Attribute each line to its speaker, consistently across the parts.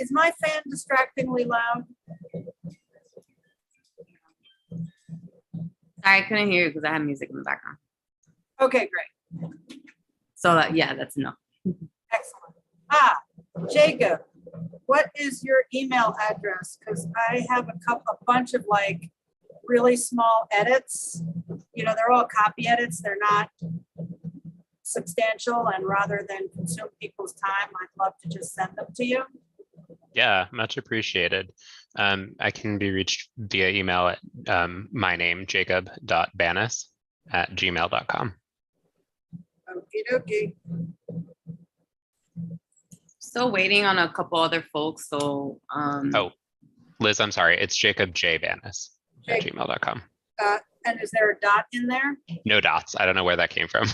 Speaker 1: Is my fan distractingly loud?
Speaker 2: Sorry, I couldn't hear you because I had music in the background.
Speaker 1: Okay, great.
Speaker 2: So that, yeah, that's no.
Speaker 1: Excellent. Jacob, what is your email address? Because I have a bunch of like really small edits. You know, they're all copy edits. They're not substantial, and rather than consume people's time, I'd love to just send them to you.
Speaker 3: Yeah, much appreciated. I can be reached via email at my name, jacob.banis@gmail.com.
Speaker 1: Okie dokie.
Speaker 2: Still waiting on a couple other folks. So
Speaker 3: Oh, Liz, I'm sorry. It's Jacob J. Banis at gmail.com.
Speaker 1: And is there a dot in there?
Speaker 3: No dots. I don't know where that came from.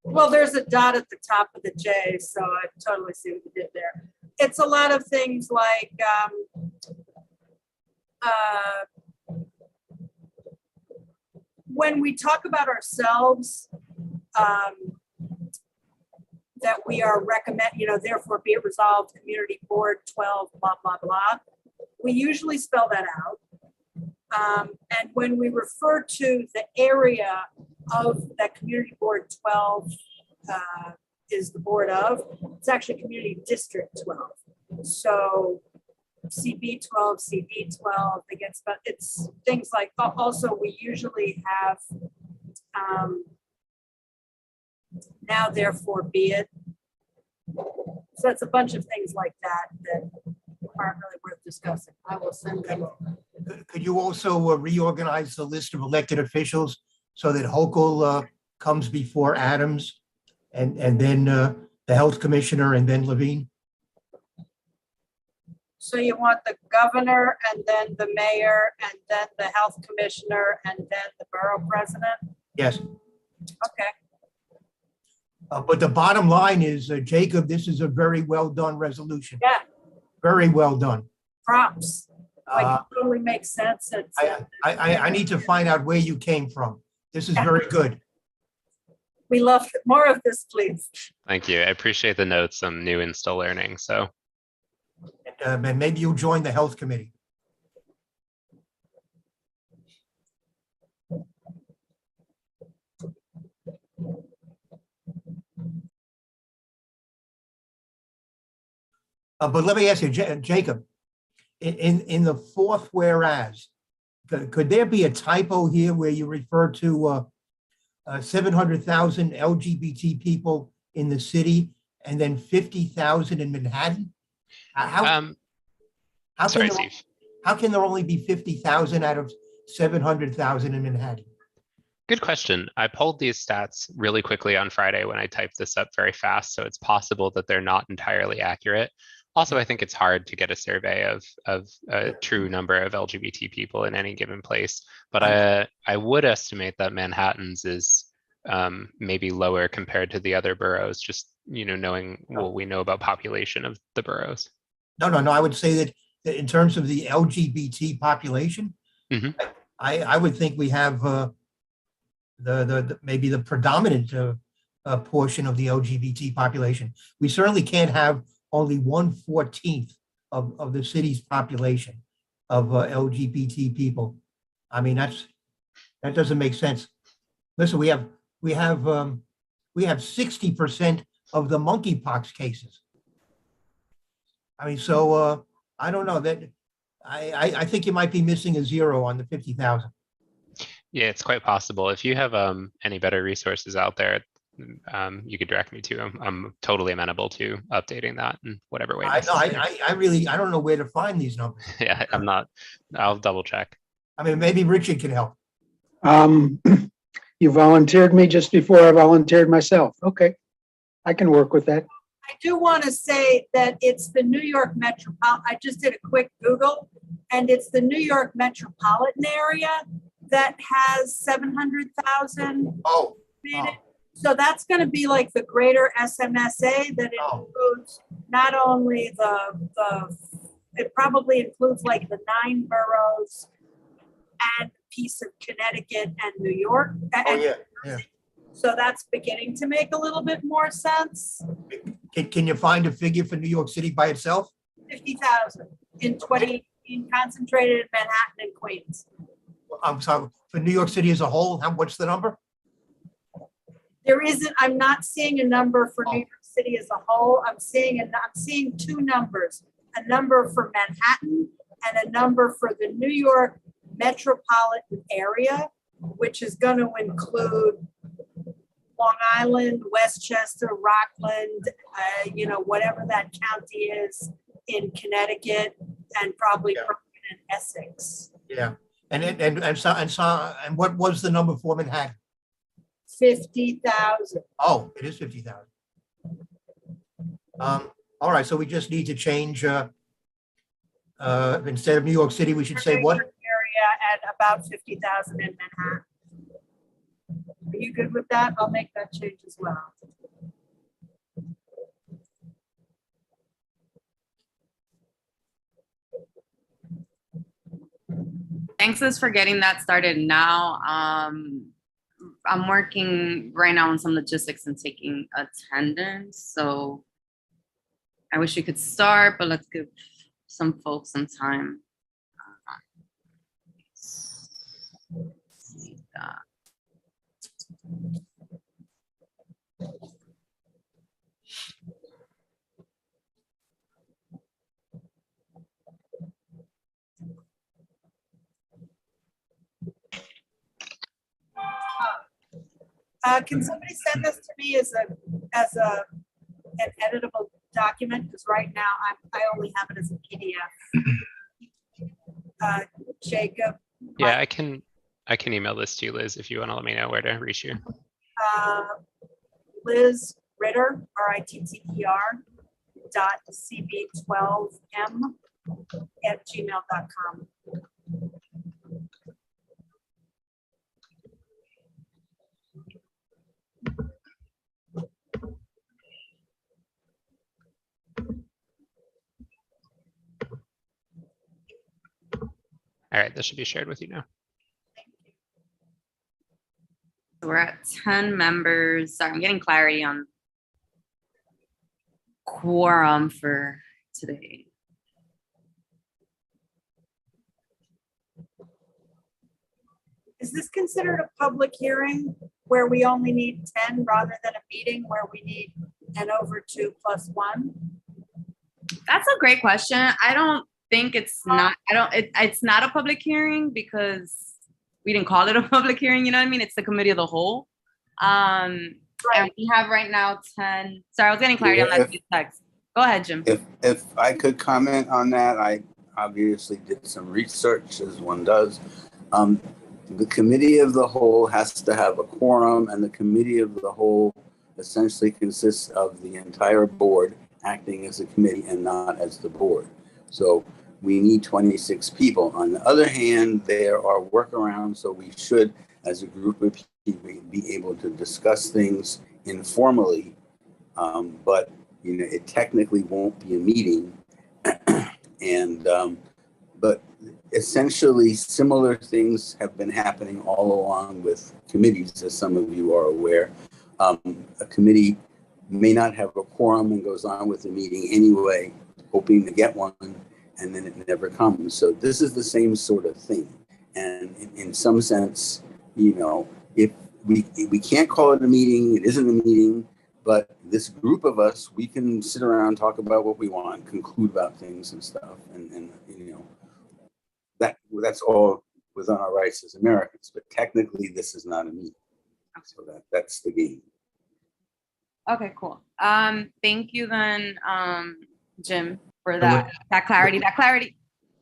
Speaker 1: Well, there's a dot at the top of the J, so I totally see what you did there. It's a lot of things like when we talk about ourselves, that we are therefore be it resolved, community board 12, blah, blah, blah. We usually spell that out. And when we refer to the area of that community board 12 is the board of, it's actually community district 12. So CB12, CB12, it's things like, also we usually have now therefore be it. So it's a bunch of things like that that aren't really worth discussing. I will send them over.
Speaker 4: Could you also reorganize the list of elected officials so that Hochul comes before Adams and then the health commissioner and then Levine?
Speaker 1: So you want the governor and then the mayor and then the health commissioner and then the borough president?
Speaker 4: Yes.
Speaker 1: Okay.
Speaker 4: But the bottom line is, Jacob, this is a very well done resolution.
Speaker 1: Yeah.
Speaker 4: Very well done.
Speaker 1: Props. Like it totally makes sense. It's,
Speaker 4: I need to find out where you came from. This is very good.
Speaker 1: We love more of this, please.
Speaker 3: Thank you. I appreciate the notes. I'm new and still learning. So
Speaker 4: And maybe you'll join the health committee. But let me ask you, Jacob, in the fourth whereas, could there be a typo here where you refer to 700,000 LGBT people in the city and then 50,000 in Manhattan? How can there only be 50,000 out of 700,000 in Manhattan?
Speaker 3: good question. I pulled these stats really quickly on Friday when I typed this up very fast, so it's possible that they're not entirely accurate. Also, I think it's hard to get a survey of a true number of LGBT people in any given place. But I would estimate that Manhattan's is maybe lower compared to the other boroughs, just, knowing what we know about population of the boroughs.
Speaker 4: No, I would say that in terms of the LGBT population,
Speaker 3: Mhm.
Speaker 4: I would think we have the maybe the predominant portion of the LGBT population. We certainly can't have only 1/14 of the city's population of LGBT people. I mean, that doesn't make sense. Listen, we have 60% of the monkeypox cases. I mean, so I don't know that I think you might be missing a zero on the 50,000.
Speaker 3: Yeah, it's quite possible. If you have any better resources out there, you could direct me to them. I'm totally amenable to updating that in whatever way
Speaker 4: I know,
Speaker 3: necessary.
Speaker 4: I really, I don't know where to find these numbers.
Speaker 3: Yeah, I'll double check.
Speaker 4: I mean, maybe Richard can help.
Speaker 5: You volunteered me just before I volunteered myself. Okay, I can work with that.
Speaker 1: I do want to say that it's the New York metropolitan. I just did a quick Google, and it's the New York metropolitan area that has 700,000.
Speaker 4: Oh,
Speaker 1: So that's going to be like the greater SMSA that includes not only it probably includes like the 9 boroughs and a piece of Connecticut and New York.
Speaker 4: yeah.
Speaker 1: So that's beginning to make a little bit more sense.
Speaker 4: Can you find a figure for New York City by itself?
Speaker 1: 50,000 concentrated in Manhattan and Queens.
Speaker 4: I'm sorry, for New York City as a whole, what's the number?
Speaker 1: I'm not seeing a number for New York City as a whole. I'm seeing 2 numbers, a number for Manhattan and a number for the New York metropolitan area, which is going to include Long Island, Westchester, Rockland, whatever that county is in Connecticut, and probably Brooklyn and Essex.
Speaker 4: Yeah, and what was the number for Manhattan?
Speaker 1: 50,000.
Speaker 4: Oh, it is 50,000. All right, so we just need to change. Instead of New York City, we should say what?
Speaker 1: Area at about 50,000 in Manhattan. Are you good with that? I'll make that change as well.
Speaker 2: Thanks Liz, for getting that started now. I'm working right now on some logistics and taking attendance. So I wish we could start, but let's give some folks some time. See that.
Speaker 1: Can somebody send this to me as an editable document? Because right now I only have it as a PDF. Jacob.
Speaker 3: Yeah, I can email this to you, Liz, if you want to let me know where to reach you.
Speaker 1: Liz Ritter, RITTER .CB12M @gmail.com.
Speaker 3: All right, this should be shared with you now.
Speaker 2: We're at 10 members. Sorry, I'm getting clarity on quorum for today.
Speaker 1: Is this considered a public hearing where we only need 10 rather than a meeting where we need an over 2 + 1?
Speaker 2: That's a great question. I don't think it's not. It's not a public hearing because we didn't call it a public hearing. You know what I mean? It's the committee of the whole. And we have right now 10. Sorry, I was getting clarity on that text. Go ahead, Jim.
Speaker 6: If I could comment on that, I obviously did some research, as one does. The committee of the whole has to have a quorum, and the committee of the whole essentially consists of the entire board acting as a committee and not as the board. So we need 26 people. On the other hand, there are workarounds, so we should, as a group of people, be able to discuss things informally, but it technically won't be a meeting. And but essentially similar things have been happening all along with committees, as some of you are aware. A committee may not have a quorum and goes on with the meeting anyway, hoping to get one, and then it never comes. So this is the same sort of thing. And in some sense, if we can't call it a meeting, it isn't a meeting, but this group of us, we can sit around, talk about what we want, conclude about things and stuff. And that's all within our rights as Americans, but technically this is not a meeting. So that's the game.
Speaker 2: Okay, cool. Thank you then, Jim, for that clarity. Sorry,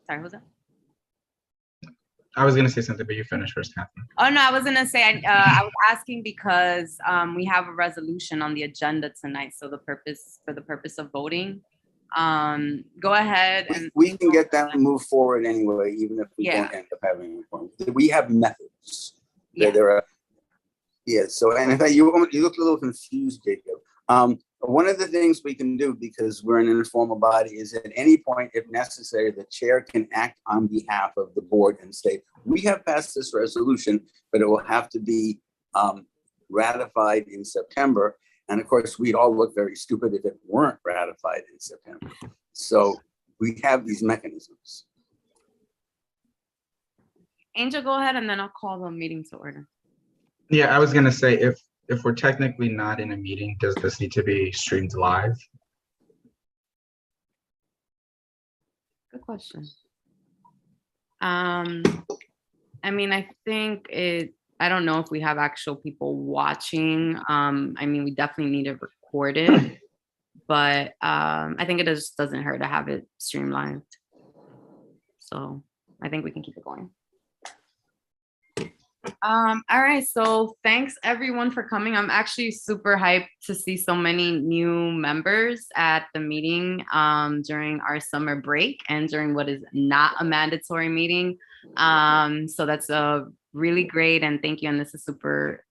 Speaker 2: what was that?
Speaker 7: I was going to say something, but you finish first, Catherine.
Speaker 2: Oh, no, I was going to say, I was asking because we have a resolution on the agenda tonight. So for the purpose of voting, go ahead. And
Speaker 6: we can get that and move forward anyway, even if we don't end up having a quorum. We have methods. So, and in fact, you look a little confused, Jacob. One of the things we can do, because we're an informal body, is at any point, if necessary, the chair can act on behalf of the board and say, we have passed this resolution, but it will have to be ratified in September. And of course, we'd all look very stupid if it weren't ratified in September. So we have these mechanisms.
Speaker 2: Angel, go ahead, and then I'll call the meeting to order.
Speaker 7: Yeah, I was going to say, if we're technically not in a meeting, does this need to be streamed live?
Speaker 2: Good question. I mean, I think I don't know if we have actual people watching. I mean, we definitely need it recorded, but I think it just doesn't hurt to have it streamlined. So I think we can keep it going. All right, so thanks everyone for coming. I'm actually super hyped to see so many new members at the meeting during our summer break and during what is not a mandatory meeting. So that's really great, and thank you. And this is super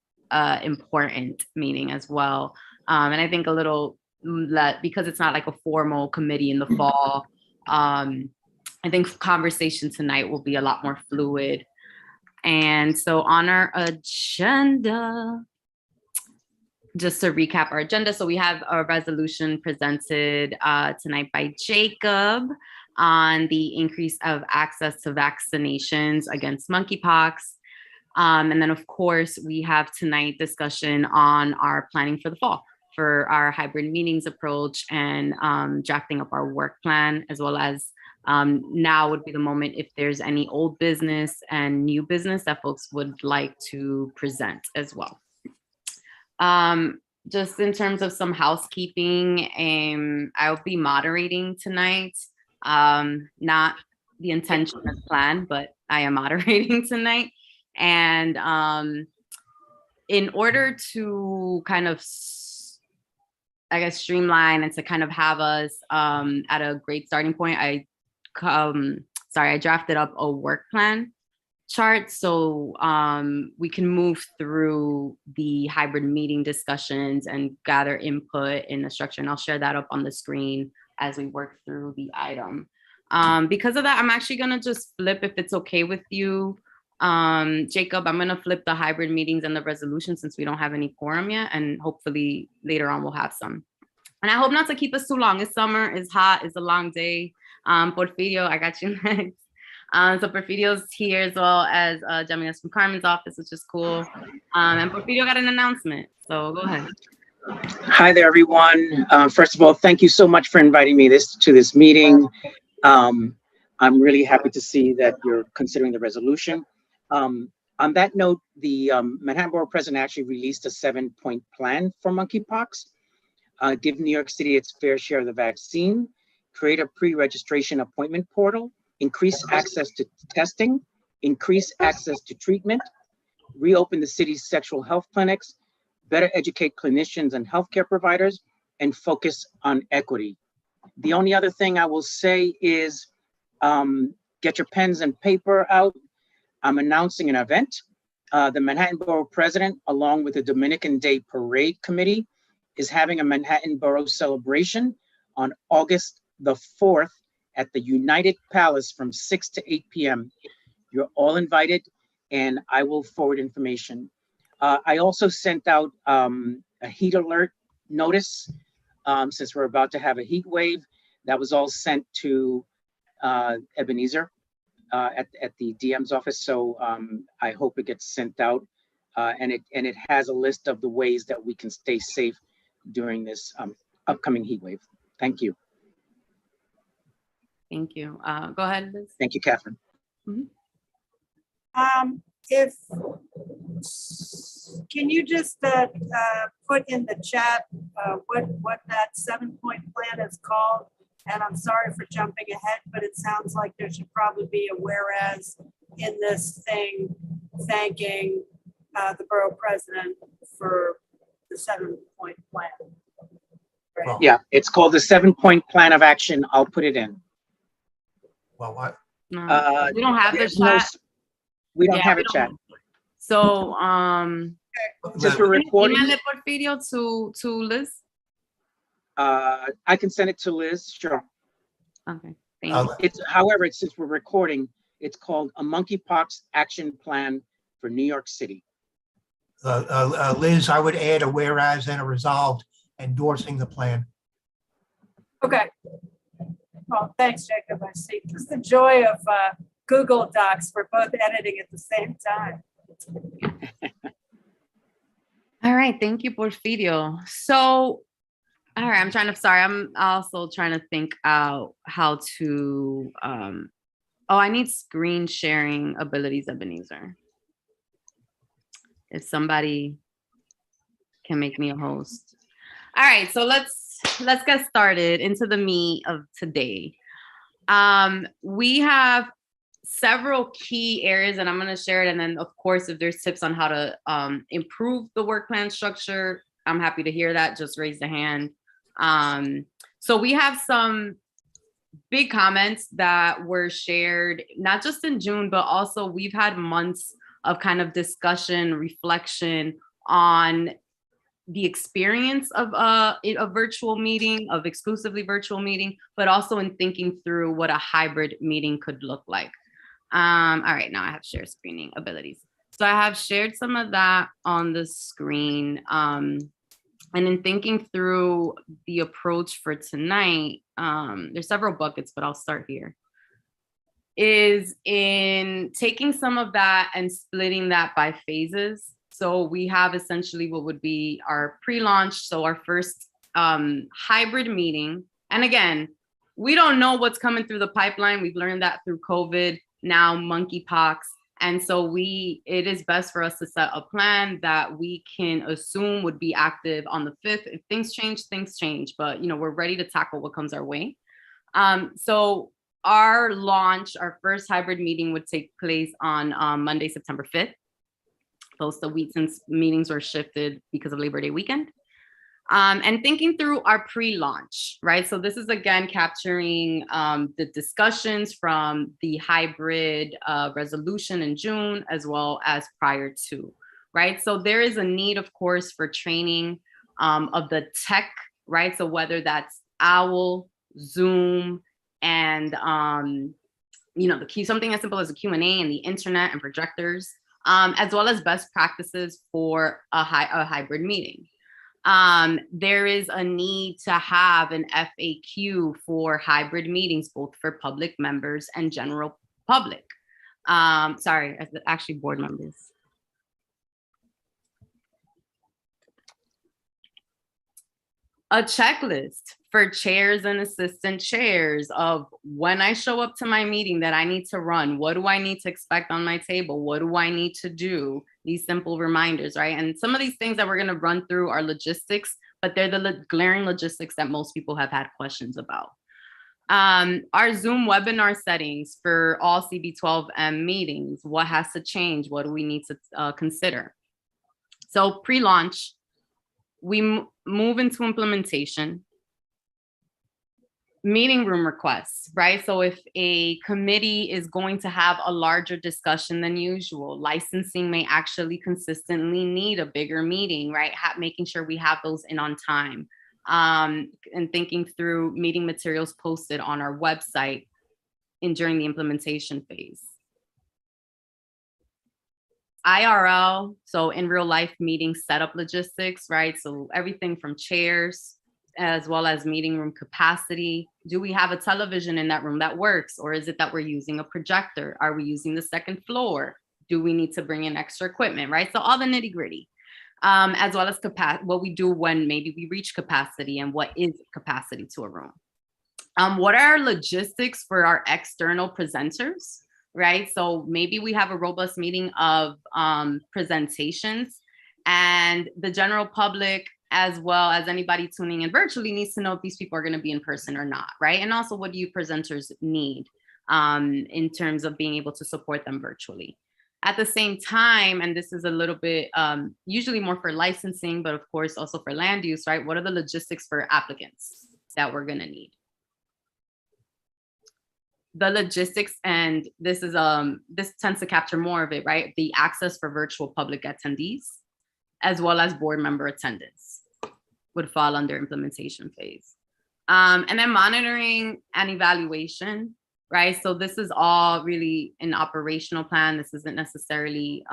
Speaker 2: important meeting as well. And I think because it's not like a formal committee in the fall, I think conversation tonight will be a lot more fluid. And so on our agenda, just to recap our agenda, so we have a resolution presented tonight by Jacob on the increase of access to vaccinations against monkeypox. And then, of course, we have tonight discussion on our planning for the fall for our hybrid meetings approach and drafting up our work plan, as well as now would be the moment if there's any old business and new business that folks would like to present as well. Just in terms of some housekeeping, I'll be moderating tonight. Not the intention as planned, but I am moderating tonight. And in order to kind of, I guess, streamline and to kind of have us at a great starting point, I drafted up a work plan chart so we can move through the hybrid meeting discussions and gather input in the structure. And I'll share that up on the screen as we work through the item. Because of that, I'm actually gonna just flip, if it's okay with you, Jacob, I'm gonna flip the hybrid meetings and the resolution since we don't have any quorum yet, and hopefully later on we'll have some. And I hope not to keep us too long. It's summer, it's hot, it's a long day. Porfirio, I got you next. So Porfirio's here as well as Jamila's from Carmen's office, which is cool. And Porfirio got an announcement, so go ahead.
Speaker 8: Hi there, everyone. First of all, thank you so much for inviting me to this meeting. I'm really happy to see that you're considering the resolution. On that note, the Manhattan Borough President actually released a 7-point plan for monkeypox. Give New York City its fair share of the vaccine, create a pre-registration appointment portal, increase access to testing, increase access to treatment, reopen the city's sexual health clinics, better educate clinicians and healthcare providers, and focus on equity. The only other thing I will say is get your pens and paper out. I'm announcing an event. The Manhattan Borough President, along with the Dominican Day Parade Committee, is having a Manhattan Borough celebration on August the 4th at the United Palace from 6 to 8 p.m. You're all invited, and I will forward information. I also sent out a heat alert notice since we're about to have a heat wave. That was all sent to Ebenezer at the DM's office. So I hope it gets sent out, and it has a list of the ways that we can stay safe during this upcoming heat wave. Thank you.
Speaker 2: Thank you. Go ahead, Liz.
Speaker 8: Thank you, Catherine.
Speaker 1: If, can you just put in the chat what that 7-point plan is called? And I'm sorry for jumping ahead, but it sounds like there should probably be a whereas in this thing thanking the borough president for the 7-point plan. Right.
Speaker 4: Well,
Speaker 8: Yeah, it's called the 7-point plan of action. I'll put it in.
Speaker 4: well, what?
Speaker 2: No, we don't have the
Speaker 8: There's no-
Speaker 2: chat.
Speaker 8: We don't
Speaker 2: Yeah,
Speaker 8: have
Speaker 2: we
Speaker 8: a chat.
Speaker 2: So,
Speaker 8: Since we're recording,
Speaker 2: email it, Porfirio, to Liz.
Speaker 8: I can send it to Liz, sure.
Speaker 2: Okay, thank you.
Speaker 8: However, since we're recording, it's called a monkeypox action plan for New York City.
Speaker 4: Liz, I would add a whereas and a resolved endorsing the plan.
Speaker 1: Okay. Well, thanks, Jacob. I see. It's the joy of Google Docs for both editing at the same time.
Speaker 2: All right, thank you, Porfirio. So, all right, I'm also trying to think out how to, I need screen sharing abilities, Ebenezer. If somebody can make me a host. All right, so let's get started into the meat of today. We have several key areas, and I'm going to share it. And then, of course, if there's tips on how to improve the work plan structure, I'm happy to hear that. Just raise the hand. So we have some big comments that were shared, not just in June, but also we've had months of kind of discussion, reflection on the experience of a virtual meeting, of exclusively virtual meeting, but also in thinking through what a hybrid meeting could look like. All right, now I have shared screening abilities. So I have shared some of that on the screen. And in thinking through the approach for tonight, there's several buckets, but I'll start here, is in taking some of that and splitting that by phases. So we have essentially what would be our pre-launch. So our first hybrid meeting. And again, we don't know what's coming through the pipeline. We've learned that through COVID, now monkeypox. And so it is best for us to set a plan that we can assume would be active on the 5th. If things change, things change. But we're ready to tackle what comes our way. So our launch, our first hybrid meeting would take place on Monday, September 5th. Close to a week since meetings were shifted because of Labor Day weekend. And thinking through our pre-launch, right? So this is again capturing the discussions from the hybrid resolution in June, as well as prior to, right? So there is a need, of course, for training of the tech, right? So whether that's OWL, Zoom, and something as simple as a Q&A and the internet and projectors, as well as best practices for a hybrid meeting. There is a need to have an FAQ for hybrid meetings, both for public members and general public. Actually board members. A checklist for chairs and assistant chairs of when I show up to my meeting that I need to run, what do I need to expect on my table? What do I need to do? These simple reminders, right? And some of these things that we're gonna run through are logistics, but they're the glaring logistics that most people have had questions about. Our Zoom webinar settings for all CB12M meetings, what has to change? What do we need to consider? So pre-launch, we move into implementation. meeting room requests, right? So if a committee is going to have a larger discussion than usual, licensing may actually consistently need a bigger meeting, right? Making sure we have those in on time, and thinking through meeting materials posted on our website during the implementation phase. IRL, so in real life meeting setup logistics, right? So everything from chairs, as well as meeting room capacity. Do we have a television in that room that works? Or is it that we're using a projector? Are we using the second floor? Do we need to bring in extra equipment, right? So all the nitty gritty, as well as what we do when maybe we reach capacity and what is capacity to a room. What are our logistics for our external presenters, right? So maybe we have a robust meeting of presentations, and the general public, as well as anybody tuning in virtually, needs to know if these people are going to be in person or not, right? And also, what do you presenters need in terms of being able to support them virtually? At the same time, and this is a little bit usually more for licensing, but of course also for land use, right? What are the logistics for applicants that we're going to need? The logistics, and this is this tends to capture more of it, right? The access for virtual public attendees, as well as board member attendance, would fall under implementation phase. And then monitoring and evaluation, right? So this is all really an operational plan. This isn't necessarily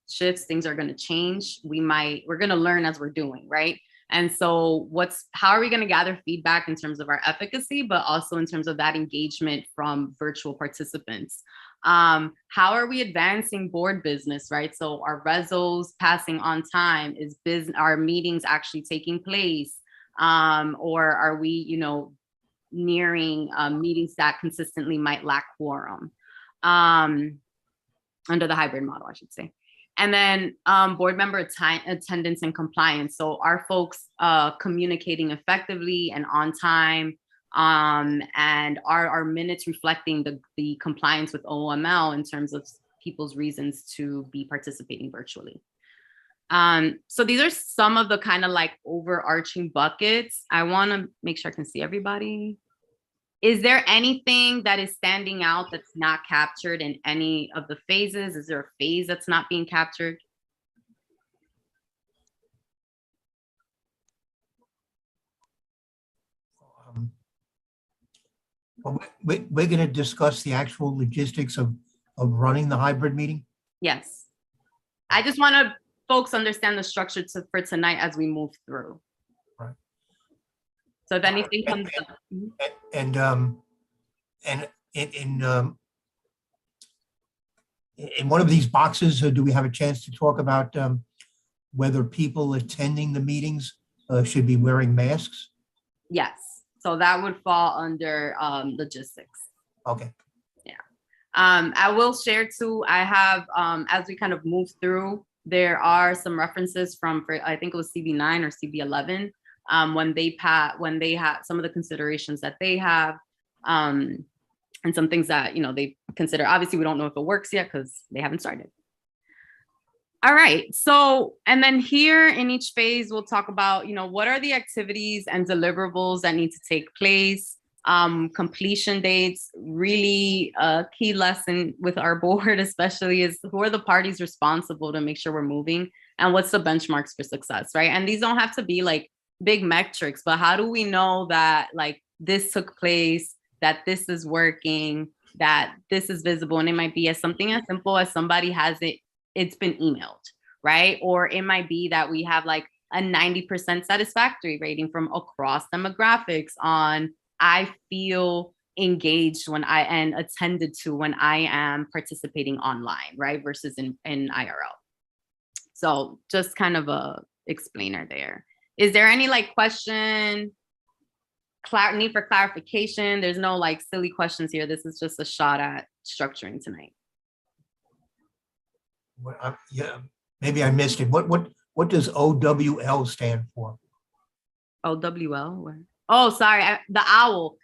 Speaker 2: shifts. Things are going to change. We're going to learn as we're doing, right? And so how are we going to gather feedback in terms of our efficacy, but also in terms of that engagement from virtual participants? How are we advancing board business, right? So our resos passing on time, our meetings actually taking place? Or are we, nearing meetings that consistently might lack quorum under the hybrid model, I should say. And then board member attendance and compliance. So are folks communicating effectively and on time? And are our minutes reflecting the compliance with OML in terms of people's reasons to be participating virtually? So these are some of the kind of like overarching buckets. I want to make sure I can see everybody. Is there anything that is standing out that's not captured in any of the phases? Is there a phase that's not being captured?
Speaker 4: Well, we're going to discuss the actual logistics of running the hybrid meeting.
Speaker 2: Yes. I just want to folks understand the structure for tonight as we move through.
Speaker 4: Right.
Speaker 2: So if anything comes up.
Speaker 4: And in one of these boxes, do we have a chance to talk about whether people attending the meetings should be wearing masks?
Speaker 2: Yes. So that would fall under logistics.
Speaker 4: Okay.
Speaker 2: Yeah. I will share too, I have, as we kind of move through, there are some references from, I think it was CB9 or CB11, when they have some of the considerations that they have, and some things that, they consider. Obviously, we don't know if it works yet because they haven't started. All right. So, and then here in each phase, we'll talk about, what are the activities and deliverables that need to take place? Completion dates, really a key lesson with our board, especially, is who are the parties responsible to make sure we're moving, and what's the benchmarks for success, right? And these don't have to be like big metrics, but how do we know that like this took place, that this is working, that this is visible? And it might be something as simple as somebody has it's been emailed, right? Or it might be that we have like a 90% satisfactory rating from across demographics on I feel engaged and attended to when I am participating online, right? Versus in IRL. So just kind of a explainer there. Is there any like question, need for clarification? There's no like silly questions here. This is just a shot at structuring tonight.
Speaker 4: Yeah, maybe I missed it. What does OWL stand for?
Speaker 2: OWL? Oh, sorry, the OWL.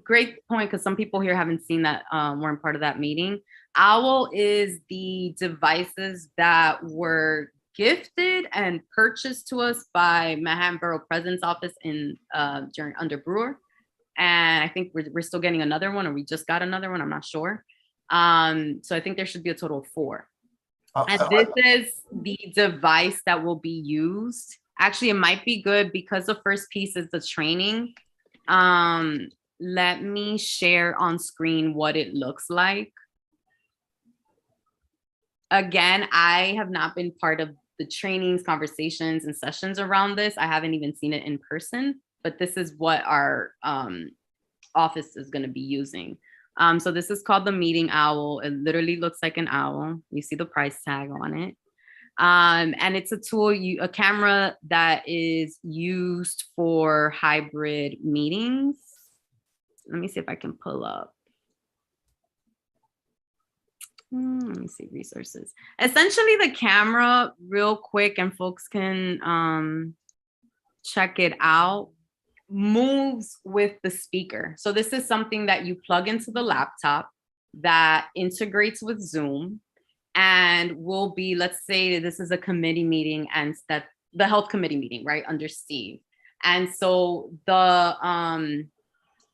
Speaker 2: Great point, because some people here haven't seen that, weren't part of that meeting. OWL is the devices that were gifted and purchased to us by Manhattan Borough President's Office under Brewer. And I think we're still getting another one, or we just got another one. I'm not sure. So I think there should be a total of 4. And this is the device that will be used. Actually, it might be good because the first piece is the training. Let me share on screen what it looks like. Again, I have not been part of the trainings, conversations, and sessions around this. I haven't even seen it in person, but this is what our office is going to be using. So this is called the Meeting Owl. It literally looks like an owl. You see the price tag on it. And it's a tool, a camera that is used for hybrid meetings. Let me see if I can pull up. Let me see resources. Essentially the camera, real quick, and folks can check it out, moves with the speaker. So this is something that you plug into the laptop that integrates with Zoom and will be, let's say this is a committee meeting and that the health committee meeting, right, under Steve. And so the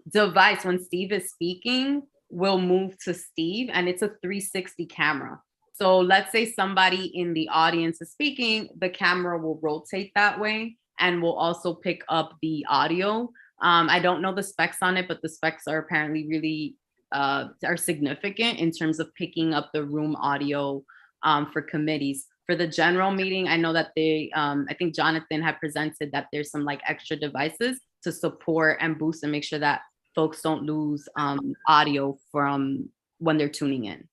Speaker 2: device, when Steve is speaking, will move to Steve, and it's a 360 camera. So let's say somebody in the audience is speaking, the camera will rotate that way and will also pick up the audio. I don't know the specs on it, but the specs are apparently really are significant in terms of picking up the room audio for committees. For the general meeting, I know that they, I think Jonathan had presented that there's some like extra devices to support and boost and make sure that folks don't lose audio from when they're tuning in.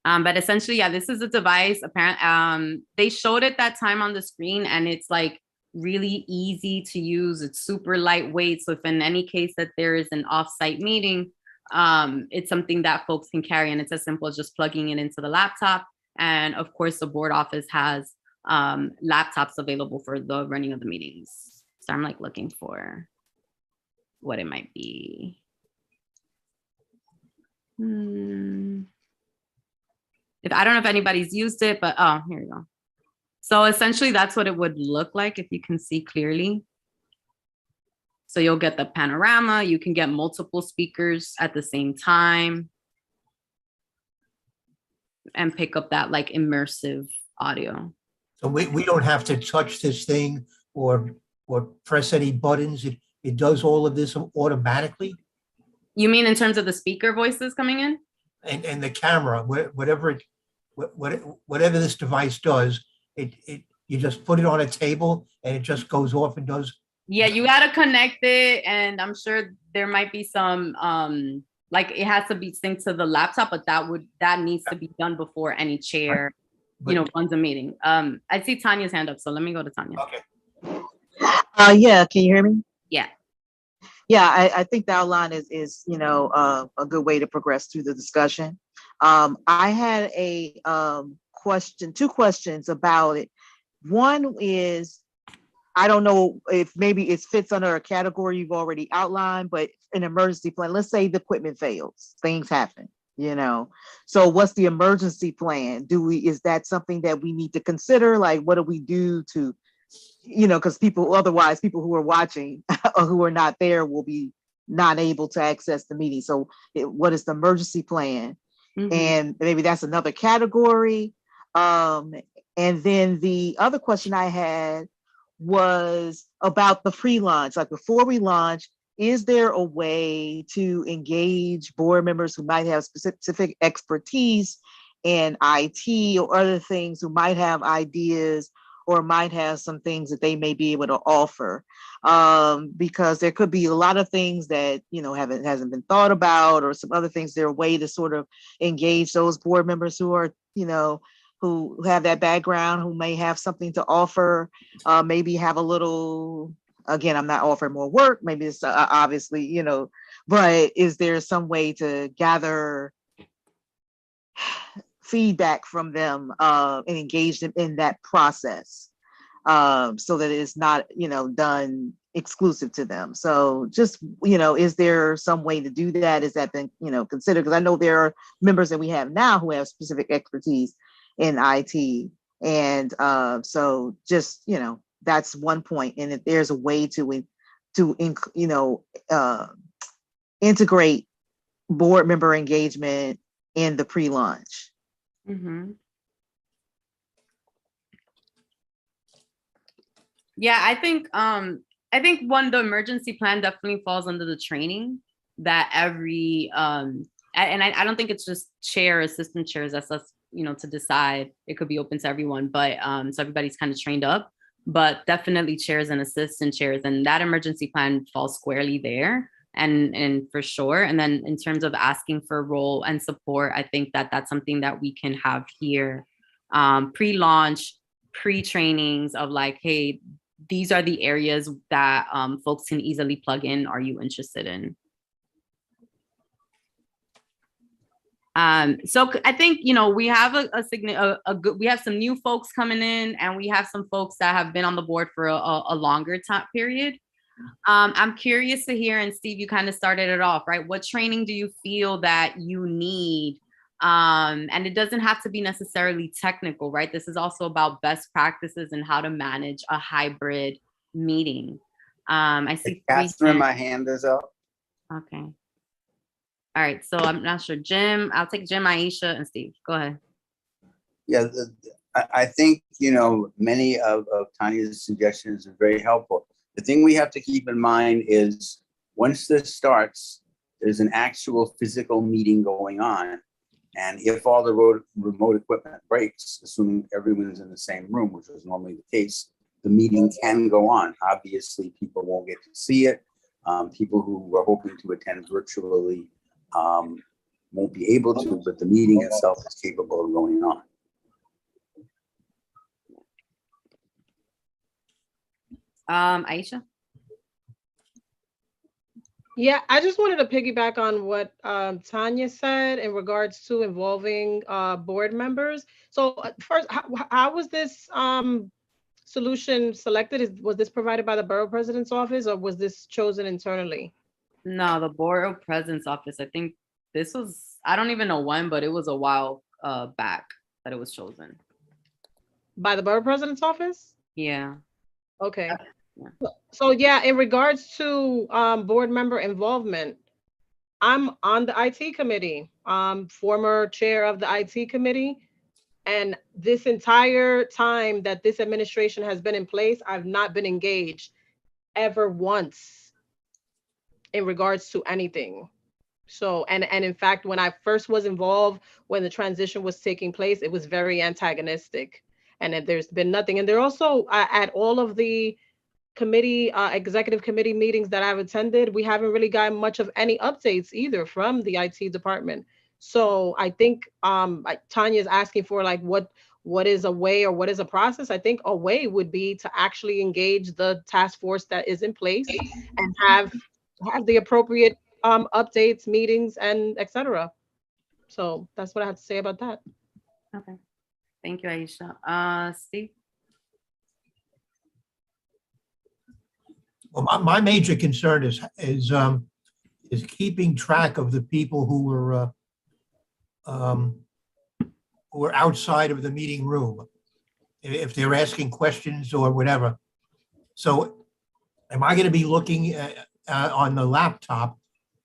Speaker 2: But essentially, yeah, this is a device. Apparently, they showed it that time on the screen, and it's like really easy to use. It's super lightweight. So if in any case that there is an offsite meeting, it's something that folks can carry, and it's as simple as just plugging it into the laptop. And of course, the board office has laptops available for the running of the meetings. So I'm like looking for what it might be. If I don't know if anybody's used it, but oh, here we go. So essentially that's what it would look like if you can see clearly. So you'll get the panorama, you can get multiple speakers at the same time and pick up that like immersive audio.
Speaker 4: So we don't have to touch this thing or press any buttons. It does all of this automatically.
Speaker 2: You mean in terms of the speaker voices coming in?
Speaker 4: And the camera, whatever this device does, you just put it on a table and it just goes off and does.
Speaker 2: Yeah, you gotta connect it, and I'm sure there might be some like it has to be synced to the laptop, but that needs to be done before any chair, runs a meeting. I see Tanya's hand up, so let me go to Tanya.
Speaker 4: Okay.
Speaker 9: Yeah, can you hear me?
Speaker 2: Yeah.
Speaker 9: Yeah, I think the outline is a good way to progress through the discussion. I had a two questions about it. One is, I don't know if maybe it fits under a category you've already outlined, but an emergency plan. Let's say the equipment fails, things happen, So what's the emergency plan? Is that something that we need to consider? Like, what do we do to, because otherwise people who are watching or who are not there will be not able to access the meeting. So what is the emergency plan? Mm-hmm. And maybe that's another category. And then the other question I had was about the pre-launch. Like before we launch, is there a way to engage board members who might have specific expertise in IT or other things, who might have ideas or might have some things that they may be able to offer? Because there could be a lot of things that, hasn't been thought about, or some other things. There a way to sort of engage those board members who are, who have that background, who may have something to offer, maybe have a little, again, I'm not offering more work, maybe it's obviously, but is there some way to gather feedback from them and engage them in that process so that it's not, done exclusive to them? So just, is there some way to do that? Is that been, considered? Because I know there are members that we have now who have specific expertise in IT. And so just, that's one point. And if there's a way to integrate board member engagement in the pre-launch.
Speaker 2: Mm-hmm. Yeah, I think the emergency plan definitely falls under the training that every and I don't think it's just chair, assistant chairs, that's us, to decide. It could be open to everyone, but so everybody's kind of trained up, but definitely chairs and assistant chairs, and that emergency plan falls squarely there. And for sure. And then in terms of asking for role and support, I think that that's something that we can have here, pre-launch, pre-trainings of like, hey, these are the areas that folks can easily plug in. Are you interested in? So I think, we have we have some new folks coming in, and we have some folks that have been on the board for a longer time period. I'm curious to hear, and Steve, you kind of started it off, right? What training do you feel that you need? And it doesn't have to be necessarily technical, right? This is also about best practices and how to manage a hybrid meeting. I see
Speaker 6: Catherine, my hand is up.
Speaker 2: Okay. All right, so I'm not sure. Jim, I'll take Jim, Aisha, and Steve. Go ahead.
Speaker 6: Yeah, I think, many of Tanya's suggestions are very helpful. The thing we have to keep in mind is once this starts, there's an actual physical meeting going on. And if all the remote equipment breaks, assuming everyone's in the same room, which is normally the case, the meeting can go on. Obviously, people won't get to see it. People who were hoping to attend virtually won't be able to, but the meeting itself is capable of going on.
Speaker 2: Aisha?
Speaker 10: Yeah, I just wanted to piggyback on what Tanya said in regards to involving board members. So first, how was this solution selected? Was this provided by the borough president's office, or was this chosen internally?
Speaker 2: No, the borough president's office. I think this was, I don't even know when, but it was a while back that it was chosen.
Speaker 10: By the borough president's office?
Speaker 2: Yeah.
Speaker 10: Okay.
Speaker 2: Yeah.
Speaker 10: So yeah, in regards to board member involvement, I'm on the IT committee, former chair of the IT committee. And this entire time that this administration has been in place, I've not been engaged ever once in regards to anything. So, and in fact, when I first was involved, when the transition was taking place, it was very antagonistic, and there's been nothing. And they're also at all of the committee, executive committee meetings that I've attended, we haven't really gotten much of any updates either from the IT department. So I think Tanya is asking for like, what is a way, or what is a process? I think a way would be to actually engage the task force that is in place and have the appropriate updates, meetings, and etc. So that's what I have to say about that.
Speaker 2: Okay. Thank you, Aisha. Steve?
Speaker 4: Well, my major concern is keeping track of the people who were outside of the meeting room, if they're asking questions or whatever. So am I going to be looking on the laptop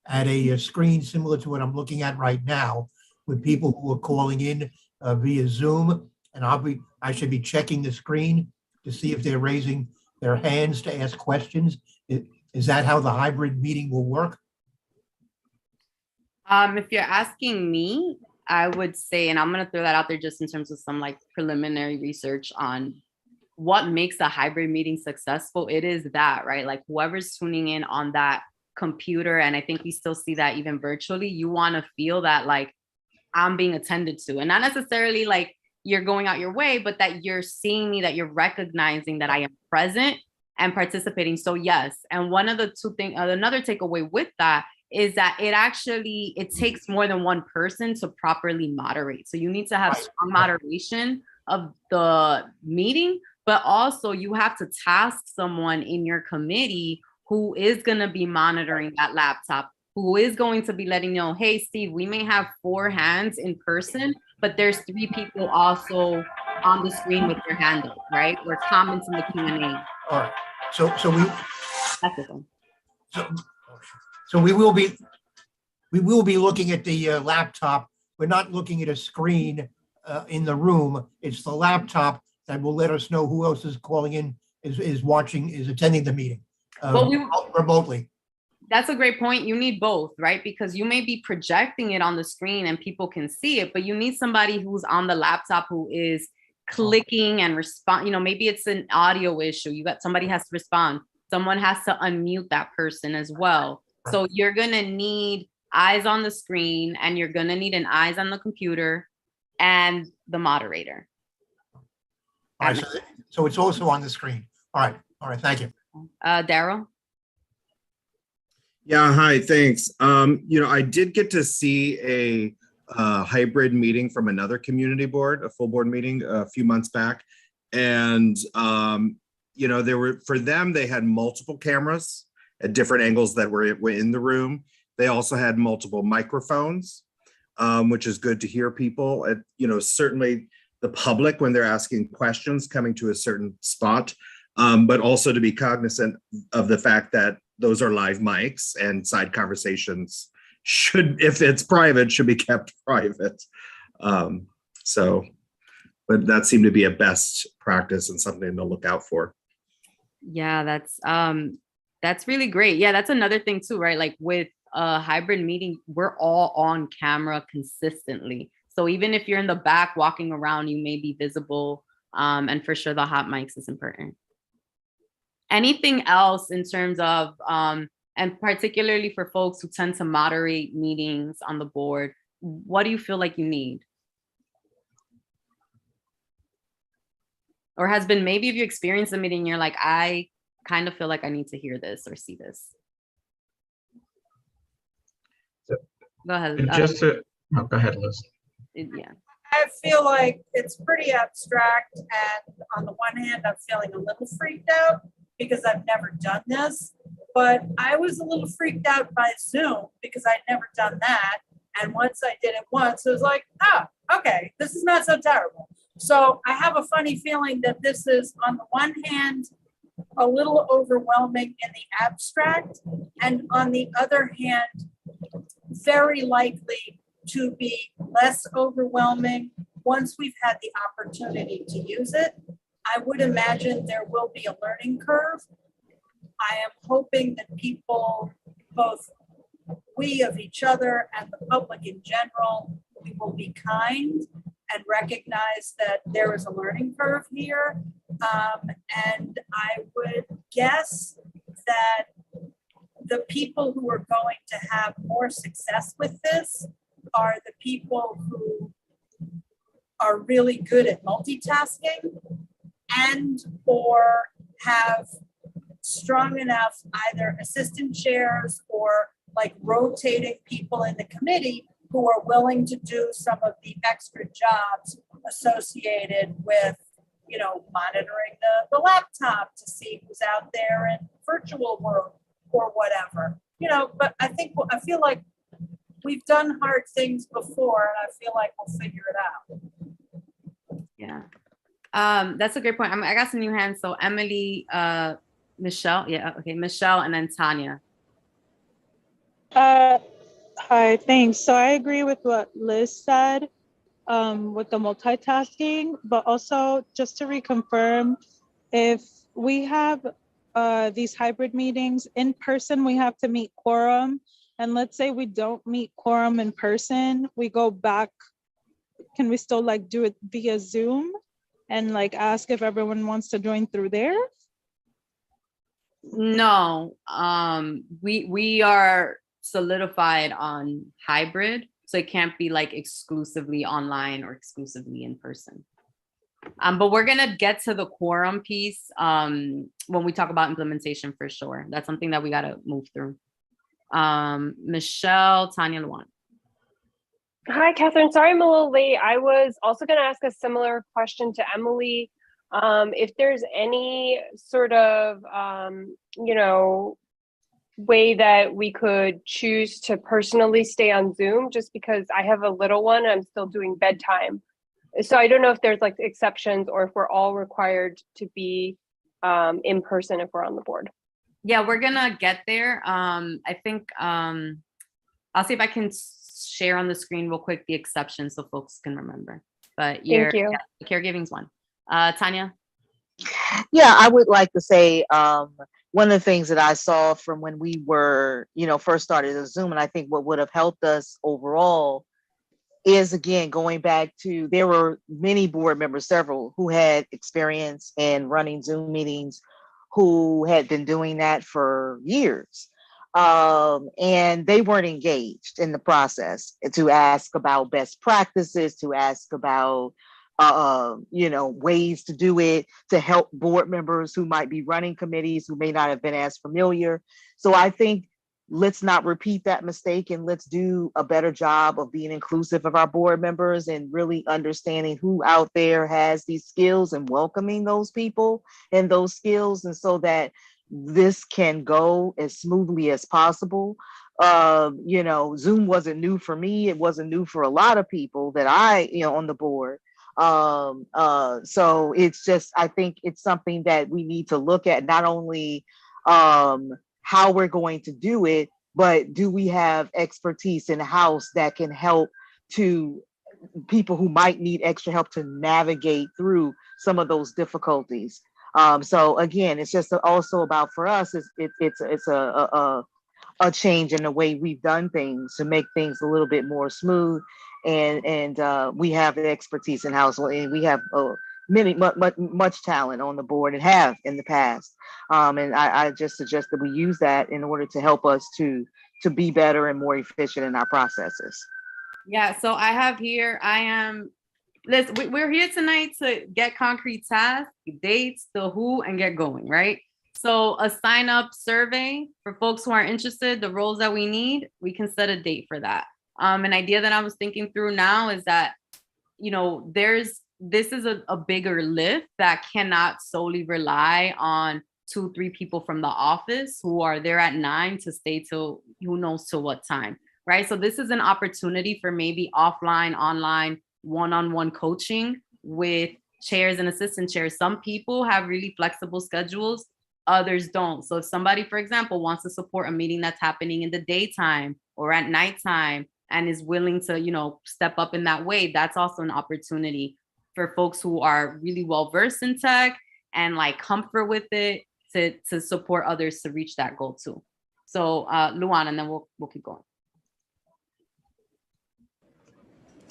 Speaker 4: at a screen similar to what I'm looking at right now with people who are calling in via Zoom, and I should be checking the screen to see if they're raising their hands to ask questions? Is that how the hybrid meeting will work?
Speaker 2: If you're asking me, I would say, and I'm going to throw that out there just in terms of some like preliminary research on what makes a hybrid meeting successful. It is that, right? Like whoever's tuning in on that computer, and I think we still see that even virtually, you want to feel that like I'm being attended to, and not necessarily like you're going out your way, but that you're seeing me, that you're recognizing that I am present and participating. So yes, and one of the two things, another takeaway with that is that it takes more than one person to properly moderate. So you need to have strong moderation of the meeting, but also you have to task someone in your committee who is going to be monitoring that laptop, who is going to be letting you know, hey, Steve, we may have 4 hands in person, but there's 3 people also on the screen with their hand up, right? Or comments in the Q&A.
Speaker 4: All right. So we.
Speaker 2: That's the thing.
Speaker 4: So we will be looking at the laptop. We're not looking at a screen in the room. It's the laptop that will let us know who else is calling in, is watching, is attending the meeting remotely.
Speaker 2: That's a great point. You need both, right? Because you may be projecting it on the screen and people can see it, but you need somebody who's on the laptop who is clicking and respond. You know, maybe it's an audio issue. Somebody has to respond. Someone has to unmute that person as well. So you're gonna need eyes on the screen, and you're gonna need an eyes on the computer and the moderator.
Speaker 4: All right, so it's also on the screen. All right, thank you.
Speaker 2: Daryl?
Speaker 11: Yeah, hi, thanks. I did get to see a hybrid meeting from another community board, a full board meeting a few months back. And, for them, they had multiple cameras at different angles that were in the room. They also had multiple microphones, which is good to hear people. Certainly the public when they're asking questions coming to a certain spot, but also to be cognizant of the fact that those are live mics and side conversations if it's private, should be kept private. But that seemed to be a best practice and something to look out for.
Speaker 2: Yeah, that's really great. Yeah, that's another thing too, right? Like with a hybrid meeting, we're all on camera consistently. So even if you're in the back walking around, you may be visible. And for sure, the hot mics is important. Anything else in terms of, and particularly for folks who tend to moderate meetings on the board, what do you feel like you need? Or has been, maybe if you experience a meeting, you're like, I kind of feel like I need to hear this or see this. Go ahead.
Speaker 7: Go ahead, Liz.
Speaker 2: Yeah.
Speaker 1: I feel like it's pretty abstract, and on the one hand, I'm feeling a little freaked out because I've never done this, but I was a little freaked out by Zoom because I'd never done that. And once I did it once, it was like, oh, okay, this is not so terrible. So I have a funny feeling that this is, on the one hand, a little overwhelming in the abstract, and on the other hand, very likely to be less overwhelming once we've had the opportunity to use it. I would imagine there will be a learning curve. I am hoping that people, both we of each other and the public in general, we will be kind and recognize that there is a learning curve here. And I would guess that the people who are going to have more success with this are the people who are really good at multitasking and or have strong enough either assistant chairs or like rotating people in the committee who are willing to do some of the extra jobs associated with, you know, monitoring the laptop to see who's out there in virtual world or whatever, you know. But I feel like we've done hard things before, and I feel like we'll figure it out.
Speaker 2: Yeah, that's a great point. I got some new hands. So Emily, Michelle, yeah, okay, Michelle, and then Tanya.
Speaker 12: Hi, thanks. So I agree with what Liz said with the multitasking, but also just to reconfirm, if we have these hybrid meetings in person, we have to meet quorum. And let's say we don't meet quorum in person, we go back. Can we still like do it via Zoom and like ask if everyone wants to join through there?
Speaker 2: No, we are solidified on hybrid, so it can't be like exclusively online or exclusively in person. But we're gonna get to the quorum piece when we talk about implementation for sure. That's something that we gotta move through. Michelle, Tanya, Luan.
Speaker 13: Hi, Catherine. Sorry I'm a little late. I was also going to ask a similar question to Emily. If there's any sort of, way that we could choose to personally stay on Zoom, just because I have a little one, I'm still doing bedtime. So I don't know if there's like exceptions or if we're all required to be in person if we're on the board.
Speaker 2: Yeah, we're gonna get there. I think I'll see if I can share on the screen real quick the exceptions so folks can remember. But
Speaker 13: Thank you.
Speaker 2: yeah, the caregiving's one. Tanya?
Speaker 9: Yeah, I would like to say, one of the things that I saw from when we were, first started as Zoom, and I think what would have helped us overall is, again, going back to, there were many board members, several, who had experience in running Zoom meetings, who had been doing that for years. And they weren't engaged in the process to ask about best practices, to ask about ways to do it, to help board members who might be running committees who may not have been as familiar. So I think let's not repeat that mistake, and let's do a better job of being inclusive of our board members and really understanding who out there has these skills and welcoming those people and those skills, and so that this can go as smoothly as possible. Zoom wasn't new for me. It wasn't new for a lot of people that on the board. So it's just, I think it's something that we need to look at, not only how we're going to do it, but do we have expertise in house that can help to people who might need extra help to navigate through some of those difficulties. So again, it's just also about, for us, it's a change in the way we've done things to make things a little bit more smooth. And we have the expertise in house, and we have much talent on the board and have in the past. And I just suggest that we use that in order to help us to be better and more efficient in our processes.
Speaker 2: Yeah, so I have here, we're here tonight to get concrete tasks, dates, the who, and get going, right? So a sign up survey for folks who are interested, the roles that we need, we can set a date for that. An idea that I was thinking through now is that, this is a bigger lift that cannot solely rely on 2-3 people from the office who are there at 9 to stay till who knows till what time, right? So this is an opportunity for maybe offline, online, one-on-one coaching with chairs and assistant chairs. Some people have really flexible schedules, others don't. So if somebody, for example, wants to support a meeting that's happening in the daytime or at nighttime and is willing to, step up in that way, that's also an opportunity for folks who are really well-versed in tech and like comfort with it to support others to reach that goal too. So Luan, and then we'll keep going.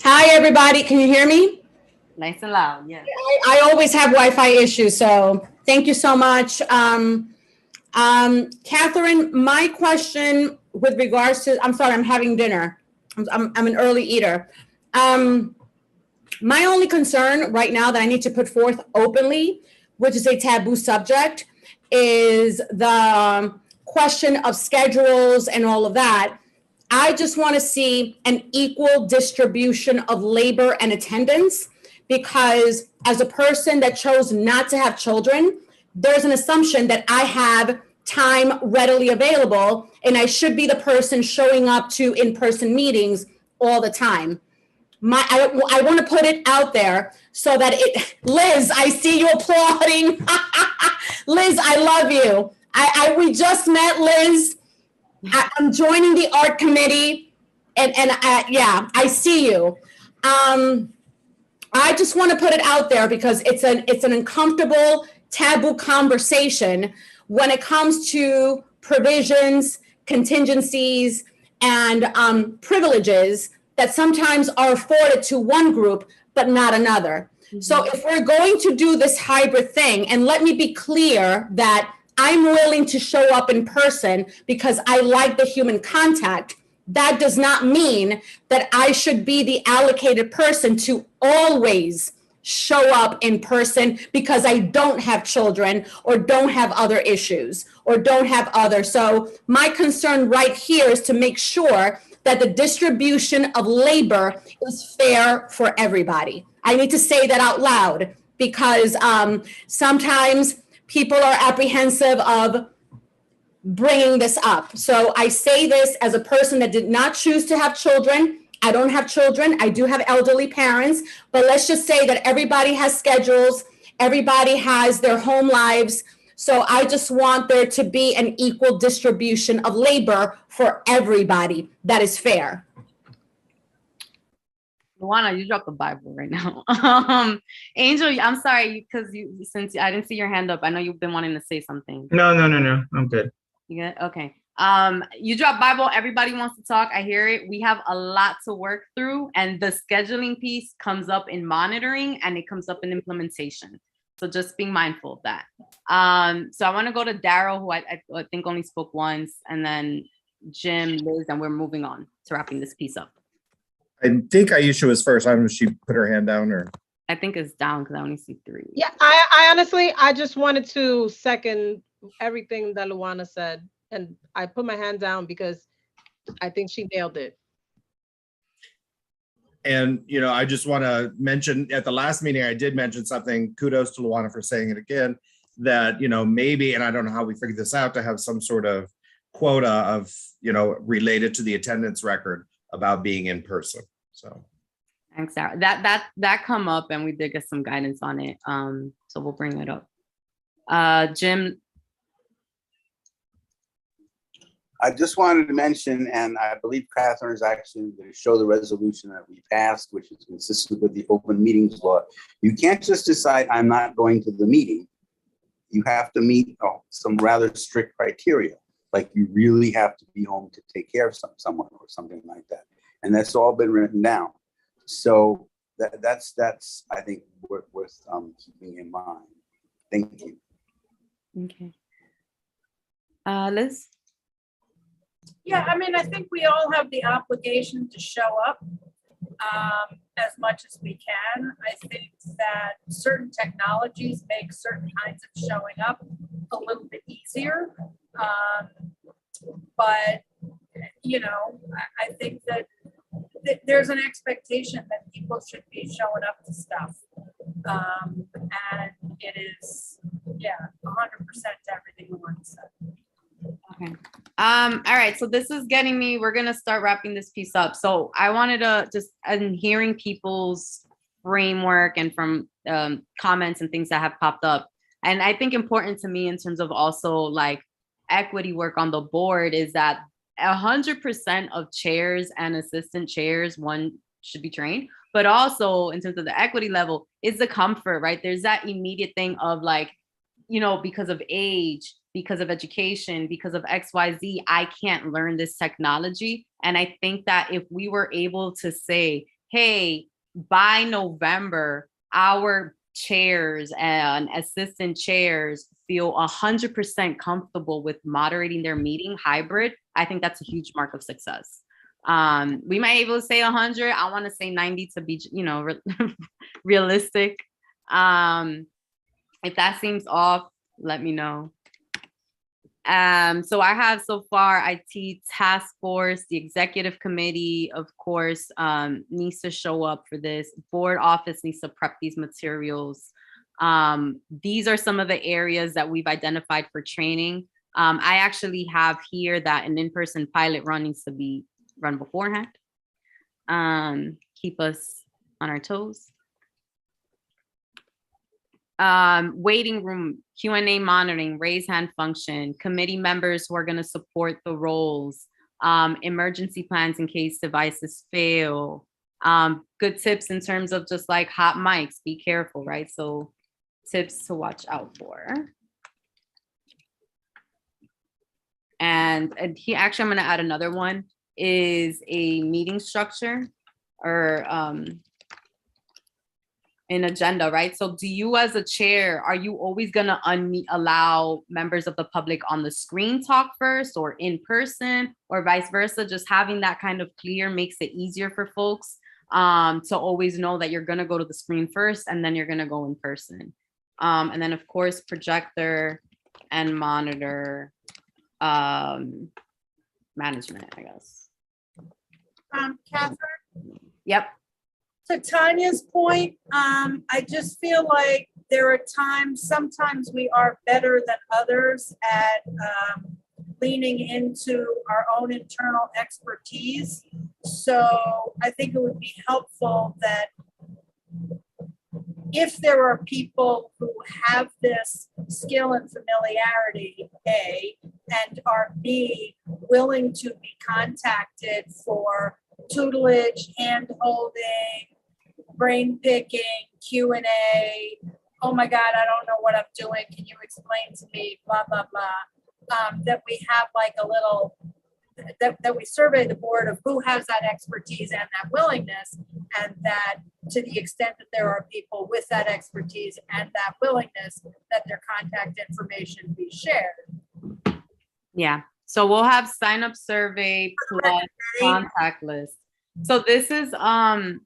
Speaker 14: Hi, everybody. Can you hear me?
Speaker 2: Nice and loud, yeah.
Speaker 14: I always have Wi-Fi issues, so thank you so much. Catherine, my question with regards to, I'm sorry, I'm having dinner. I'm an early eater. My only concern right now that I need to put forth openly, which is a taboo subject, is the question of schedules and all of that. I just want to see an equal distribution of labor and attendance, because as a person that chose not to have children, there's an assumption that I have time readily available and I should be the person showing up to in-person meetings all the time. I want to put it out there so that Liz, I see you applauding. Liz, I love you. We just met, Liz. I'm joining the art committee, and yeah, I see you. I just want to put it out there because it's an uncomfortable, taboo conversation when it comes to provisions, contingencies, and privileges that sometimes are afforded to one group but not another. Mm-hmm. So if we're going to do this hybrid thing, and let me be clear that I'm willing to show up in person because I like the human contact, that does not mean that I should be the allocated person to always show up in person because I don't have children or don't have other issues or don't have other. So my concern right here is to make sure that the distribution of labor is fair for everybody. I need to say that out loud because sometimes people are apprehensive of bringing this up. So I say this as a person that did not choose to have children. I don't have children. I do have elderly parents, but let's just say that everybody has schedules. Everybody has their home lives. So I just want there to be an equal distribution of labor for everybody that is fair.
Speaker 2: Luana, you dropped the Bible right now. Angel, I'm sorry, because since I didn't see your hand up, I know you've been wanting to say something.
Speaker 7: No, I'm good.
Speaker 2: You good? Okay. You dropped Bible, everybody wants to talk. I hear it. We have a lot to work through, and the scheduling piece comes up in monitoring and it comes up in implementation. So just being mindful of that. So I want to go to Daryl, who I think only spoke once, and then Jim, Liz, and we're moving on to wrapping this piece up.
Speaker 11: I think Aisha was first. I don't know if she put her hand down or.
Speaker 2: I think it's down because I only see 3.
Speaker 10: Yeah, I honestly, I just wanted to second everything that Luana said. And I put my hand down because I think she nailed it.
Speaker 11: And, you know, I just want to mention at the last meeting, I did mention something, kudos to Luana for saying it again, that, you know, maybe, and I don't know how we figured this out, to have some sort of quota of, you know, related to the attendance record about being in person. So.
Speaker 2: Thanks, Sarah. That come up and we did get some guidance on it. So we'll bring it up. Jim.
Speaker 6: I just wanted to mention, and I believe Catherine is actually going to show the resolution that we passed, which is consistent with the open meetings law. You can't just decide I'm not going to the meeting. You have to meet some rather strict criteria, like you really have to be home to take care of someone or something like that. And that's all been written down. So that's I think worth keeping in mind. Thank you.
Speaker 2: Okay. Liz?
Speaker 1: Yeah, I mean, I think we all have the obligation to show up as much as we can. I think that certain technologies make certain kinds of showing up a little bit easier. But, you know, I think that there's an expectation that people should be showing up to stuff. And it is, yeah, 100% to everything you want to say.
Speaker 2: Okay. All right. So this is getting me, we're going to start wrapping this piece up. So I wanted to just, in hearing people's framework and from comments and things that have popped up. And I think important to me in terms of also like equity work on the board is that 100% of chairs and assistant chairs, one should be trained, but also in terms of the equity level is the comfort, right? There's that immediate thing of like, you know, because of age, because of education, because of XYZ, I can't learn this technology. And I think that if we were able to say, hey, by November, our chairs and assistant chairs feel 100% comfortable with moderating their meeting hybrid, I think that's a huge mark of success. We might be able to say 100. I want to say 90 to be, you know, realistic. If that seems off, let me know. So I have so far IT task force, the executive committee, of course, needs to show up for this. Board office needs to prep these materials. These are some of the areas that we've identified for training. I actually have here that an in-person pilot run needs to be run beforehand. Keep us on our toes. Waiting room, Q&A monitoring, raise hand function, committee members who are going to support the roles, emergency plans in case devices fail, good tips in terms of just like hot mics, be careful, right? So tips to watch out for. And he actually, I'm going to add another one, is a meeting structure or an agenda, right? So do you as a chair, are you always gonna allow members of the public on the screen talk first or in person or vice versa? Just having that kind of clear makes it easier for folks to always know that you're gonna go to the screen first and then you're gonna go in person. And then of course, projector and monitor management, I guess.
Speaker 1: Catherine?
Speaker 2: Yep.
Speaker 1: To Tanya's point, I just feel like there are times, sometimes we are better than others at leaning into our own internal expertise. So I think it would be helpful that if there are people who have this skill and familiarity, A, and are B, willing to be contacted for tutelage, hand-holding, brain picking, Q&A. Oh my God, I don't know what I'm doing. Can you explain to me, blah, blah, blah. That we have like a little, that we survey the board of who has that expertise and that willingness, and that to the extent that there are people with that expertise and that willingness, that their contact information be shared.
Speaker 2: Yeah. So we'll have sign up survey plus contact list. So this is, and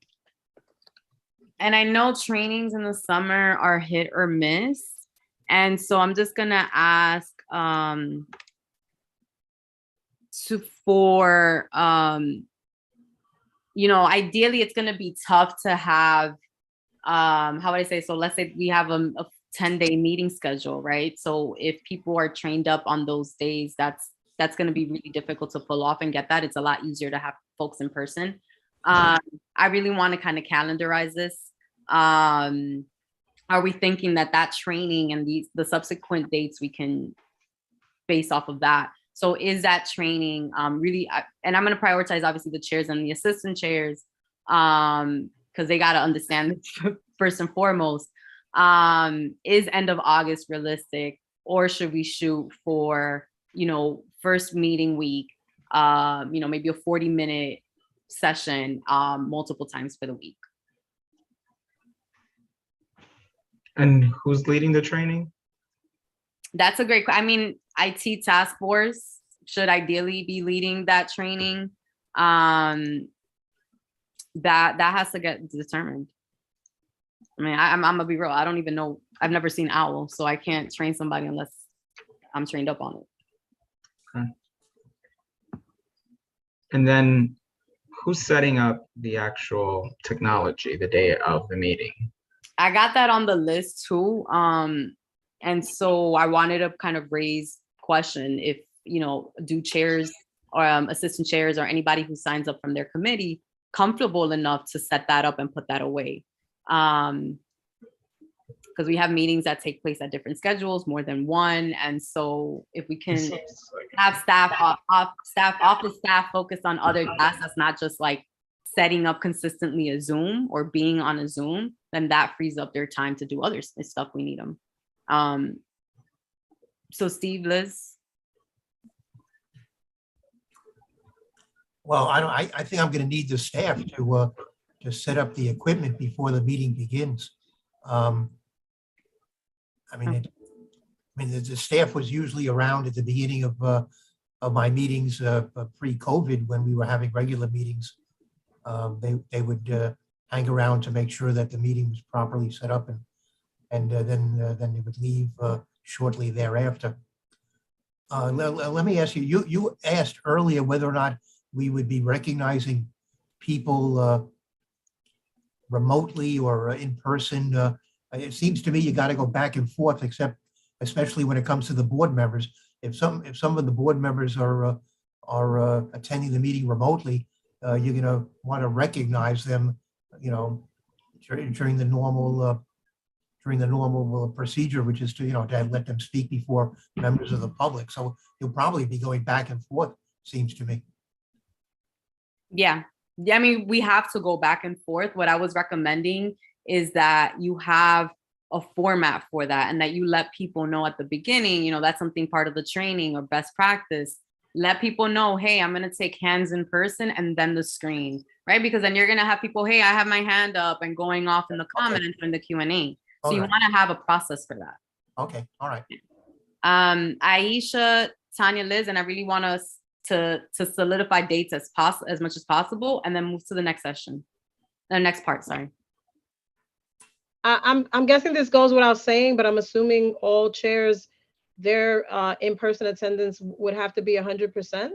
Speaker 2: I know trainings in the summer are hit or miss. And so I'm just gonna ask you know, ideally it's gonna be tough to have, how would I say, so let's say we have a 10-day meeting schedule, right? So if people are trained up on those days, that's gonna be really difficult to pull off and get that. It's a lot easier to have folks in person. I really wanna kind of calendarize this. Are we thinking that training and the subsequent dates we can base off of that? So is that training really, and I'm going to prioritize obviously the chairs and the assistant chairs, because they got to understand first and foremost, is end of August realistic, or should we shoot for, you know, first meeting week, you know, maybe a 40-minute session multiple times for the week?
Speaker 7: And who's leading the training?
Speaker 2: That's a great, I mean, IT task force should ideally be leading that training. That has to get determined. I mean, I'm gonna be real. I don't even know. I've never seen OWL, so I can't train somebody unless I'm trained up on it.
Speaker 7: Okay. And then who's setting up the actual technology the day of the meeting?
Speaker 2: I got that on the list too. And so I wanted to kind of raise question if, you know, do chairs or assistant chairs or anybody who signs up from their committee comfortable enough to set that up and put that away? Because we have meetings that take place at different schedules, more than one. And so if we can have office staff focus on other tasks, that's not just like setting up consistently a Zoom or being on a Zoom, then that frees up their time to do other stuff we need them. So Steve, Liz.
Speaker 4: Well, I think I'm going to need the staff to set up the equipment before the meeting begins. I mean, the staff was usually around at the beginning of my meetings pre-COVID when we were having regular meetings. They would hang around to make sure that the meeting was properly set up, and then they would leave shortly thereafter. Let me ask you, you asked earlier whether or not we would be recognizing people remotely or in person. It seems to me you got to go back and forth, especially when it comes to the board members. If some of the board members are attending the meeting remotely, you're going to want to recognize them, you know, during the normal procedure, which is to, you know, to let them speak before members of the public. So you'll probably be going back and forth, seems to me.
Speaker 2: Yeah. I mean, we have to go back and forth. What I was recommending is that you have a format for that and that you let people know at the beginning, you know, that's something part of the training or best practice. Let people know, hey, I'm going to take hands in person and then the screen, right? Because then you're going to have people, hey, I have my hand up and going off in the comments and the Q&A. So you want to have a process for that.
Speaker 4: Okay. All right.
Speaker 2: Aisha, Tanya, Liz, and I really want us to solidify dates as much as possible, and then move to the next session, the next part. Sorry.
Speaker 10: I'm guessing this goes without saying, but I'm assuming all chairs, their in-person attendance would have to be 100%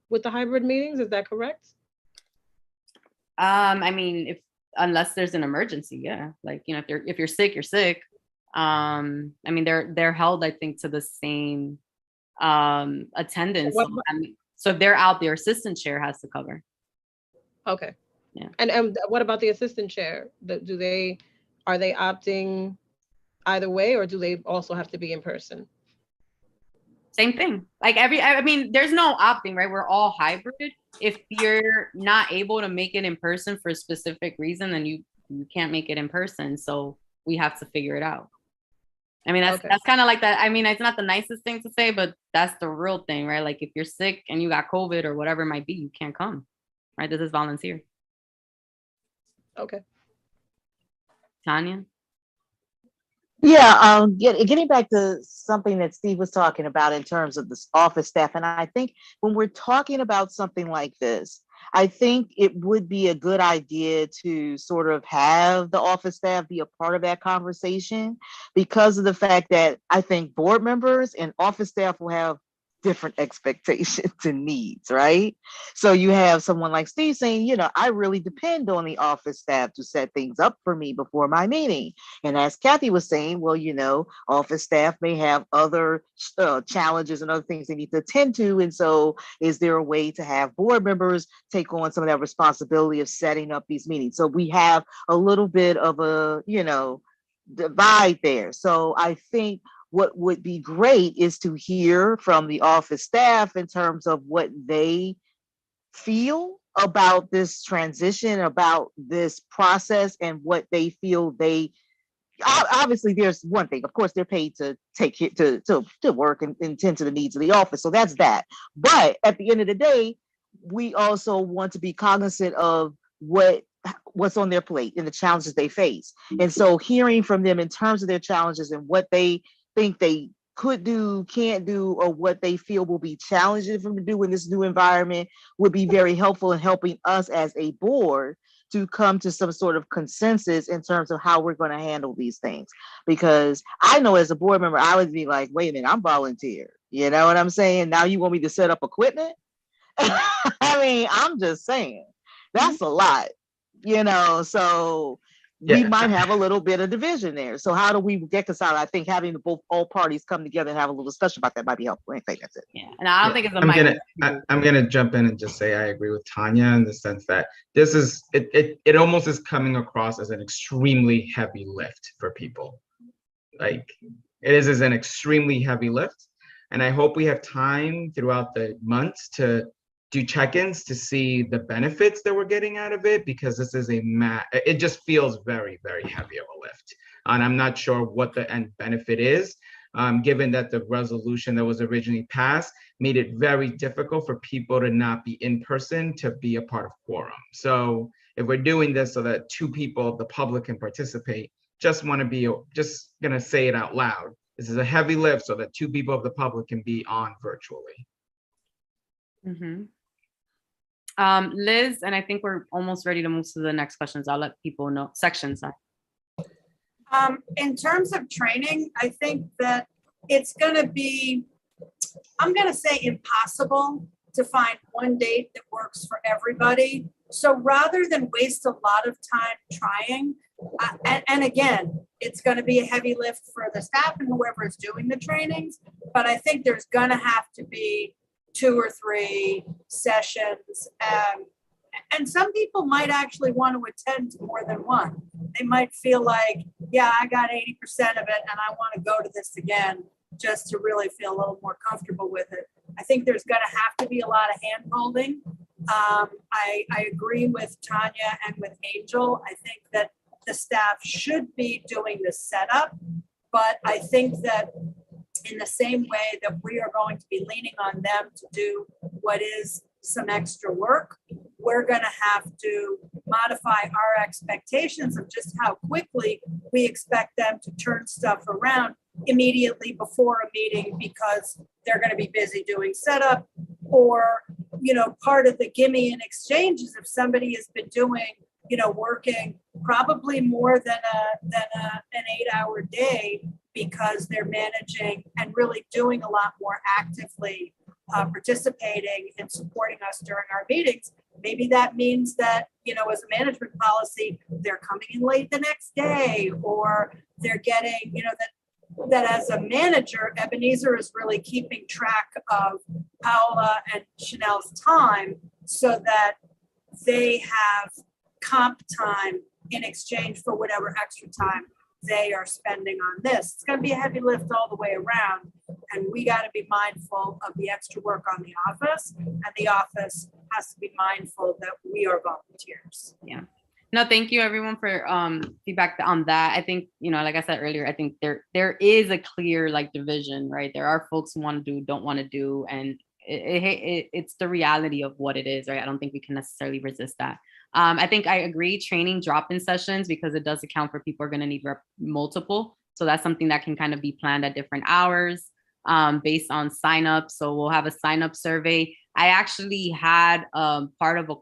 Speaker 10: with the hybrid meetings. Is that correct?
Speaker 2: I mean, unless there's an emergency, yeah. Like, you know, if you're sick, you're sick. I mean, they're held, I think, to the same attendance. So if they're out, their assistant chair has to cover.
Speaker 10: Okay.
Speaker 2: Yeah.
Speaker 10: And what about the assistant chair? Are they opting either way, or do they also have to be in person?
Speaker 2: Same thing. Like I mean, there's no opting, right? We're all hybrid. If you're not able to make it in person for a specific reason, then you can't make it in person. So we have to figure it out. I mean, that's kind of like that. I mean, it's not the nicest thing to say, but that's the real thing, right? Like if you're sick and you got COVID or whatever it might be, you can't come, right? This is volunteer.
Speaker 10: Okay.
Speaker 2: Tanya?
Speaker 9: Yeah, getting back to something that Steve was talking about in terms of this office staff, and I think when we're talking about something like this, I think it would be a good idea to sort of have the office staff be a part of that conversation, because of the fact that I think board members and office staff will have different expectations and needs, right? So you have someone like Steve saying, you know, I really depend on the office staff to set things up for me before my meeting. And as Kathy was saying, well, you know, office staff may have other challenges and other things they need to attend to. And so is there a way to have board members take on some of that responsibility of setting up these meetings? So we have a little bit of a, you know, divide there. So I think what would be great is to hear from the office staff in terms of what they feel about this transition, about this process, and what they feel they obviously there's one thing, of course, they're paid to take it to work and tend to the needs of the office. So that's that. But at the end of the day, we also want to be cognizant of what's on their plate and the challenges they face. And so hearing from them in terms of their challenges and what they think they could do, can't do, or what they feel will be challenging for them to do in this new environment would be very helpful in helping us as a board to come to some sort of consensus in terms of how we're going to handle these things. Because I know as a board member, I would be like, wait a minute, I'm volunteer. You know what I'm saying? Now you want me to set up equipment? I mean, I'm just saying, that's a lot, you know, so we might have a little bit of division there. So how do we reconcile? I think having all parties come together and have a little discussion about that might be helpful. I think that's it.
Speaker 2: Yeah, and I don't think it's a
Speaker 7: I'm gonna jump in and just say I agree with Tanya in the sense that this is it almost is coming across as an extremely heavy lift for people. Like it is an extremely heavy lift, and I hope we have time throughout the months to do check-ins to see the benefits that we're getting out of it, because this is it just feels very, very heavy of a lift. And I'm not sure what the end benefit is, given that the resolution that was originally passed made it very difficult for people to not be in person to be a part of quorum. So if we're doing this so that 2 people of the public can participate, just gonna say it out loud. This is a heavy lift so that 2 people of the public can be on virtually.
Speaker 2: Mm-hmm. Liz, and I think we're almost ready to move to the next questions. I'll let people know sections.
Speaker 1: In terms of training, I think that it's going to be, I'm going to say impossible to find one date that works for everybody. So rather than waste a lot of time trying, and again, it's going to be a heavy lift for the staff and whoever is doing the trainings, but I think there's going to have to be 2 or 3 sessions. And some people might actually want to attend more than one. They might feel like, yeah, I got 80% of it and I want to go to this again just to really feel a little more comfortable with it. I think there's going to have to be a lot of hand holding. I agree with Tanya and with Angel. I think that the staff should be doing the setup, but I think that in the same way that we are going to be leaning on them to do what is some extra work, we're going to have to modify our expectations of just how quickly we expect them to turn stuff around immediately before a meeting, because they're going to be busy doing setup. Or, you know, part of the gimme and exchange is if somebody has been doing, you know, working probably more than an 8-hour day, because they're managing and really doing a lot more actively participating and supporting us during our meetings. Maybe that means that, you know, as a management policy, they're coming in late the next day, or they're getting, you know, that as a manager, Ebenezer is really keeping track of Paola and Chanel's time so that they have comp time in exchange for whatever extra time they are spending on this. It's going to be a heavy lift all the way around. And we got to be mindful of the extra work on the office, and the office has to be mindful that we are volunteers.
Speaker 2: Yeah. No, thank you everyone for feedback on that. I think, you know, like I said earlier, I think there is a clear like division, right? There are folks who want to do, don't want to do, and it's the reality of what it is, right? I don't think we can necessarily resist that. I think I agree, training drop-in sessions, because it does account for people are going to need multiple. So that's something that can kind of be planned at different hours based on sign-up. So we'll have a sign-up survey. I actually had part of a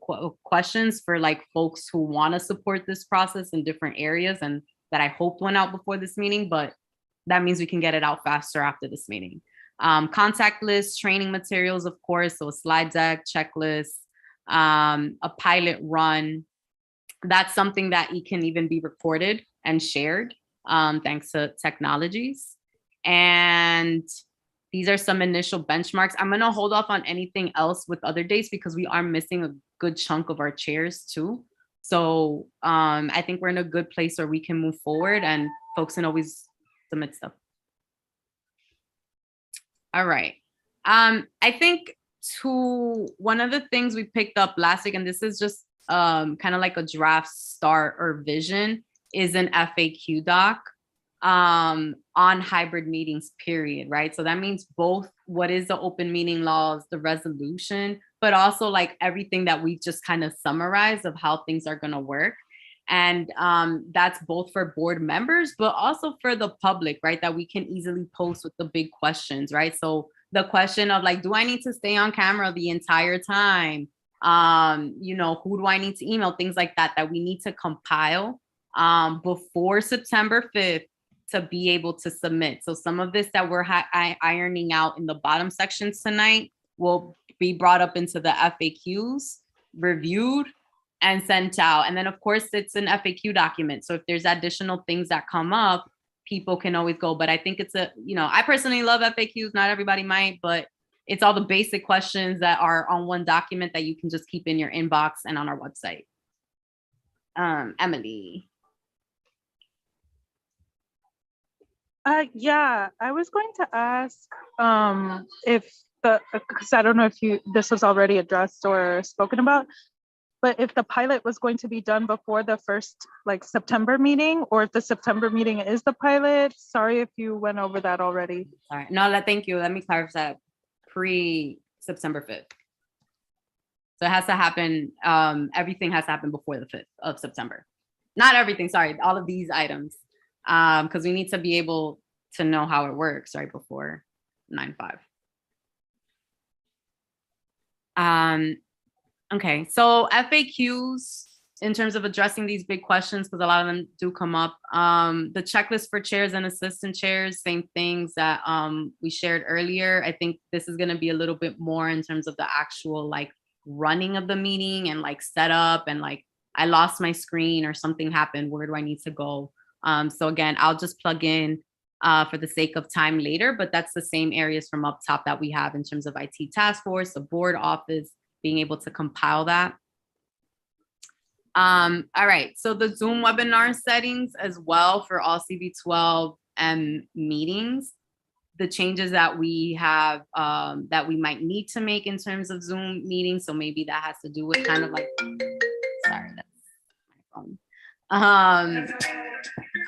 Speaker 2: questions for like folks who want to support this process in different areas, and that I hoped went out before this meeting, but that means we can get it out faster after this meeting. Contact list, training materials, of course, so a slide deck, checklist, a pilot run. That's something that it can even be recorded and shared thanks to technologies. And these are some initial benchmarks. I'm going to hold off on anything else with other dates because we are missing a good chunk of our chairs too. So I think we're in a good place where we can move forward and folks can always submit stuff. All right. I think one of the things we picked up last week, and this is just kind of like a draft start or vision, is an FAQ doc on hybrid meetings, period, right? So that means both what is the open meeting laws, the resolution, but also like everything that we just kind of summarized of how things are going to work. And that's both for board members, but also for the public, right? That we can easily post with the big questions, right? So the question of like, do I need to stay on camera the entire time? You know, who do I need to email? Things like that, that we need to compile before September 5th to be able to submit. So some of this that we're ironing out in the bottom sections tonight will be brought up into the FAQs, reviewed, and sent out. And then of course it's an FAQ document. So if there's additional things that come up, people can always go. But I think it's I personally love FAQs, not everybody might, but it's all the basic questions that are on one document that you can just keep in your inbox and on our website. Emily.
Speaker 12: Yeah, I was going to ask because I don't know if this was already addressed or spoken about, but if the pilot was going to be done before the first September meeting, or if the September meeting is the pilot. Sorry if you went over that already.
Speaker 2: All right, no, thank you. Let me clarify that. Pre-September 5th. So it has to happen, everything has to happen before the 5th of September. Not everything, sorry, all of these items. Because we need to be able to know how it works right before 9/5. Okay, so FAQs in terms of addressing these big questions, because a lot of them do come up. The checklist for chairs and assistant chairs, same things that we shared earlier. I think this is going to be a little bit more in terms of the actual running of the meeting and setup and I lost my screen or something happened. Where do I need to go? So again, I'll just plug in for the sake of time later, but that's the same areas from up top that we have in terms of IT task force, the board office, being able to compile that. All right, so the Zoom webinar settings as well for all CB12M meetings, the changes that we have that we might need to make in terms of Zoom meetings. So maybe that has to do with kind of sorry, that's my phone.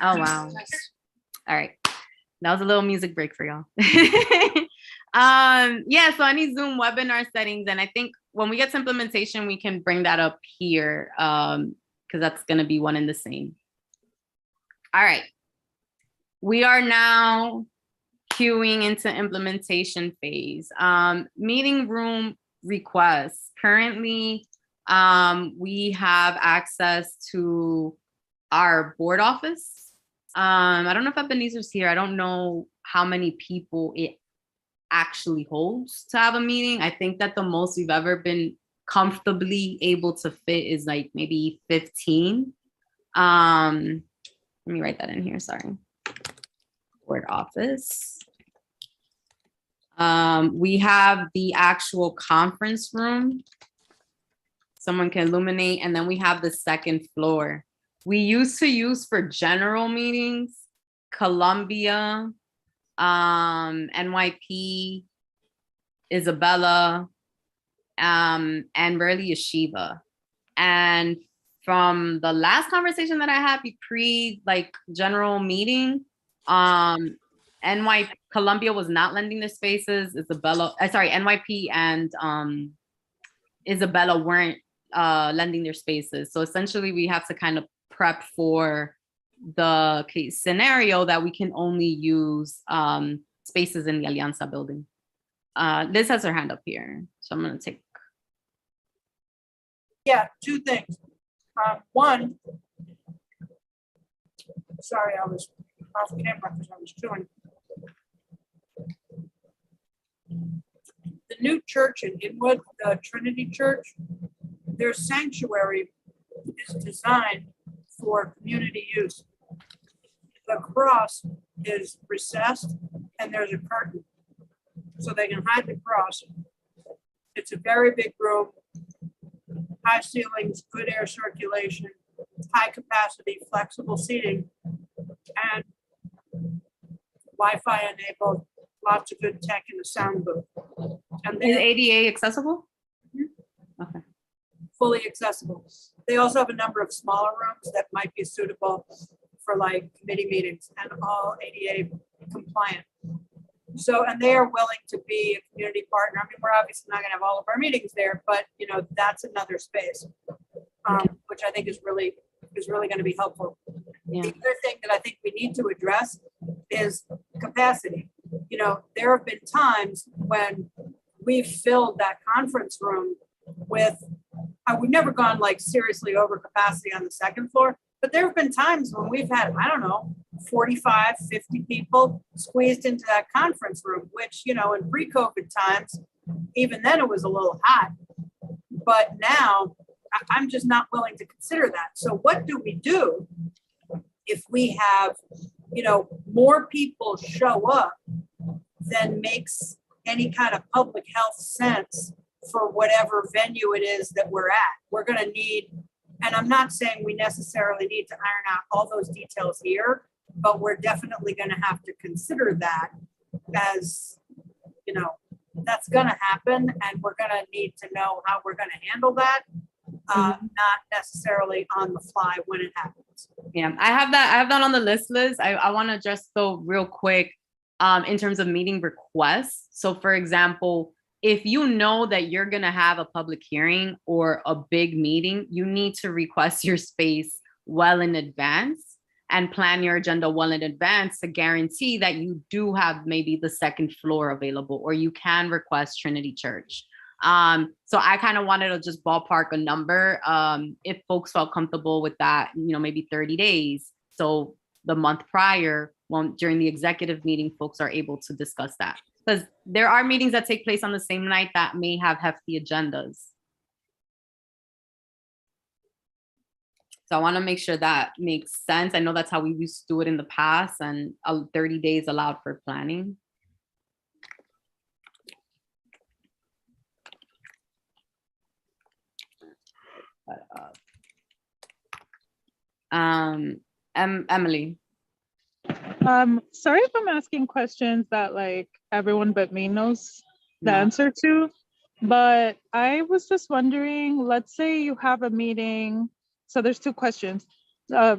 Speaker 2: Oh, wow. All right. That was a little music break for y'all. Yeah, so any Zoom webinar settings. And I think when we get to implementation, we can bring that up here because that's going to be one and the same. All right. We are now queuing into implementation phase. Meeting room requests. Currently, we have access to our board office. I don't know if Ebenezer's here. I don't know how many people it actually holds to have a meeting. I think that the most we've ever been comfortably able to fit is maybe 15. Let me write that in here, sorry. Board office. We have the actual conference room. Someone can illuminate, and then we have the second floor. We used to use for general meetings, Columbia, NYP, Isabella, and Burley Yeshiva. And from the last conversation that I had pre like general meeting, Columbia was not lending their spaces. NYP and Isabella weren't lending their spaces. So essentially we have to kind of prep for the case scenario that we can only use spaces in the Alianza building. Liz has her hand up here, so I'm gonna take.
Speaker 1: Yeah, two things. One, sorry, I was off camera because I was chewing. The new church in Inwood, the Trinity Church, their sanctuary is designed for community use. The cross is recessed and there's a curtain so they can hide the cross. It's a very big room, high ceilings, good air circulation, high capacity, flexible seating, and Wi-Fi enabled, lots of good tech in the sound booth. And
Speaker 2: Is ADA accessible?
Speaker 1: Okay. Fully accessible. They also have a number of smaller rooms that might be suitable for like committee meetings and all ADA compliant. So, and they are willing to be a community partner. I mean, we're obviously not gonna have all of our meetings there, but you know, that's another space, which I think is really gonna be helpful.
Speaker 2: Yeah.
Speaker 1: The other thing that I think we need to address is capacity. You know, there have been times when we've filled that conference room with, we've never gone like seriously over capacity on the second floor, but there have been times when we've had, I don't know, 45, 50 people squeezed into that conference room, which, you know, in pre-COVID times, even then it was a little hot. But now I'm just not willing to consider that. So what do we do if we have, you know, more people show up than makes any kind of public health sense for whatever venue it is that we're at? We're going to need, and I'm not saying we necessarily need to iron out all those details here, but we're definitely going to have to consider that as, you know, that's going to happen, and we're going to need to know how we're going to handle that, not necessarily on the fly when it happens.
Speaker 2: Yeah, I have that on the list, Liz. I want to address though real quick in terms of meeting requests. So for example, if you know that you're going to have a public hearing or a big meeting, you need to request your space well in advance and plan your agenda well in advance to guarantee that you do have maybe the second floor available, or you can request Trinity Church. So I kind of wanted to just ballpark a number if folks felt comfortable with that, you know, maybe 30 days. So the month prior, during the executive meeting, folks are able to discuss that. Because there are meetings that take place on the same night that may have hefty agendas. So I want to make sure that makes sense. I know that's how we used to do it in the past, and 30 days allowed for planning. Emily.
Speaker 12: Sorry if I'm asking questions that like everyone but me knows the answer to, but I was just wondering, let's say you have a meeting. So there's two questions.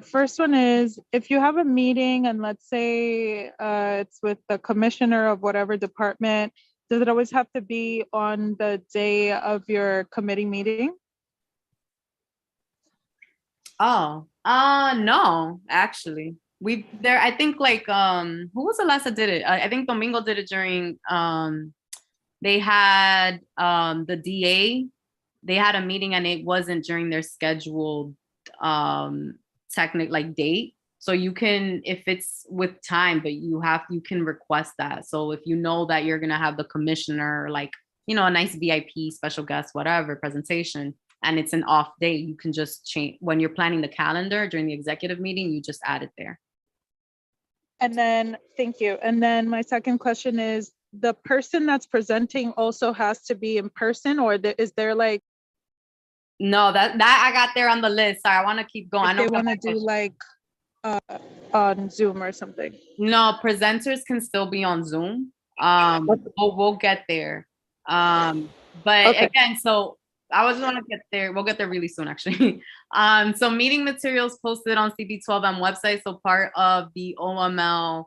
Speaker 12: First one is, if you have a meeting and let's say it's with the commissioner of whatever department, does it always have to be on the day of your committee meeting?
Speaker 2: Oh, no, actually. I think like, who was the last that did it? I think Domingo did it during, they had the DA, they had a meeting and it wasn't during their scheduled like date. So you can, if it's with time, but you can request that. So if you know that you're gonna have the commissioner, like, you know, a nice VIP, special guest, whatever presentation, and it's an off day, you can just change, when you're planning the calendar during the executive meeting, you just add it there.
Speaker 12: And then, thank you. And then my second question is, the person that's presenting also has to be in person, or is there like
Speaker 2: No, that I got there on the list. Sorry, I want to keep going. I
Speaker 12: If
Speaker 2: know
Speaker 12: they
Speaker 2: we have
Speaker 12: want to
Speaker 2: more
Speaker 12: do
Speaker 2: questions.
Speaker 12: like on Zoom or something.
Speaker 2: No, presenters can still be on Zoom. We'll get there. But
Speaker 12: Okay.
Speaker 2: again, so I was going to get there. We'll get there really soon, actually. So meeting materials posted on CB12M website. So part of the OML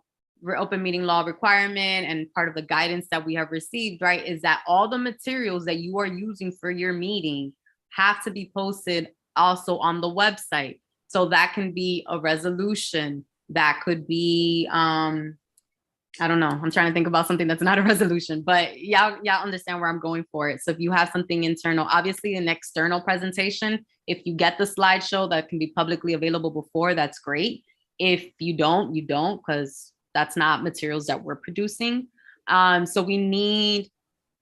Speaker 2: open meeting law requirement and part of the guidance that we have received, right, is that all the materials that you are using for your meeting have to be posted also on the website. So that can be a resolution. That could be, I don't know. I'm trying to think about something that's not a resolution, but y'all understand where I'm going for it. So if you have something internal, obviously an external presentation, if you get the slideshow that can be publicly available before, that's great. If you don't, you don't, because that's not materials that we're producing. So we need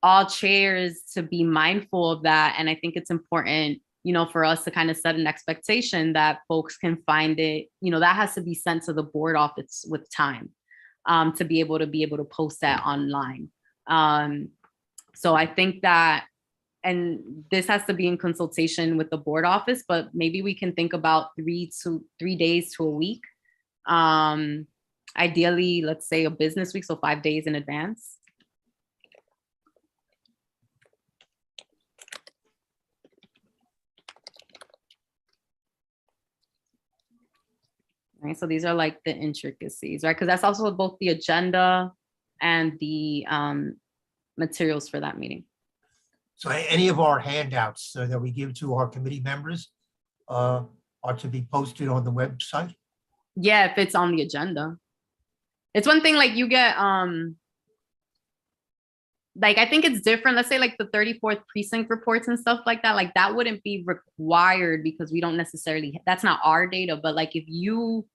Speaker 2: all chairs to be mindful of that. And I think it's important, you know, for us to kind of set an expectation that folks can find it, you know, that has to be sent to the board office with time. To be able to post that online. So I think that, and this has to be in consultation with the board office, but maybe we can think about 3 days to a week. Ideally, let's say a business week, so 5 days in advance. Right, so these are like the intricacies, right? Because that's also both the agenda and the materials for that meeting.
Speaker 4: So any of our handouts that we give to our committee members are to be posted on the website?
Speaker 2: Yeah, if it's on the agenda. It's one thing like you get, like I think it's different. Let's say like the 34th precinct reports and stuff like that wouldn't be required because we don't necessarily, that's not our data, but like if you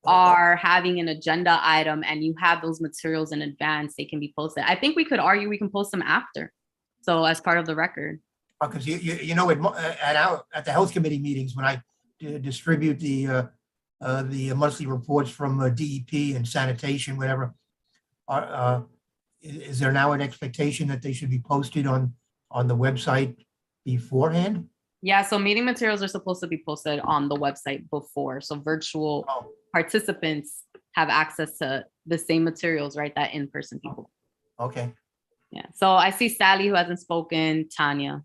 Speaker 2: are having an agenda item and you have those materials in advance, they can be posted. I think we could argue we can post them after. So as part of the record.
Speaker 4: Because you know, at the health committee meetings, when I distribute the monthly reports from DEP and sanitation, whatever, is there now an expectation that they should be posted on the website beforehand?
Speaker 2: Yeah, so meeting materials are supposed to be posted on the website before. So virtual participants have access to the same materials, right, that in-person people.
Speaker 4: Okay.
Speaker 2: Yeah, so I see Sally who hasn't spoken, Tanya.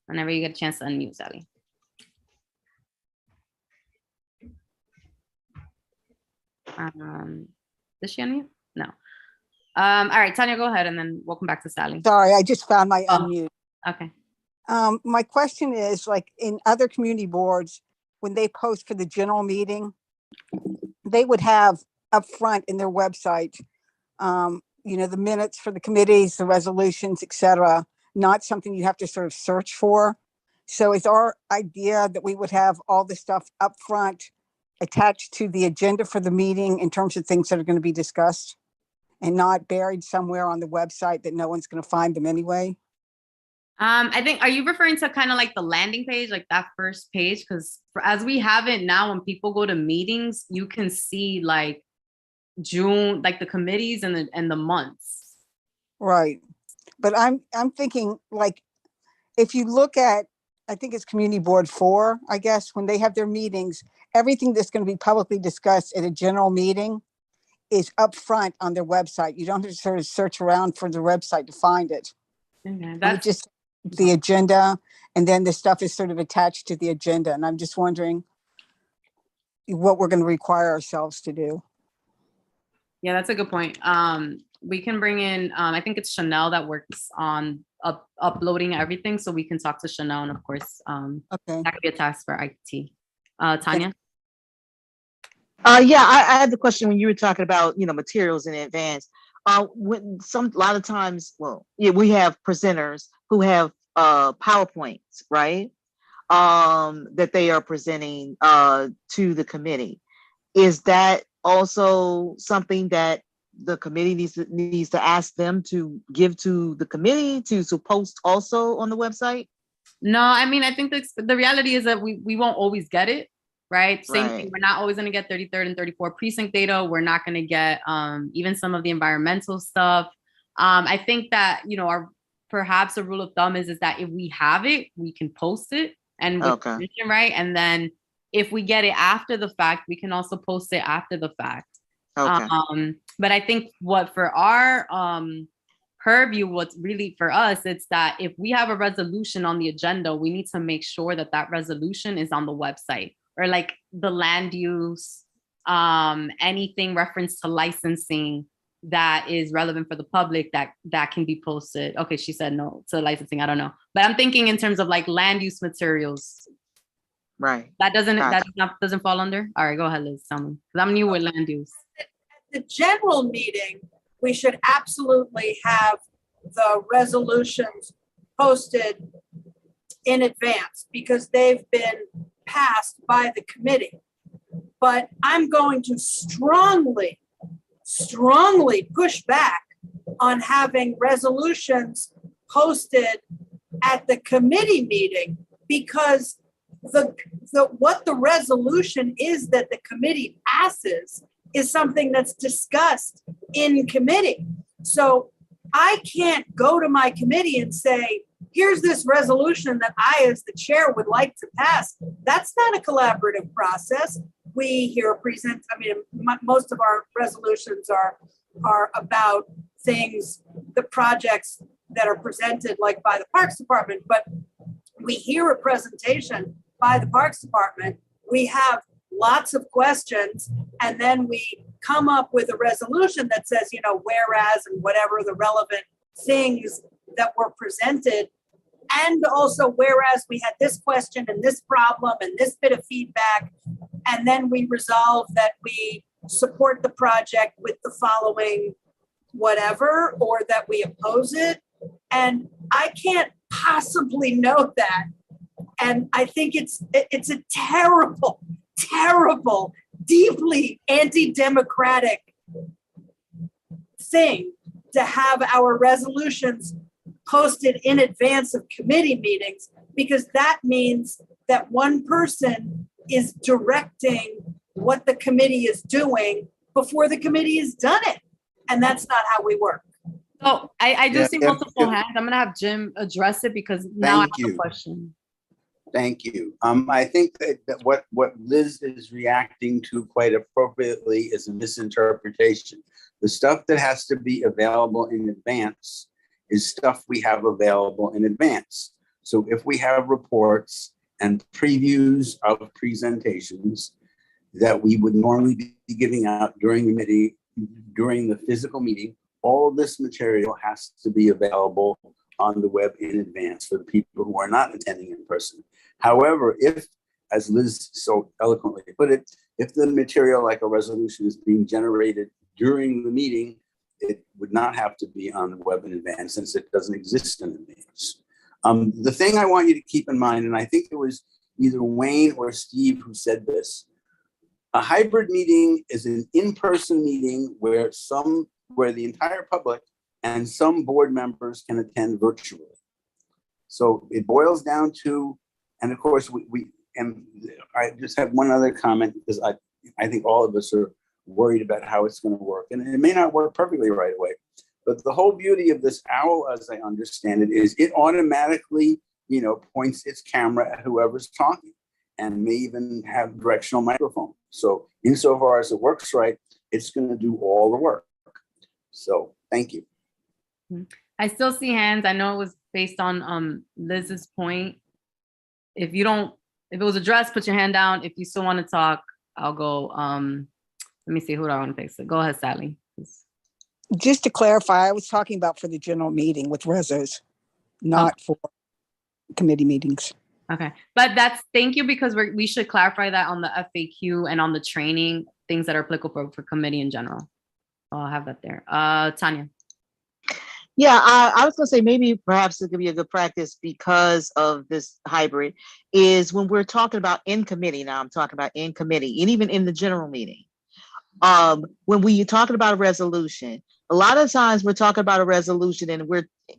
Speaker 2: Whenever you get a chance to unmute, Sally. Does she unmute? No. All right, Tanya, go ahead, and then welcome back to Sally.
Speaker 15: Sorry, I just found my unmute.
Speaker 2: Okay.
Speaker 15: My question is, like in other community boards, when they post for the general meeting, they would have up front in their website, you know, the minutes for the committees, the resolutions, etc., not something you have to sort of search for. So it's our idea that we would have all the stuff up front attached to the agenda for the meeting in terms of things that are going to be discussed and not buried somewhere on the website that no one's going to find them anyway.
Speaker 2: I think, are you referring to kind of like the landing page, like that first page? Because as we have it now, when people go to meetings, you can see like June, like the committees and the months.
Speaker 15: Right. But I'm thinking like, if you look at, I think it's Community Board 4, I guess, when they have their meetings, everything that's going to be publicly discussed at a general meeting is up front on their website. You don't have to sort of search around for the website to find it. That's just the agenda, and then the stuff is sort of attached to the agenda. And I'm just wondering what we're going to require ourselves to do.
Speaker 2: Yeah, that's a good point. We can bring in, I think it's Chanel that works on uploading everything, so we can talk to Chanel, and of course,
Speaker 15: okay,
Speaker 2: that could be a task for IT. Tanya?
Speaker 9: Yeah, I had the question when you were talking about, you know, materials in advance. When a lot of times, well, yeah, we have presenters who have PowerPoints, right? That they are presenting to the committee. Is that also something that the committee needs to ask them to give to the committee to post also on the website?
Speaker 2: No, I mean, I think the reality is that we won't always get it, right? Same thing, we're not always going to get 33rd and 34th precinct data. We're not going to get even some of the environmental stuff. I think that, you know, perhaps a rule of thumb is that if we have it, we can post it and with
Speaker 9: Okay.
Speaker 2: permission, right? And then if we get it after the fact, we can also post it after the fact.
Speaker 9: Okay.
Speaker 2: But I think what for our purview, what's really for us, it's that if we have a resolution on the agenda, we need to make sure that that resolution is on the website, or like the land use, anything reference to licensing that is relevant for the public that can be posted. Okay, she said no to licensing. I don't know, but I'm thinking in terms of like land use materials.
Speaker 9: Right.
Speaker 2: That
Speaker 9: Gotcha.
Speaker 2: doesn't fall under. All right, go ahead, Liz. Tell me, because I'm new with land use.
Speaker 1: The general meeting, we should absolutely have the resolutions posted in advance because they've been passed by the committee. But I'm going to strongly push back on having resolutions posted at the committee meeting, because what the resolution is that the committee passes is something that's discussed in committee. So I can't go to my committee and say, here's this resolution that I, as the chair, would like to pass. That's not a collaborative process. We hear most of our resolutions are about things, the projects that are presented like by the Parks Department, but we hear a presentation by the Parks Department, we have lots of questions, and then we come up with a resolution that says, whereas and whatever the relevant things that were presented. And also, whereas we had this question and this problem and this bit of feedback, and then we resolve that we support the project with the following whatever, or that we oppose it. And I can't possibly know that. And I think it's a terrible, deeply anti-democratic thing to have our resolutions posted in advance of committee meetings, because that means that one person is directing what the committee is doing before the committee has done it. And that's not how we work.
Speaker 2: So I do
Speaker 6: Yeah,
Speaker 2: see
Speaker 6: yeah,
Speaker 2: multiple
Speaker 6: yeah.
Speaker 2: hands. I'm gonna have Jim address it because now
Speaker 6: Thank
Speaker 2: I have
Speaker 6: you.
Speaker 2: a question.
Speaker 6: Thank you. I think that what Liz is reacting to quite appropriately is a misinterpretation. The stuff that has to be available in advance is stuff we have available in advance. So if we have reports and previews of presentations that we would normally be giving out during the physical meeting, all this material has to be available on the web in advance for the people who are not attending in person. However, if, as Liz so eloquently put it, if the material like a resolution is being generated during the meeting, it would not have to be on the web in advance since it doesn't exist in advance. The thing I want you to keep in mind, and I think it was either Wayne or Steve who said this, a hybrid meeting is an in-person meeting where the entire public and some board members can attend virtually. So it boils down to, and of course and I just have one other comment, because I think all of us are worried about how it's going to work, and it may not work perfectly right away. But the whole beauty of this owl, as I understand it, is it automatically, points its camera at whoever's talking, and may even have directional microphone. So insofar as it works right, it's going to do all the work. So thank you.
Speaker 2: I still see hands. I know it was based on Liz's point. If it was addressed, put your hand down. If you still want to talk, I'll go. Let me see, who do I want to pick? Go ahead, Sally.
Speaker 15: Just to clarify, I was talking about for the general meeting with resos, not for committee meetings.
Speaker 2: Okay, but thank you, because we should clarify that on the FAQ and on the training, things that are applicable for committee in general. I'll have that there. Tanya.
Speaker 9: Yeah, I was gonna say maybe perhaps it could be a good practice because of this hybrid is when we're talking about in committee. Now I'm talking about in committee and even in the general meeting. When you're talking about a resolution, a lot of times we're talking about a resolution and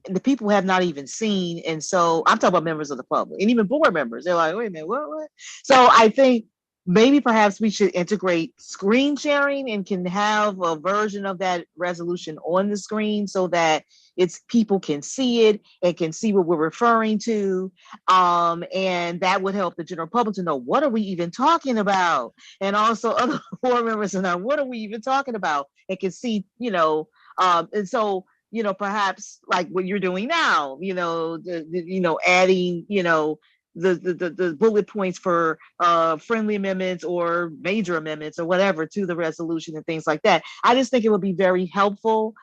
Speaker 9: the people have not even seen. And so I'm talking about members of the public and even board members. They're like, wait a minute, what? So I think maybe perhaps we should integrate screen sharing and can have a version of that resolution on the screen so that people can see it and can see what we're referring to. And that would help the general public to know, what are we even talking about? And also other board members to know, what are we even talking about? And can see, and so, perhaps like what you're doing now, adding, the bullet points for friendly amendments or major amendments or whatever to the resolution and things like that. I just think it would be very helpful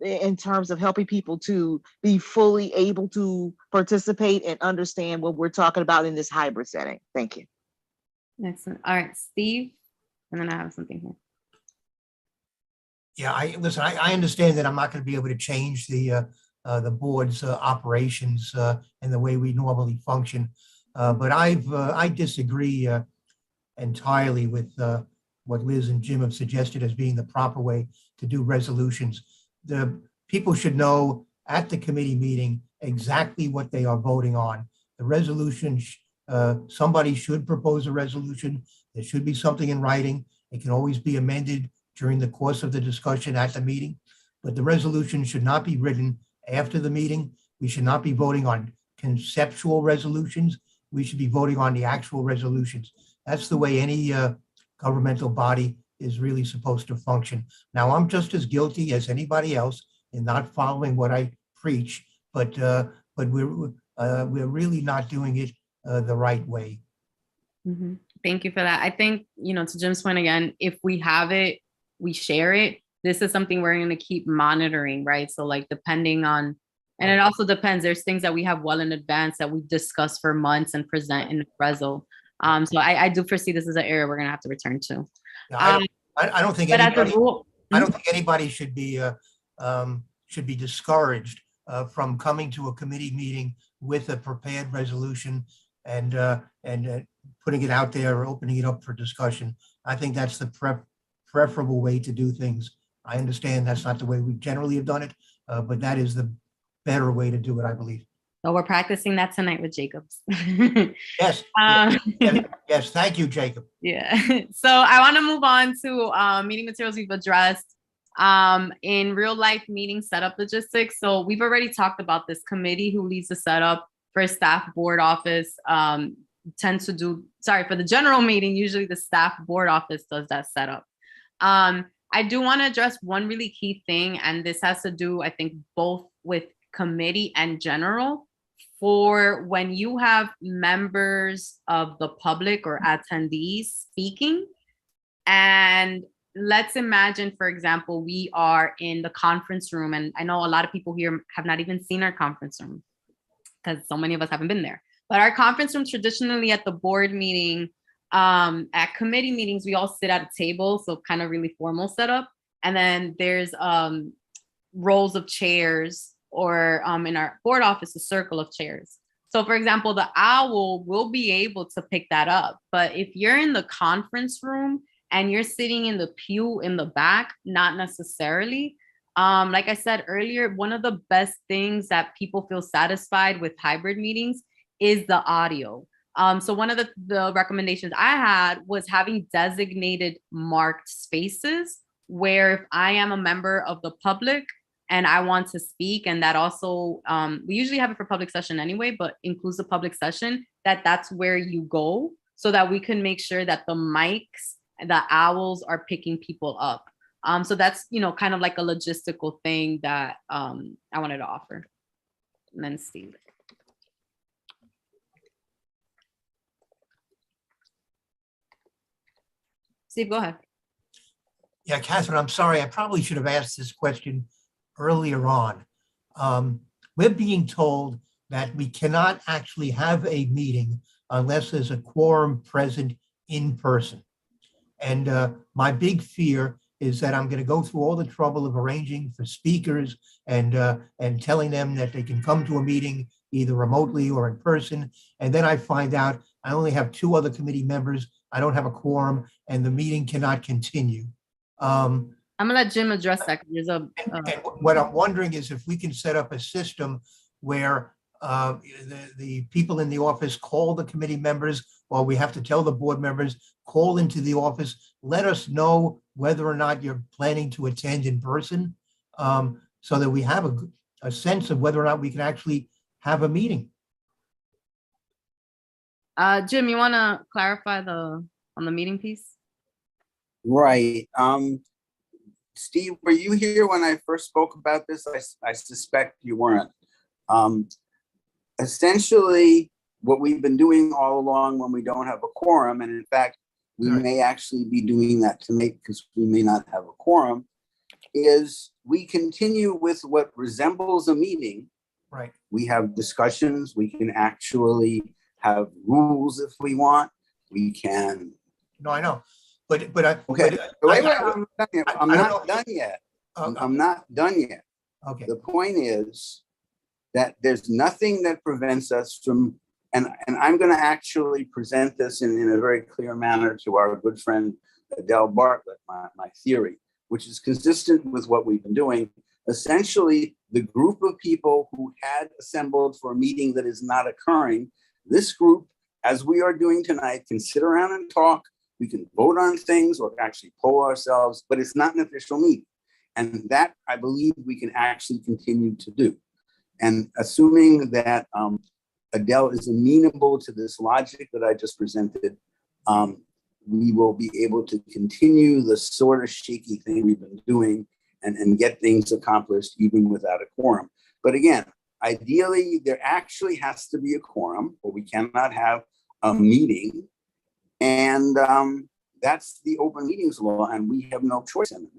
Speaker 9: in terms of helping people to be fully able to participate and understand what we're talking about in this hybrid setting. Thank you.
Speaker 2: Excellent. All right, Steve, and then I have something here.
Speaker 4: Yeah, I understand that I'm not going to be able to change the board's operations and the way we normally function. But I disagree entirely with what Liz and Jim have suggested as being the proper way to do resolutions. The people should know at the committee meeting exactly what they are voting on. The resolution, somebody should propose a resolution. There should be something in writing. It can always be amended during the course of the discussion at the meeting, but the resolution should not be written after the meeting. We should not be voting on conceptual resolutions. We should be voting on the actual resolutions. That's the way any governmental body is really supposed to function. Now, I'm just as guilty as anybody else in not following what I preach, but we're really not doing it the right way.
Speaker 2: Mm-hmm. Thank you for that. I think, to Jim's point again, if we have it, we share it. This is something we're going to keep monitoring, right? So like depending on, and it also depends, there's things that we have well in advance that we discuss for months and present in the Reso. So I do foresee this as an area we're going to have to return to.
Speaker 4: I don't think anybody should be discouraged from coming to a committee meeting with a prepared resolution and putting it out there or opening it up for discussion. I think that's the preferable way to do things. I understand that's not the way we generally have done it, but that is the better way to do it, I believe.
Speaker 2: So we're practicing that tonight with Jacobs.
Speaker 4: Yes. Yes. Thank you, Jacob.
Speaker 2: Yeah. So I want to move on to meeting materials we've addressed in real life meeting setup logistics. So we've already talked about this committee who leads the setup for staff board office. Tends to do, for the general meeting, usually the staff board office does that setup. I do want to address one really key thing, and this has to do, I think, both with committee and general. For when you have members of the public or attendees speaking, and let's imagine, for example, we are in the conference room, and I know a lot of people here have not even seen our conference room because so many of us haven't been there. But our conference room, traditionally at the board meeting, at committee meetings, we all sit at a table, so kind of really formal setup. And then there's rows of chairs, or in our board office, a circle of chairs. So for example, the owl will be able to pick that up. But if you're in the conference room and you're sitting in the pew in the back, not necessarily. Like I said earlier, one of the best things that people feel satisfied with hybrid meetings is the audio. So one of the recommendations I had was having designated marked spaces where if I am a member of the public and I want to speak, and that also, we usually have it for public session anyway, but includes the public session, that's where you go so that we can make sure that the mics, the owls are picking people up. So that's, kind of like a logistical thing that I wanted to offer. And then Steve. Steve, go ahead.
Speaker 4: Yeah, Catherine, I'm sorry. I probably should have asked this question earlier on. We're being told that we cannot actually have a meeting unless there's a quorum present in person. And my big fear is that I'm going to go through all the trouble of arranging for speakers and telling them that they can come to a meeting either remotely or in person. And then I find out I only have 2 other committee members. I don't have a quorum and the meeting cannot continue.
Speaker 2: I'm gonna let Jim address that.
Speaker 4: And what I'm wondering is if we can set up a system where the people in the office call the committee members or we have to tell the board members, call into the office, let us know whether or not you're planning to attend in person, so that we have a sense of whether or not we can actually have a meeting.
Speaker 2: Jim, you want to clarify on the meeting piece?
Speaker 6: Right. Steve, were you here when I first spoke about this? I suspect you weren't. Essentially, what we've been doing all along when we don't have a quorum, and in fact, we may actually be doing that tonight because we may not have a quorum, is we continue with what resembles a meeting.
Speaker 4: Right.
Speaker 6: We have discussions. We can actually have rules if we want. We can.
Speaker 4: No, I know, but I.
Speaker 6: Okay.
Speaker 4: But
Speaker 6: wait, I'm not done yet.
Speaker 4: Okay.
Speaker 6: I'm not done yet.
Speaker 4: Okay.
Speaker 6: The point is that there's nothing that prevents us from, and I'm going to actually present this in a very clear manner to our good friend Adele Bartlett, my theory, which is consistent with what we've been doing. Essentially, the group of people who had assembled for a meeting that is not occurring, this group, as we are doing tonight, can sit around and talk. We can vote on things or actually poll ourselves, but it's not an official meeting. And that, I believe, we can actually continue to do. And assuming that Adele is amenable to this logic that I just presented, we will be able to continue the sort of shaky thing we've been doing and get things accomplished even without a quorum. But again, ideally, there actually has to be a quorum, or we cannot have a meeting. And that's the open meetings law, and we have no choice in that.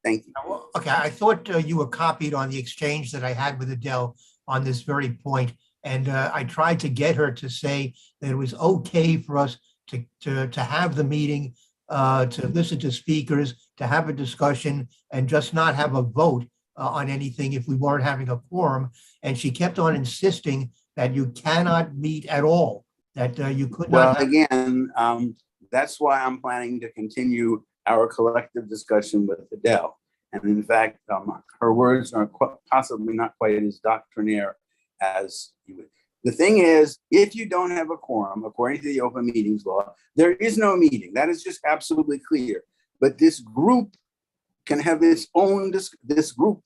Speaker 6: Thank you.
Speaker 4: Okay, I thought you were copied on the exchange that I had with Adele on this very point. And I tried to get her to say that it was okay for us to have the meeting, to listen to speakers, to have a discussion, and just not have a vote on anything if we weren't having a quorum. And she kept on insisting that you cannot meet at all, that you could not.
Speaker 6: Well, again, that's why I'm planning to continue our collective discussion with Adele. And in fact, her words are possibly not quite as doctrinaire as you would. The thing is, if you don't have a quorum, according to the open meetings law, there is no meeting. That is just absolutely clear. But this group can have its own, this group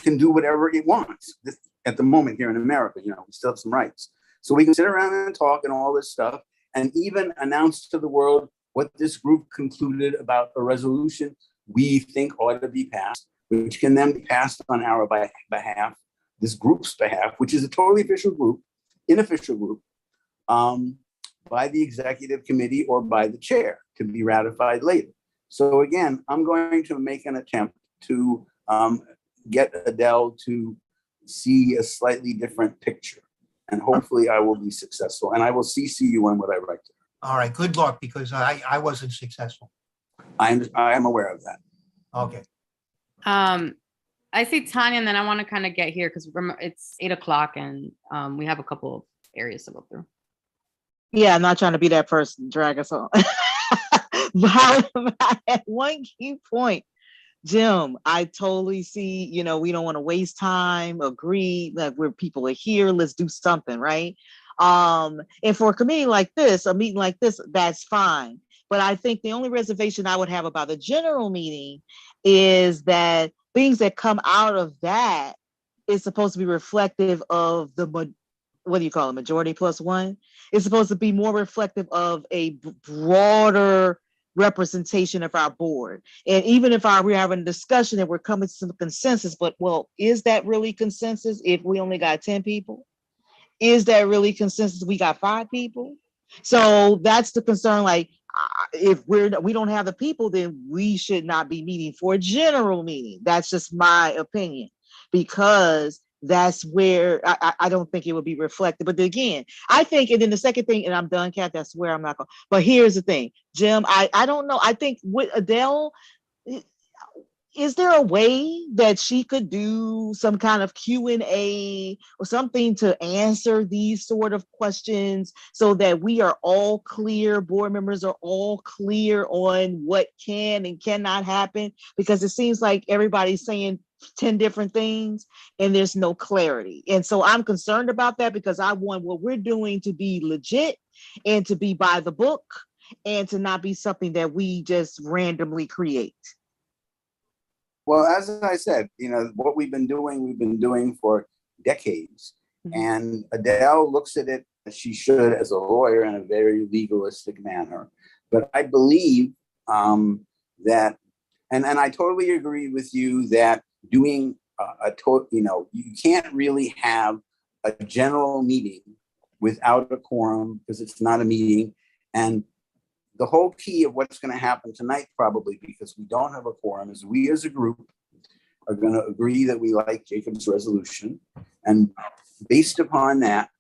Speaker 6: can do whatever it wants. At the moment here in America, we still have some rights. So we can sit around and talk and all this stuff, and even announce to the world what this group concluded about a resolution we think ought to be passed, which can then be passed on our behalf, this group's behalf, which is a totally official group, unofficial group, by the executive committee or by the chair to be ratified later. So again, I'm going to make an attempt to get Adele to see a slightly different picture, and hopefully I will be successful, and I will CC you on what I write to her.
Speaker 4: All right, good luck, because I wasn't successful.
Speaker 6: I am aware of that.
Speaker 4: Okay.
Speaker 2: I see Tanya, and then I want to kind of get here because it's 8 o'clock and we have a couple of areas to go through.
Speaker 9: Yeah, I'm not trying to be that person, drag us on. But I had one key point, Jim. I totally see, we don't want to waste time, agree, like where people are here, let's do something, right? And for a committee like this, a meeting like this, that's fine. But I think the only reservation I would have about the general meeting is that things that come out of that is supposed to be reflective of the, what do you call it, majority plus one? It's supposed to be more reflective of a broader representation of our board. And even if we're having a discussion and we're coming to some consensus, but is that really consensus if we only got 10 people? Is that really consensus? We got 5 people. So that's the concern. Like, if we don't have the people, then we should not be meeting for a general meeting. That's just my opinion, because that's where I don't think it would be reflected. But again, I think, and then the second thing, and I'm done, Kat, that's where I'm not going. But here's the thing, Jim, I don't know. I think with Adele, is there a way that she could do some kind of Q&A or something to answer these sort of questions so that we are all clear, board members are all clear on what can and cannot happen? Because it seems like everybody's saying 10 different things and there's no clarity. And so I'm concerned about that because I want what we're doing to be legit and to be by the book and to not be something that we just randomly create.
Speaker 6: Well, as I said, what we've been doing for decades. And Adele looks at it as she should as a lawyer in a very legalistic manner. But I believe that, and I totally agree with you that doing you can't really have a general meeting without a quorum because it's not a meeting. And the whole key of what's going to happen tonight, probably because we don't have a quorum, is we as a group are going to agree that we like Jacob's resolution. And based upon that,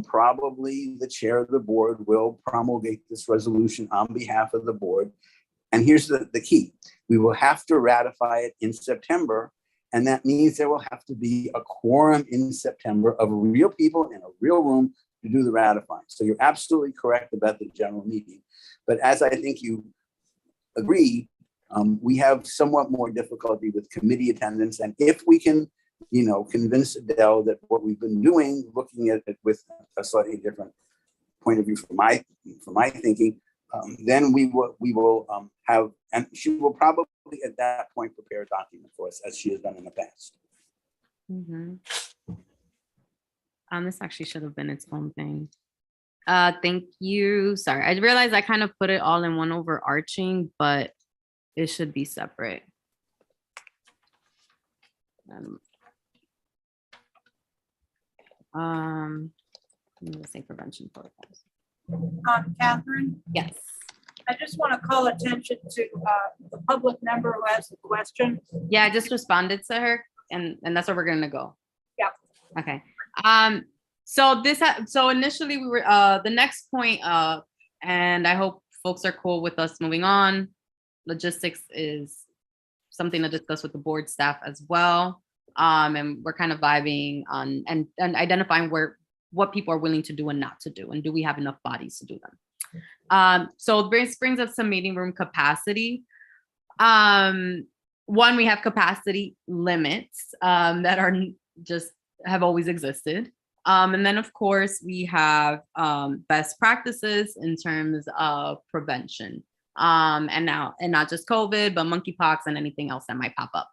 Speaker 6: probably the chair of the board will promulgate this resolution on behalf of the board. And here's the key. We will have to ratify it in September. And that means there will have to be a quorum in September of real people in a real room to do the ratifying. So you're absolutely correct about the general meeting. But as I think you agree, we have somewhat more difficulty with committee attendance. And if we can, convince Adele that what we've been doing, looking at it with a slightly different point of view from my thinking, then we will have, and she will probably at that point prepare a document for us as she has done in the past.
Speaker 2: This actually should have been its own thing. Thank you. Sorry, I realized I kind of put it all in one overarching, but it should be separate. I'm gonna say prevention protocols.
Speaker 1: Catherine?
Speaker 2: Yes.
Speaker 1: I just want to call attention to the public member who has the question.
Speaker 2: Yeah, I just responded to her, and that's where we're gonna go.
Speaker 1: Yeah.
Speaker 2: Okay. So initially we were the next point, and I hope folks are cool with us moving on. Logistics is something to discuss with the board staff as well. And we're kind of vibing on and identifying what people are willing to do and not to do, and do we have enough bodies to do them. So this brings us to meeting room capacity. One, we have capacity limits that are just have always existed. And then of course we have best practices in terms of prevention. And not just COVID, but monkeypox and anything else that might pop up.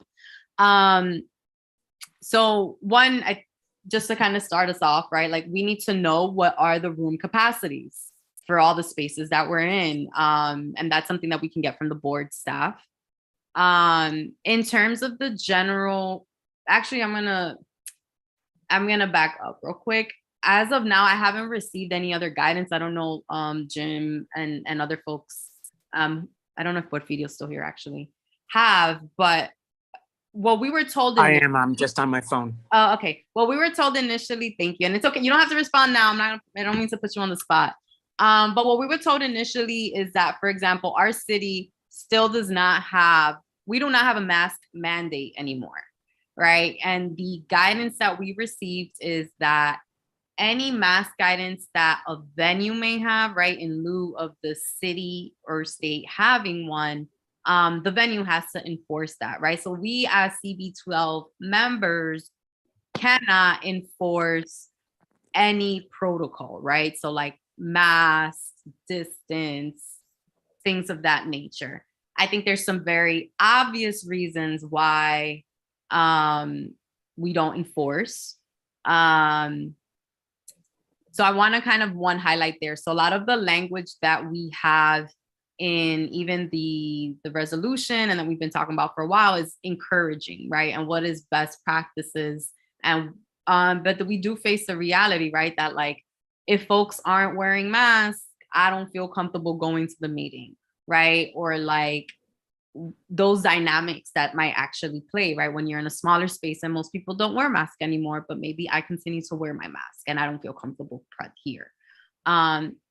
Speaker 2: So one, just to kind of start us off, right? Like we need to know what are the room capacities for all the spaces that we're in. And that's something that we can get from the board staff. In terms of the general, actually, I'm gonna back up real quick. As of now, I haven't received any other guidance. I don't know, Jim and other folks. I don't know if Porfirio's still here actually but what we were told.
Speaker 8: I'm just on my phone.
Speaker 2: Oh, okay. Well, we were told initially, thank you. And it's okay. You don't have to respond now. I don't mean to put you on the spot. But what we were told initially is that, for example, our city still we do not have a mask mandate anymore, right? And the guidance that we received is that any mask guidance that a venue may have, right, in lieu of the city or state having one, the venue has to enforce that, right? So we as CB12 members cannot enforce any protocol, right? So like mask, distance, things of that nature. I think there's some very obvious reasons why we don't enforce. So I want to kind of highlight there. So a lot of the language that we have in even the resolution and that we've been talking about for a while is encouraging, right? And what is best practices. And but we do face the reality, right? That like if folks aren't wearing masks, I don't feel comfortable going to the meeting, right? Or like those dynamics that might actually play, right? When you're in a smaller space and most people don't wear masks anymore, but maybe I continue to wear my mask and I don't feel comfortable here.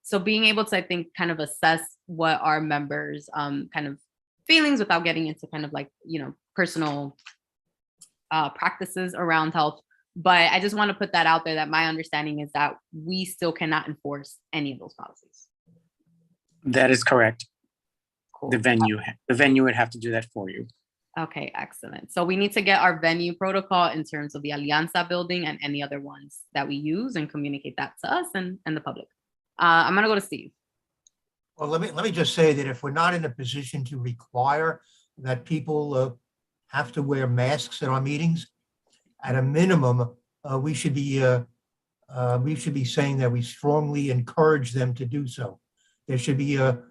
Speaker 2: So being able to, I think, kind of assess what our members kind of feelings without getting into kind of like, personal practices around health. But I just want to put that out there that my understanding is that we still cannot enforce any of those policies.
Speaker 8: That is correct.
Speaker 2: Cool.
Speaker 8: The venue would have to do that for you.
Speaker 2: Okay, excellent. So we need to get our venue protocol in terms of the Alianza building and any other ones that we use and communicate that to us and the public. I'm gonna go to Steve.
Speaker 4: Well, let me just say that if we're not in a position to require that people have to wear masks at our meetings, at a minimum, we should be saying that we strongly encourage them to do so. There should be a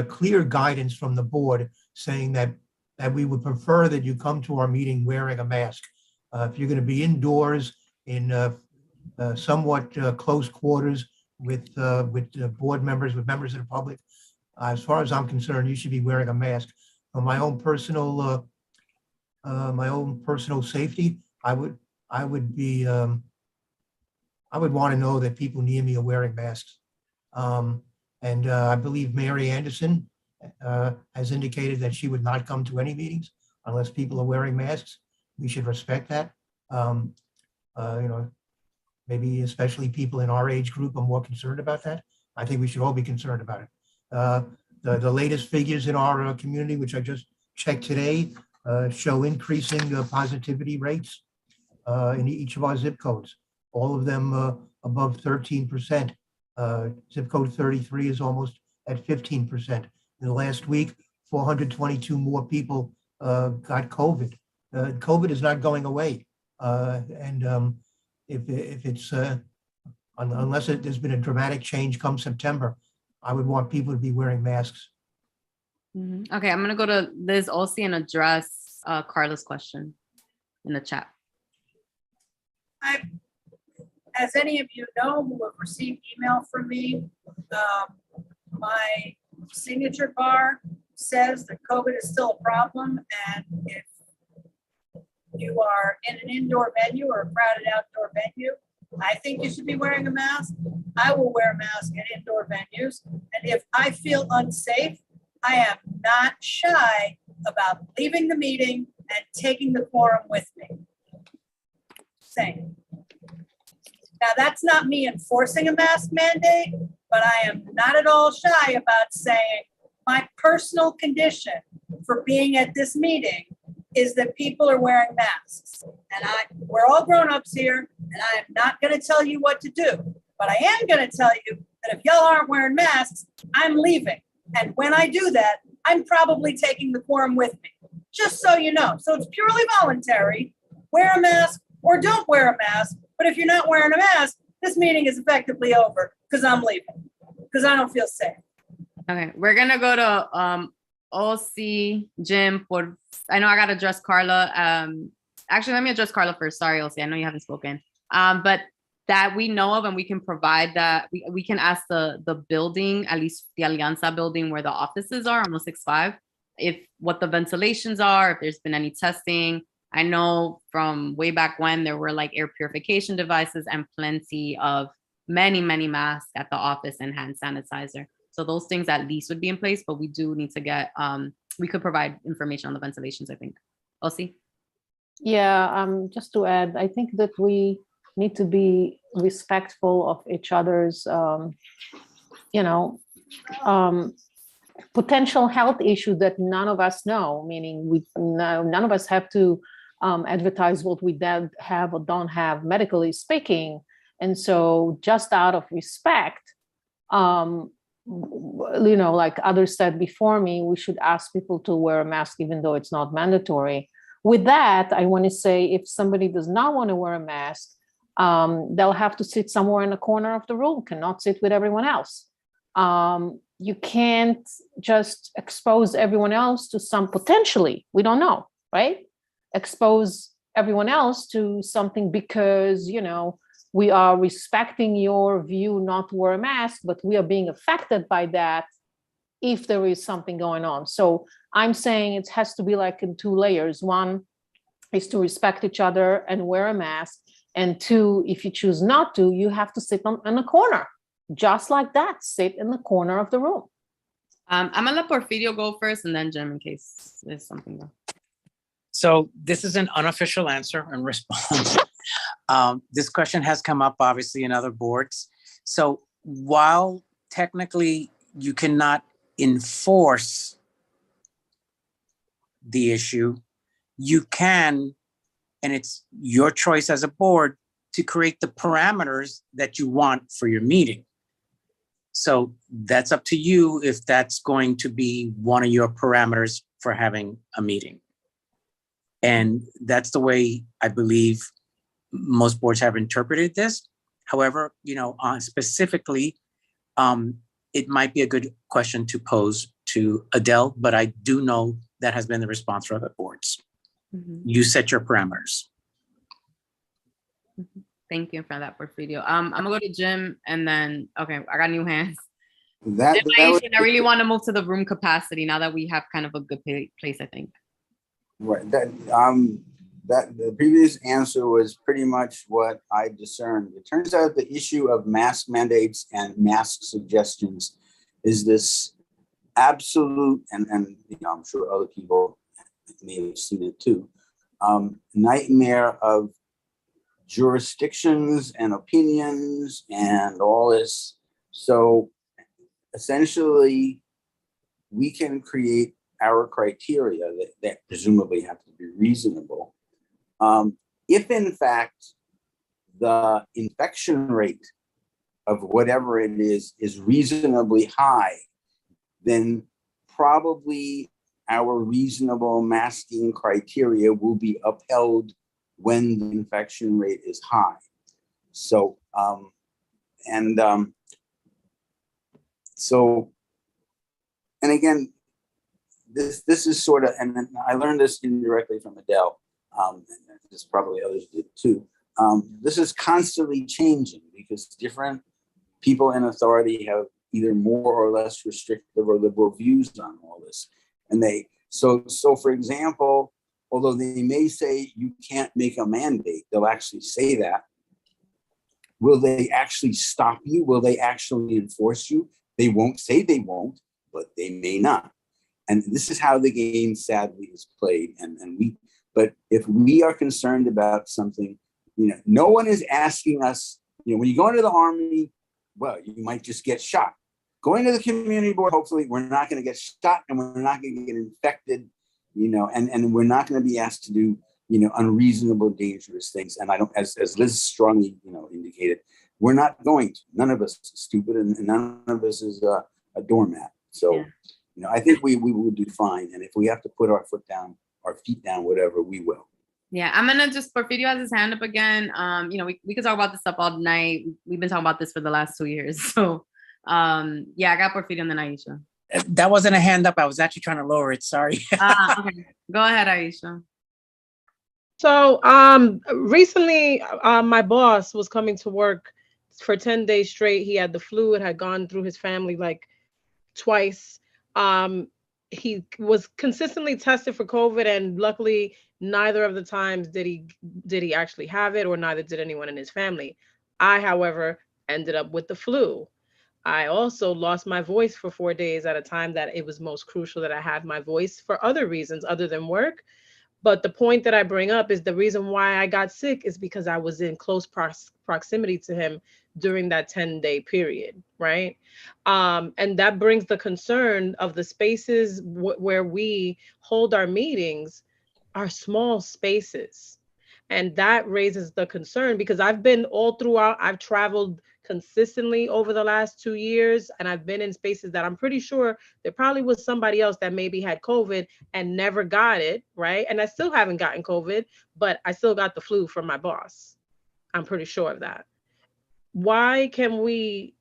Speaker 4: clear guidance from the board saying that we would prefer that you come to our meeting wearing a mask. If you're going to be indoors in somewhat close quarters with board members, with members of the public, as far as I'm concerned, you should be wearing a mask. For my own personal safety, I would want to know that people near me are wearing masks. And I believe Mary Anderson has indicated that she would not come to any meetings unless people are wearing masks. We should respect that. Maybe especially people in our age group are more concerned about that. I think we should all be concerned about it. The latest figures in our community, which I just checked today, show increasing positivity rates in each of our zip codes, all of them above 13%. Zip code 33 is almost at 15%. In the last week, 422 more people got COVID. COVID is not going away. If it's, unless there's been a dramatic change come September, I would want people to be wearing masks.
Speaker 2: Mm-hmm. Okay, I'm gonna go to Liz Olsey and address Carla's question in the chat.
Speaker 1: As any of you know who have received email from me, my signature bar says that COVID is still a problem, and if you are in an indoor venue or a crowded outdoor venue, I think you should be wearing a mask. I will wear a mask at indoor venues, and if I feel unsafe, I am not shy about leaving the meeting and taking the quorum with me. Same. Now, that's not me enforcing a mask mandate, but I am not at all shy about saying my personal condition for being at this meeting is that people are wearing masks. And we're all grown-ups here, and I am not going to tell you what to do. But I am going to tell you that if y'all aren't wearing masks, I'm leaving. And when I do that, I'm probably taking the quorum with me, just so you know. So it's purely voluntary. Wear a mask or don't wear a mask. But if you're not wearing a mask, this meeting is effectively over because I'm leaving, because I don't feel safe.
Speaker 2: Okay, we're gonna go to OC Jim. I know I gotta address Carla. Actually, let me address Carla first. Sorry, OC, I know you haven't spoken. But that we know of and we can provide that, we can ask the building, at least the Alianza building where the offices are on 165, if what the ventilations are, if there's been any testing. I know from way back when there were like air purification devices and plenty of many masks at the office and hand sanitizer. So those things at least would be in place, but we do need to get, we could provide information on the ventilations, I think. Elsie?
Speaker 10: Yeah, just to add, I think that we need to be respectful of each other's, potential health issue that none of us know, meaning none of us have to advertise what we have or don't have medically speaking. And so just out of respect, like others said before me, we should ask people to wear a mask, even though it's not mandatory. With that, I want to say if somebody does not want to wear a mask, they'll have to sit somewhere in the corner of the room, cannot sit with everyone else. You can't just expose everyone else to some potentially, we don't know, right? Expose everyone else to something because, we are respecting your view not to wear a mask, but we are being affected by that if there is something going on. So I'm saying it has to be like in two layers. One is to respect each other and wear a mask. And two, if you choose not to, you have to sit in a corner. Just like that, sit in the corner of the room.
Speaker 2: I'm gonna let Porfirio go first and then Jim in case there's something there.
Speaker 8: So this is an unofficial answer and response. This question has come up obviously in other boards. So while technically you cannot enforce the issue, you can, and it's your choice as a board to create the parameters that you want for your meeting. So that's up to you if that's going to be one of your parameters for having a meeting. And that's the way I believe most boards have interpreted this. However, specifically, it might be a good question to pose to Adele, but I do know that has been the response for other boards. You set your parameters.
Speaker 2: Thank you for that, Porfirio. I'm gonna go to Jim and then, okay, I got new hands.
Speaker 6: That
Speaker 2: I really want to move to the room capacity now that we have kind of a good place, I think.
Speaker 6: Right. That the previous answer was pretty much what I discerned. It turns out the issue of mask mandates and mask suggestions is this absolute, and I'm sure other people may have seen it too, nightmare of jurisdictions and opinions and all this. So essentially, we can create our criteria that presumably have to be reasonable. If in fact the infection rate of whatever it is reasonably high, then probably our reasonable masking criteria will be upheld when the infection rate is high. So, and again, this is sort of, and I learned this indirectly from Adele, and this probably others did too. This is constantly changing because different people in authority have either more or less restrictive or liberal views on all this. And so for example, although they may say you can't make a mandate, they'll actually say that. Will they actually stop you? Will they actually enforce you? They won't say they won't, but they may not. And this is how the game sadly is played. But if we are concerned about something, no one is asking us, when you go into the Army, well, you might just get shot. Going to the community board, hopefully we're not going to get shot and we're not going to get infected, and we're not going to be asked to do, unreasonable, dangerous things. And I don't, as Liz strongly, indicated, we're not going to. None of us is stupid and none of us is a doormat. So, I think we will do fine. And if we have to put our feet down, whatever, we will.
Speaker 2: Yeah, I'm gonna Porfirio has his hand up again. We could talk about this stuff all night. We've been talking about this for the last 2 years. So, yeah, I got Porfirio and then Aisha.
Speaker 8: That wasn't a hand up. I was actually trying to lower it. Sorry.
Speaker 2: Okay. Go ahead, Aisha.
Speaker 10: So recently, my boss was coming to work for 10 days straight. He had the flu. It had gone through his family like twice. He was consistently tested for COVID, and luckily, neither of the times did he actually have it, or neither did anyone in his family. I, however, ended up with the flu. I also lost my voice for 4 days at a time that it was most crucial that I had my voice for other reasons other than work. But the point that I bring up is the reason why I got sick is because I was in close proximity to him during that 10-day period, right? And that brings the concern of the spaces where we hold our meetings are small spaces. And that raises the concern because I've been all throughout, I've traveled consistently over the last 2 years, and I've been in spaces that I'm pretty sure there probably was somebody else that maybe had COVID and never got it, right? And I still haven't gotten COVID, but I still got the flu from my boss. I'm pretty sure of that. Why can't we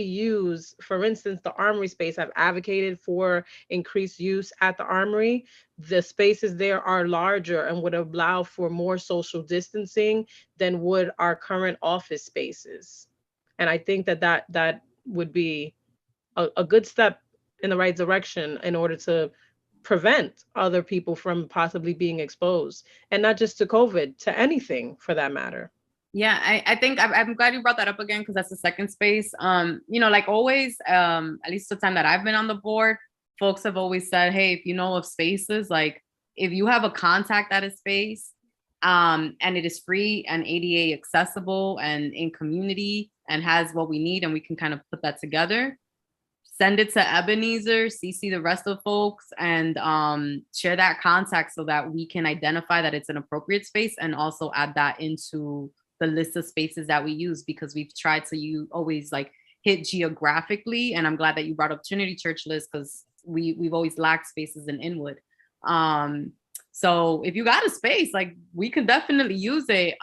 Speaker 10: use, for instance, the Armory space? I've advocated for increased use at the Armory. The spaces there are larger and would allow for more social distancing than would our current office spaces. And I think that would be a good step in the right direction in order to prevent other people from possibly being exposed, and not just to COVID, to anything for that matter.
Speaker 2: Yeah, I think I'm glad you brought that up again because that's the second space. Like always, at least the time that I've been on the board, folks have always said, hey, if you know of spaces, like if you have a contact at a space, and it is free and ADA accessible and in community and has what we need, and we can kind of put that together, send it to Ebenezer, CC the rest of folks, and share that contact so that we can identify that it's an appropriate space and also add that into the list of spaces that we use, because we've tried to always like hit geographically. And I'm glad that you brought up Trinity Church list because we've always lacked spaces in Inwood. So if you got a space, like we can definitely use it.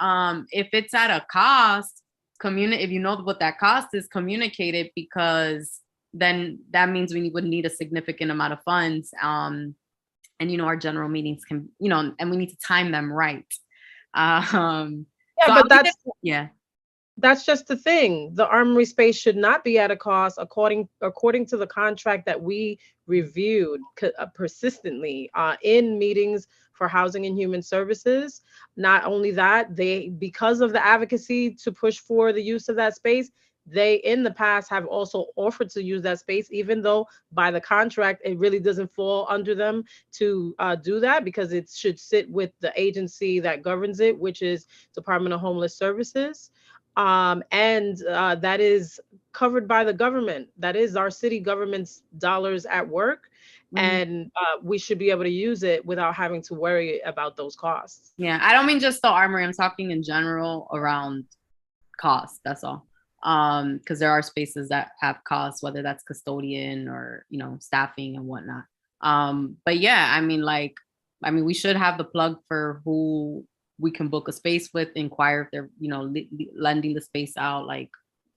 Speaker 2: If it's at a cost, if you know what that cost is, communicate it, because then that means we would need a significant amount of funds. And our general meetings can, and we need to time them right.
Speaker 10: Yeah, but
Speaker 2: yeah.
Speaker 10: That's just the thing. The armory space should not be at a cost according to the contract that we reviewed persistently in meetings for Housing and Human Services. Not only that, because of the advocacy to push for the use of that space, they in the past have also offered to use that space, even though by the contract, it really doesn't fall under them to do that, because it should sit with the agency that governs it, which is Department of Homeless Services. That is covered by the government. That is our city government's dollars at work. And we should be able to use it without having to worry about those costs.
Speaker 2: Yeah, I don't mean just the armory. I'm talking in general around cost. That's all. Because there are spaces that have costs, whether that's custodian or staffing and whatnot. But yeah, we should have the plug for who we can book a space with, inquire if they're lending the space out. Like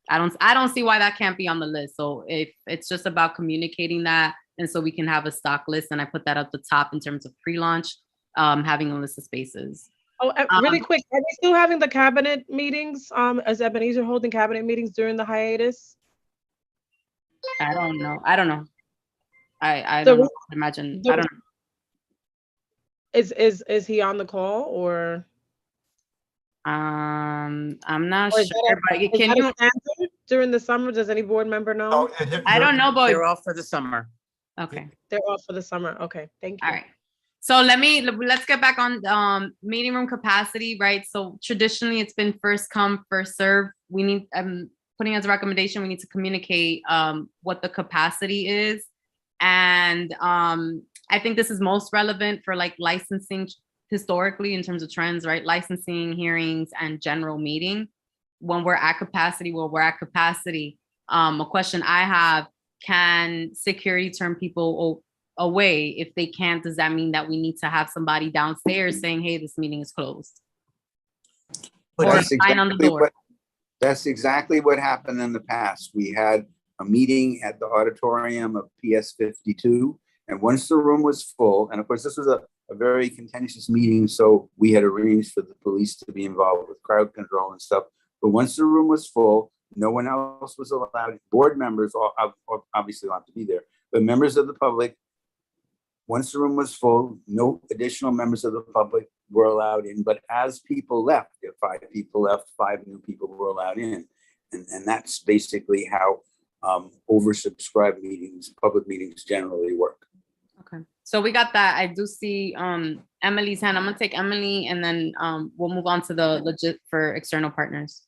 Speaker 2: I don't see why that can't be on the list. So if it's just about communicating that, and so we can have a stock list, and I put that at the top in terms of pre-launch, having a list of spaces.
Speaker 10: Oh, really quick, are we still having the cabinet meetings? Is Ebenezer holding cabinet meetings during the hiatus?
Speaker 2: I don't know. I don't know. Imagine. I don't know.
Speaker 10: Is he on the call or?
Speaker 2: I'm not sure. But can you
Speaker 10: during the summer? Does any board member know?
Speaker 2: I don't know, but
Speaker 8: They're off for the summer.
Speaker 2: Okay.
Speaker 10: They're off for the summer. Okay, thank you.
Speaker 2: All right. So let's get back on meeting room capacity, right? So traditionally it's been first come, first serve. We need, putting as a recommendation, we need to communicate what the capacity is. And I think this is most relevant for like licensing historically in terms of trends, right? Licensing, hearings, and general meeting. When we're at capacity, a question I have, can security turn people away? If they can't, does that mean that we need to have somebody downstairs saying, hey, this meeting is closed?
Speaker 6: But
Speaker 2: Or
Speaker 6: that's
Speaker 2: sign on the door?
Speaker 6: That's exactly what happened in the past. We had a meeting at the auditorium of PS 52, and once the room was full, and of course this was a very contentious meeting, so we had arranged for the police to be involved with crowd control and stuff. But once the room was full, no one else was allowed. Board members obviously allowed to be there, but members of the public, once the room was full, no additional members of the public were allowed in. But as people left, if 5 people left, 5 new people were allowed in. And that's basically how oversubscribed meetings, public meetings generally work.
Speaker 2: Okay, so we got that. I do see Emily's hand. I'm gonna take Emily, and then we'll move on to the legit for external partners.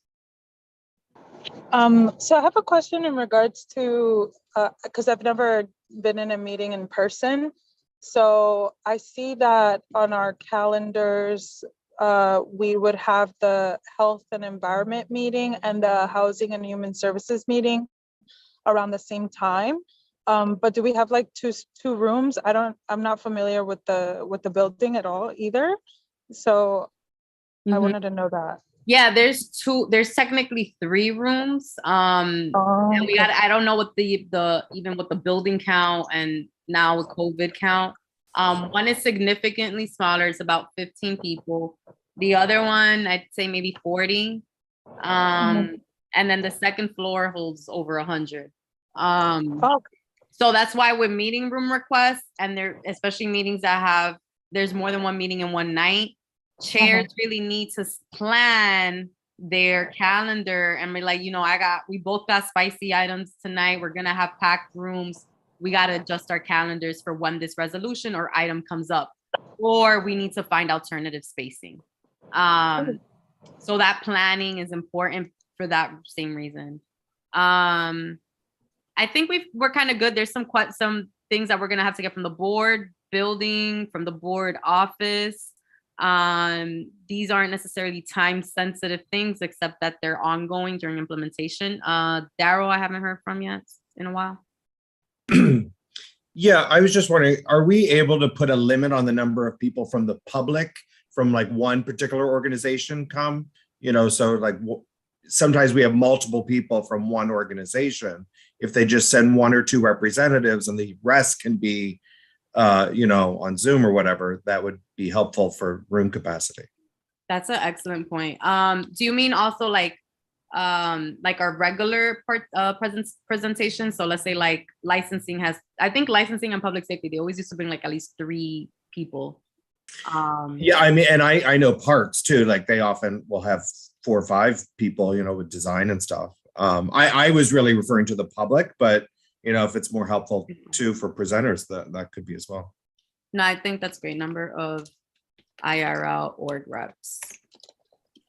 Speaker 12: So I have a question in regards to, because I've never been in a meeting in person. So I see that on our calendars, we would have the health and environment meeting and the housing and human services meeting around the same time. But do we have like two rooms? I'm not familiar with the building at all either. So I wanted to know that.
Speaker 2: Yeah, there's technically 3 rooms. And we got, I don't know what even what the building count and now with COVID count. One is significantly smaller, it's about 15 people. The other one, I'd say maybe 40. And then the second floor holds over 100. So that's why with meeting room requests, and there, especially meetings that there's more than one meeting in one night, chairs really need to plan their calendar and be like, we both got spicy items tonight. We're gonna have packed rooms. We gotta adjust our calendars for when this resolution or item comes up, or we need to find alternative spacing. So that planning is important for that same reason. I think we're kind of good. There's some things that we're gonna have to get from the board building, from the board office. These aren't necessarily time sensitive things, except that they're ongoing during implementation. Daryl, I haven't heard from yet in a while.
Speaker 11: Yeah, I was just wondering, are we able to put a limit on the number of people from the public from like one particular organization come? So like sometimes we have multiple people from one organization. If they just send 1 or 2 representatives and the rest can be on Zoom or whatever, that would be helpful for room capacity.
Speaker 2: That's an excellent point. Do you mean also like our regular presentation? So let's say like licensing I think licensing and public safety, they always used to bring like at least 3 people.
Speaker 11: Yeah, I mean, and I know parks too, like they often will have 4 or 5 people, with design and stuff. I was really referring to the public, but if it's more helpful too for presenters, that could be as well.
Speaker 2: No, I think that's a great number of IRL org reps.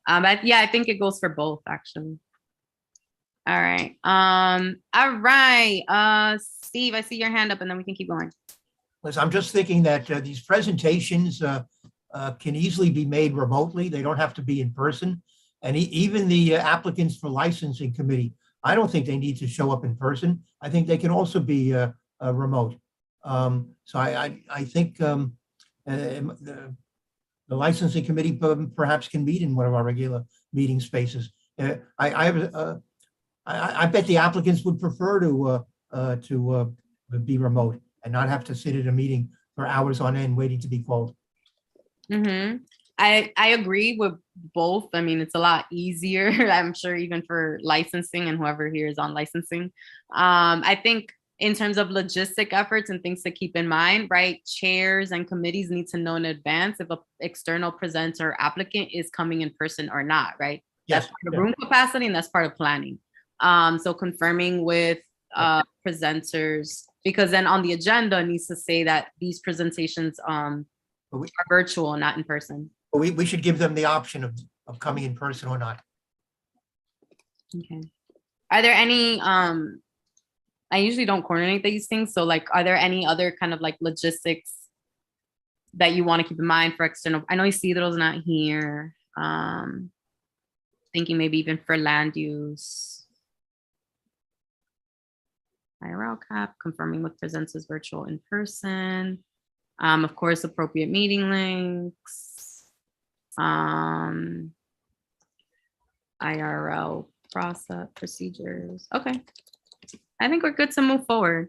Speaker 2: But yeah, I think it goes for both actually. All right. All right. Steve, I see your hand up and then we can keep going.
Speaker 4: Liz, I'm just thinking that these presentations can easily be made remotely. They don't have to be in person. And even the applicants for licensing committee, I don't think they need to show up in person. I think they can also be remote. So I think the licensing committee perhaps can meet in one of our regular meeting spaces. I bet the applicants would prefer to be remote and not have to sit at a meeting for hours on end waiting to be called.
Speaker 2: Mm-hmm. I agree with both. I mean, it's a lot easier, I'm sure, even for licensing and whoever here is on licensing. I think in terms of logistic efforts and things to keep in mind, right? Chairs and committees need to know in advance if an external presenter or applicant is coming in person or not, right?
Speaker 4: Yes.
Speaker 2: That's part of room capacity and that's part of planning. So confirming with presenters, because then on the agenda it needs to say that these presentations are virtual, not in person.
Speaker 4: But we should give them the option of coming in person or not.
Speaker 2: Okay. Are there any, I usually don't coordinate these things. So like, are there any other kind of like logistics that you want to keep in mind for external? I know Isidro's not here. Thinking maybe even for land use. IRL cap, confirming with presenters virtual in person. Of course, appropriate meeting links. IRL process procedures. Okay. I think we're good to move forward.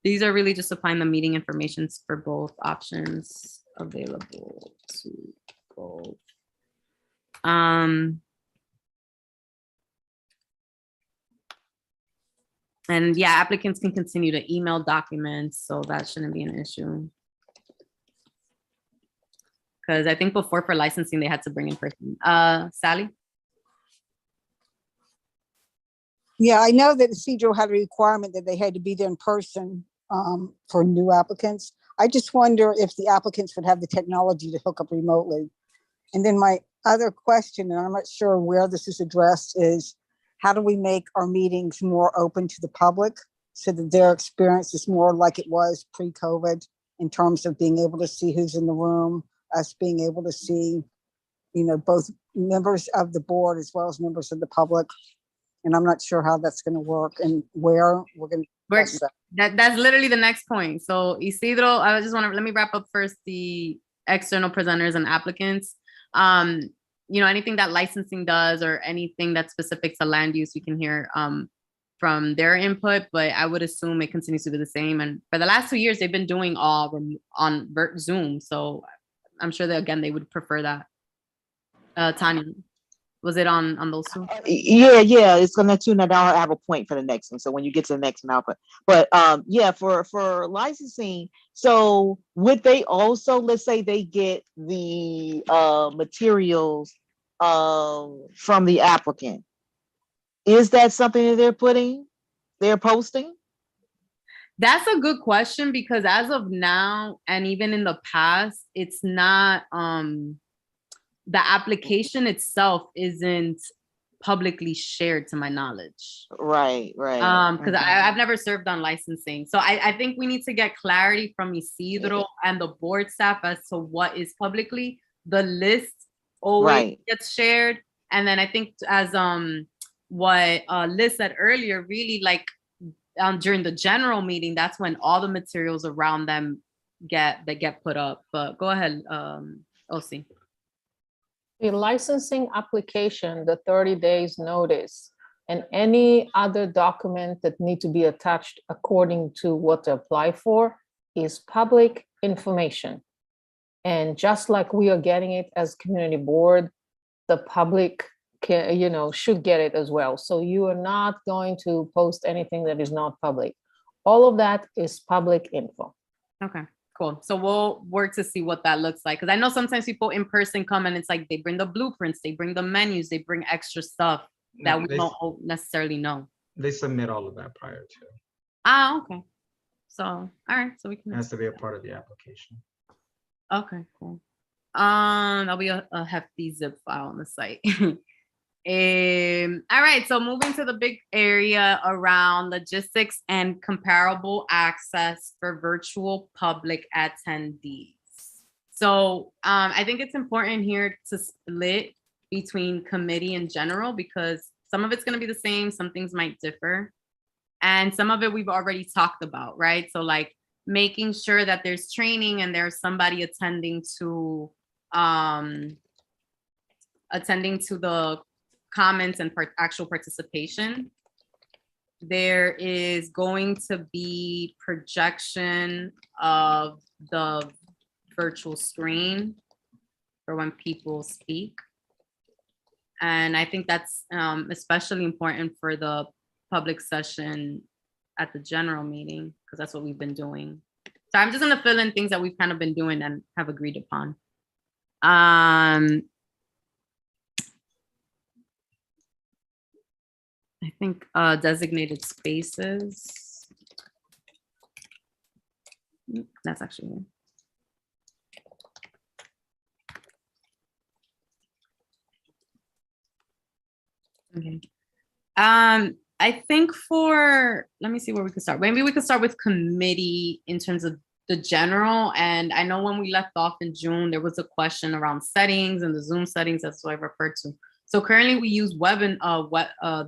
Speaker 2: These are really just applying the meeting information for both options available to both. And yeah, applicants can continue to email documents, so that shouldn't be an issue. Because I think before for licensing, they had to bring in person. Sally?
Speaker 15: Yeah, I know that the CJO had a requirement that they had to be there in person for new applicants. I just wonder if the applicants would have the technology to hook up remotely. And then my other question, and I'm not sure where this is addressed, is how do we make our meetings more open to the public so that their experience is more like it was pre-COVID in terms of being able to see who's in the room, us being able to see, both members of the board as well as members of the public. And I'm not sure how that's going to work and where we're going to.
Speaker 2: That's literally the next point. So Isidro, I just want to, let me wrap up first the external presenters and applicants. Anything that licensing does or anything that's specific to land use, we can hear from their input, but I would assume it continues to be the same. And for the last 2 years, they've been doing all on Zoom. So I'm sure that, again, they would prefer that. Tanya, was it on those two?
Speaker 9: Yeah, it's gonna tune that down. I have a point for the next one. So when you get to the next one, I'll put. But yeah, for licensing, so would they also, let's say they get the materials from the applicant. Is that something that they're posting?
Speaker 2: That's a good question, because as of now, and even in the past, it's not, the application itself isn't publicly shared to my knowledge.
Speaker 9: Right.
Speaker 2: Because I've never served on licensing. So I think we need to get clarity from Isidro and the board staff as to what is publicly. The list always gets shared. And then I think as what Liz said earlier, really like during the general meeting, that's when all the materials around them get put up. But go ahead, OC.
Speaker 10: The licensing application, the 30 days notice, and any other document that need to be attached according to what to apply for is public information. And just like we are getting it as community board, the public can, should get it as well. So you are not going to post anything that is not public. All of that is public info.
Speaker 2: Okay, cool. So we'll work to see what that looks like. Because I know sometimes people in person come and it's like they bring the blueprints, they bring the menus, they bring extra stuff that we don't necessarily know.
Speaker 7: They submit all of that prior to.
Speaker 2: Okay. So, all right. So we can.
Speaker 7: It has to be a part of the application.
Speaker 2: Okay, cool. That'll be a hefty zip file on the site. All right, so moving to the big area around logistics and comparable access for virtual public attendees. So I think it's important here to split between committee and general, because some of it's going to be the same, some things might differ, and some of it we've already talked about, right? So like making sure that there's training and there's somebody attending to the comments and actual participation. There is going to be projection of the virtual screen for when people speak. And I think that's especially important for the public session at the general meeting, because that's what we've been doing. So I'm just gonna fill in things that we've kind of been doing and have agreed upon. I think designated spaces. That's actually here. Okay. I think let me see where we could start. Maybe we could start with committee in terms of the general. And I know when we left off in June, there was a question around settings and the Zoom settings. That's what I referred to. So currently we use the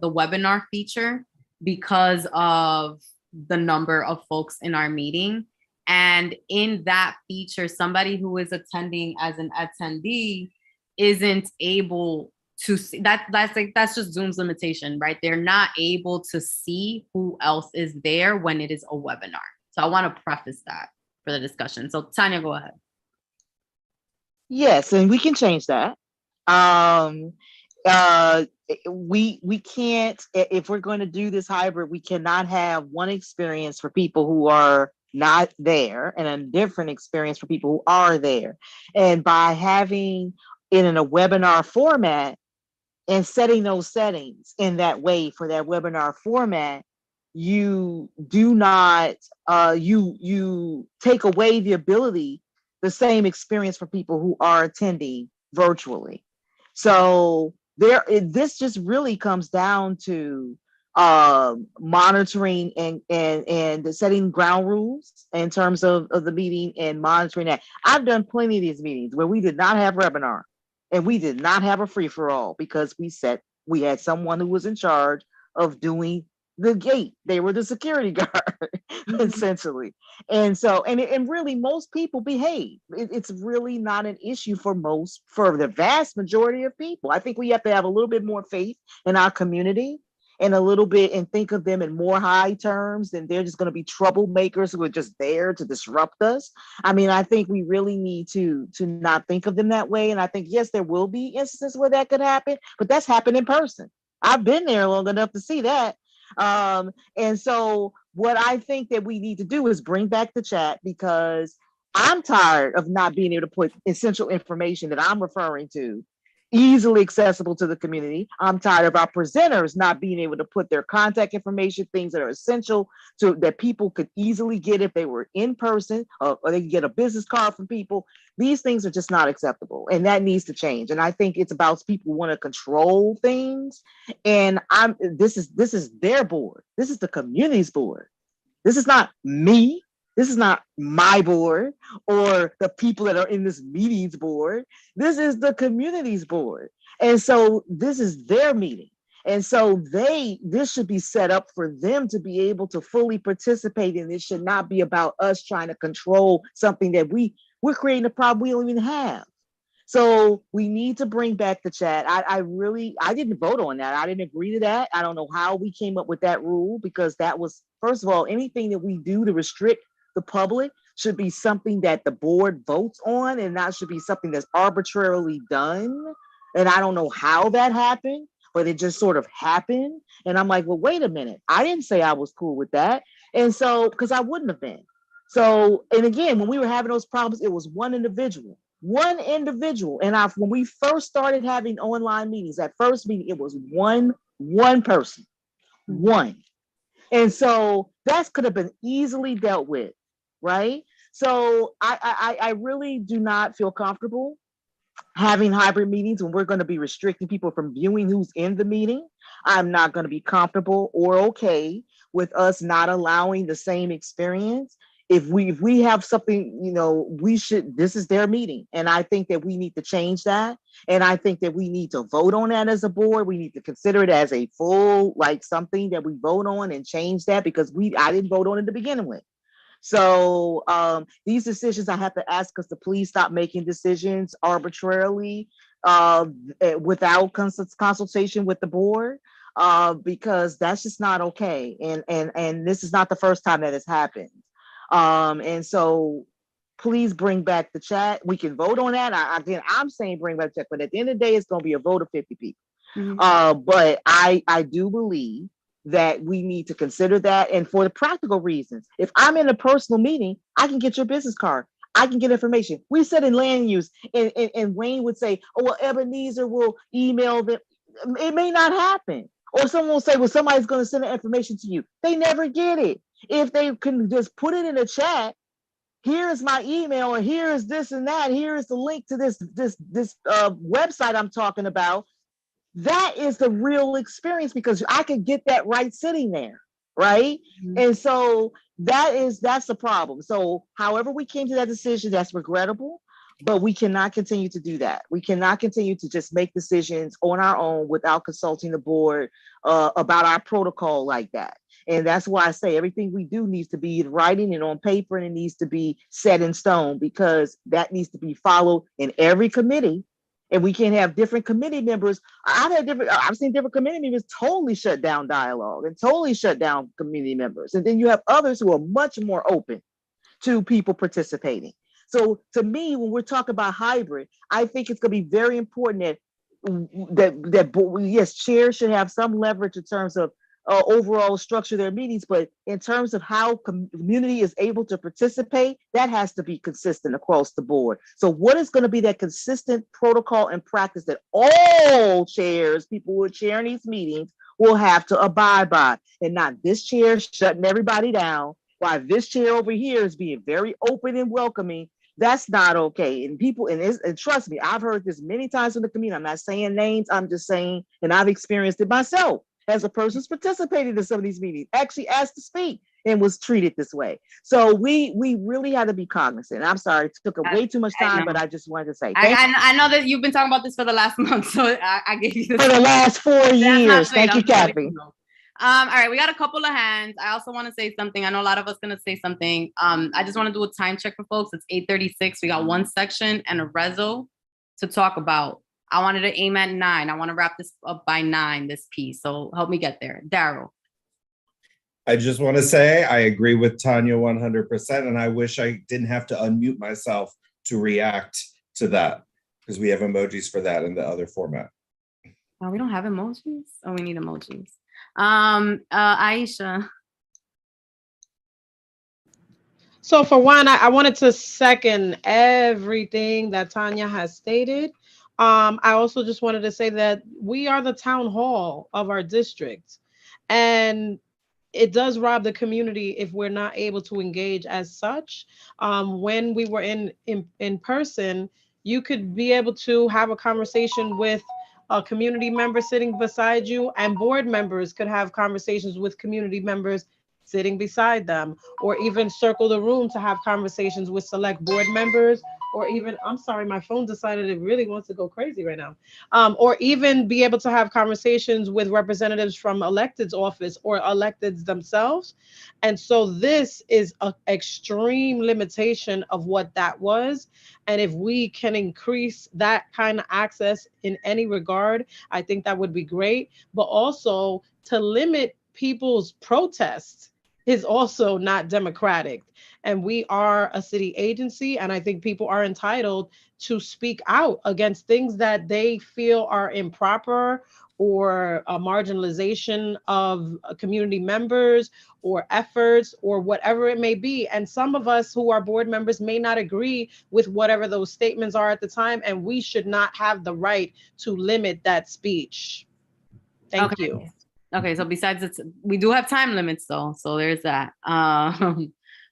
Speaker 2: webinar feature because of the number of folks in our meeting. And in that feature, somebody who is attending as an attendee isn't able to see that's just Zoom's limitation, right? They're not able to see who else is there when it is a webinar. So I want to preface that for the discussion. So Tanya, go ahead.
Speaker 9: Yes, and we can change that. We can't, if we're going to do this hybrid, we cannot have one experience for people who are not there and a different experience for people who are there. And by having it in a webinar format and setting those settings in that way for that webinar format, you do not, you take away the same experience for people who are attending virtually. So this just really comes down to monitoring and setting ground rules in terms of the meeting and monitoring that. I've done plenty of these meetings where we did not have webinar and we did not have a free-for-all because we had someone who was in charge of doing the gate. They were the security guard, essentially. And so, and really most people behave. It's really not an issue for the vast majority of people. I think we have to have a little bit more faith in our community and a little bit and think of them in more high terms than they're just going to be troublemakers who are just there to disrupt us. I mean, I think we really need to not think of them that way. And I think, yes, there will be instances where that could happen, but that's happened in person. I've been there long enough to see that. And so what I think that we need to do is bring back the chat, because I'm tired of not being able to put essential information that I'm referring to easily accessible to the community. I'm tired of our presenters not being able to put their contact information, things that are essential to that people could easily get if they were in person, or they can get a business card from people. These things are just not acceptable, and that needs to change. And I think it's about people want to control things. And this is their board. This is the community's board. This is not me. This is not my board or the people that are in this meetings board. This is the community's board. And so this is their meeting. And so this should be set up for them to be able to fully participate in. It should not be about us trying to control something that we're creating a problem we don't even have. So we need to bring back the chat. I didn't vote on that. I didn't agree to that. I don't know how we came up with that rule, because that was, first of all, anything that we do to restrict the public should be something that the board votes on, and that should be something that's arbitrarily done. And I don't know how that happened, but it just sort of happened. And I'm like, well, wait a minute. I didn't say I was cool with that. And so, because I wouldn't have been. So, and again, when we were having those problems, it was one individual. And when we first started having online meetings, that first meeting, it was one person, one. And so that could have been easily dealt with, right? So I really do not feel comfortable having hybrid meetings when we're going to be restricting people from viewing who's in the meeting. I'm not going to be comfortable or okay with us not allowing the same experience. If we have something, this is their meeting. And I think that we need to change that. And I think that we need to vote on that as a board. We need to consider it as a full, something that we vote on and change that, because I didn't vote on it to begin with. So these decisions, I have to ask us to please stop making decisions arbitrarily without consultation with the board, because that's just not okay. And this is not the first time that has happened. And so please bring back the chat. We can vote on that. I'm saying bring back the chat, but at the end of the day, it's going to be a vote of 50 people. But I do believe that we need to consider that. And for the practical reasons, if I'm in a personal meeting, I can get your business card. I can get information. We said in land use, and Wayne would say, oh, well, Ebenezer will email them. It may not happen. Or someone will say, well, somebody's going to send the information to you. They never get it. If they can just put it in the chat, here's my email, or here is this and that, here is the link to this website I'm talking about. That is the real experience, because I could get that right sitting there, right? And so that's the problem. So however we came to that decision, that's regrettable, but we cannot continue to do that. We cannot continue to just make decisions on our own without consulting the board about our protocol like that. And that's why I say everything we do needs to be in writing and on paper, and it needs to be set in stone, because that needs to be followed in every committee. And we can't have different committee members. I've seen different committee members totally shut down dialogue and totally shut down community members. And then you have others who are much more open to people participating. So to me, when we're talking about hybrid, I think it's going to be very important that yes, chairs should have some leverage in terms of overall structure their meetings, but in terms of how community is able to participate, that has to be consistent across the board. So what is going to be that consistent protocol and practice that all chairs, people who are chairing these meetings, will have to abide by, and not this chair shutting everybody down while this chair over here is being very open and welcoming. That's not okay. And people, and trust me, I've heard this many times in the community. I'm not saying names, I'm just saying, and I've experienced it myself as a person who's participated in some of these meetings, actually asked to speak and was treated this way. So we really had to be cognizant. I'm sorry, it took way too much time, but I just wanted to say.
Speaker 2: I know that you've been talking about this for the last month, so I gave you
Speaker 9: for the last 4 years. Thank you, Kathy.
Speaker 2: All right, we got a couple of hands. I also want to say something. I know a lot of us going to say something. I just want to do a time check for folks. It's 8:36. We got one section and a reso to talk about. I wanted to aim at 9. I want to wrap this up by 9, this piece. So help me get there. Daryl.
Speaker 11: I just want to say I agree with Tanya 100%, and I wish I didn't have to unmute myself to react to that, because we have emojis for that in the other format.
Speaker 2: Oh, we don't have emojis? Oh, we need emojis. Aisha.
Speaker 10: So for one, I wanted to second everything that Tanya has stated. I also just wanted to say that we are the town hall of our district, and it does rob the community if we're not able to engage as such. When we were in person, you could be able to have a conversation with a community member sitting beside you, and board members could have conversations with community members sitting beside them, or even circle the room to have conversations with select board members, or even, I'm sorry, my phone decided it really wants to go crazy right now. Or even be able to have conversations with representatives from electeds office or electeds themselves. And so this is an extreme limitation of what that was. And if we can increase that kind of access in any regard, I think that would be great. But also to limit people's protests is also not democratic. And we are a city agency, and I think people are entitled to speak out against things that they feel are improper, or a marginalization of community members or efforts or whatever it may be. And some of us who are board members may not agree with whatever those statements are at the time, and we should not have the right to limit that speech. Thank
Speaker 2: Okay.
Speaker 10: you.
Speaker 2: Okay, so besides it's, we do have time limits though, so there's that.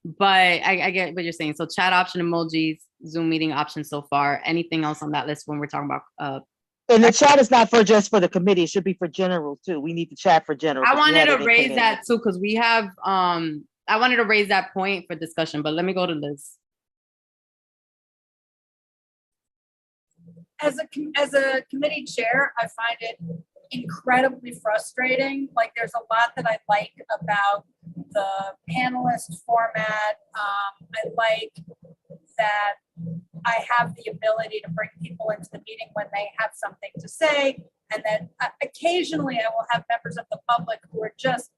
Speaker 2: But I get what you're saying. So chat option, emojis, Zoom meeting option so far. Anything else on that list when we're talking about?
Speaker 9: And the chat is not for just for the committee, it should be for general too. We need to chat for general.
Speaker 2: I
Speaker 9: 'cause we
Speaker 2: wanted
Speaker 9: had
Speaker 2: to
Speaker 9: an
Speaker 2: raise
Speaker 9: incident.
Speaker 2: that too, because we have, I wanted to raise that point for discussion, but let me go to Liz.
Speaker 1: As a committee chair, I find it incredibly frustrating. Like, there's a lot that I like about the panelist format. I like that I have the ability to bring people into the meeting when they have something to say. And then occasionally I will have members of the public who are just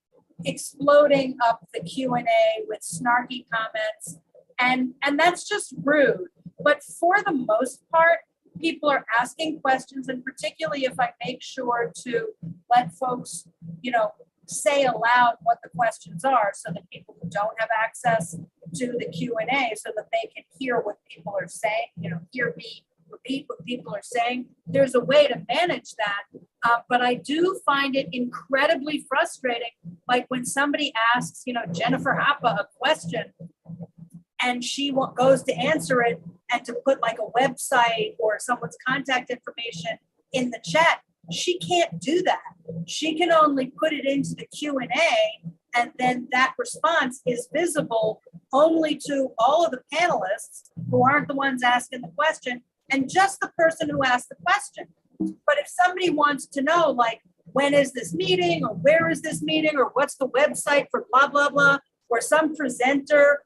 Speaker 1: exploding up the Q&A with snarky comments. And that's just rude. But for the most part, people are asking questions, and particularly if I make sure to let folks, say aloud what the questions are, so that people who don't have access to the Q&A, so that they can hear what people are saying, hear me repeat what people are saying. There's a way to manage that, but I do find it incredibly frustrating. Like when somebody asks, Jennifer Happa a question, and she goes to answer it and to put like a website or someone's contact information in the chat, she can't do that. She can only put it into the Q&A, and then that response is visible only to all of the panelists who aren't the ones asking the question, and just the person who asked the question. But if somebody wants to know, like, when is this meeting, or where is this meeting, or what's the website for blah, blah, blah, or some presenter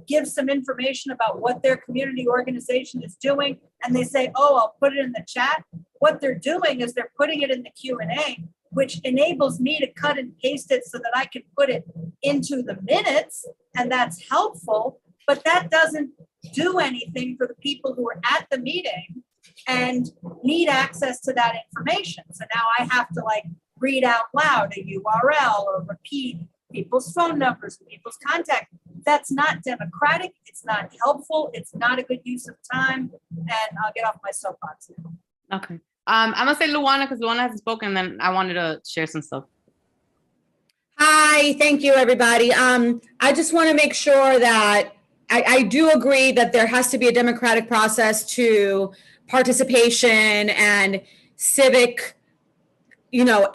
Speaker 1: gives some information about what their community organization is doing, and they say, oh, I'll put it in the chat. What they're doing is they're putting it in the Q&A, which enables me to cut and paste it so that I can put it into the minutes, and that's helpful, but that doesn't do anything for the people who are at the meeting and need access to that information. So now I have to read out loud a URL or repeat people's phone numbers and people's contact. That's not democratic. It's not helpful. It's not a good use of time. And I'll get off my soapbox now.
Speaker 2: Okay. I'm gonna say Luana, because Luana hasn't spoken, and then I wanted to share some stuff.
Speaker 14: Hi, thank you, everybody. I just want to make sure that I do agree that there has to be a democratic process to participation and civic,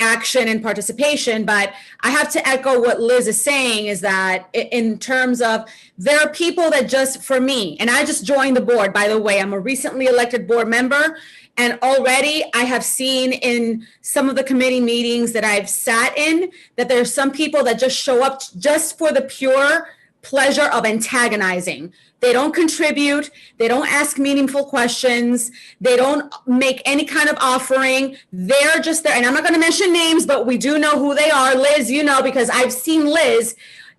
Speaker 14: action and participation. But I have to echo what Liz is saying, is that in terms of, there are people that just, for me, and I just joined the board, by the way, I'm a recently elected board member. And already I have seen in some of the committee meetings that I've sat in, that there's some people that just show up just for the pure pleasure of antagonizing. They don't contribute. They don't ask meaningful questions. They don't make any kind of offering. They're just there. And I'm not going to mention names, but we do know who they are. Liz, because I've seen Liz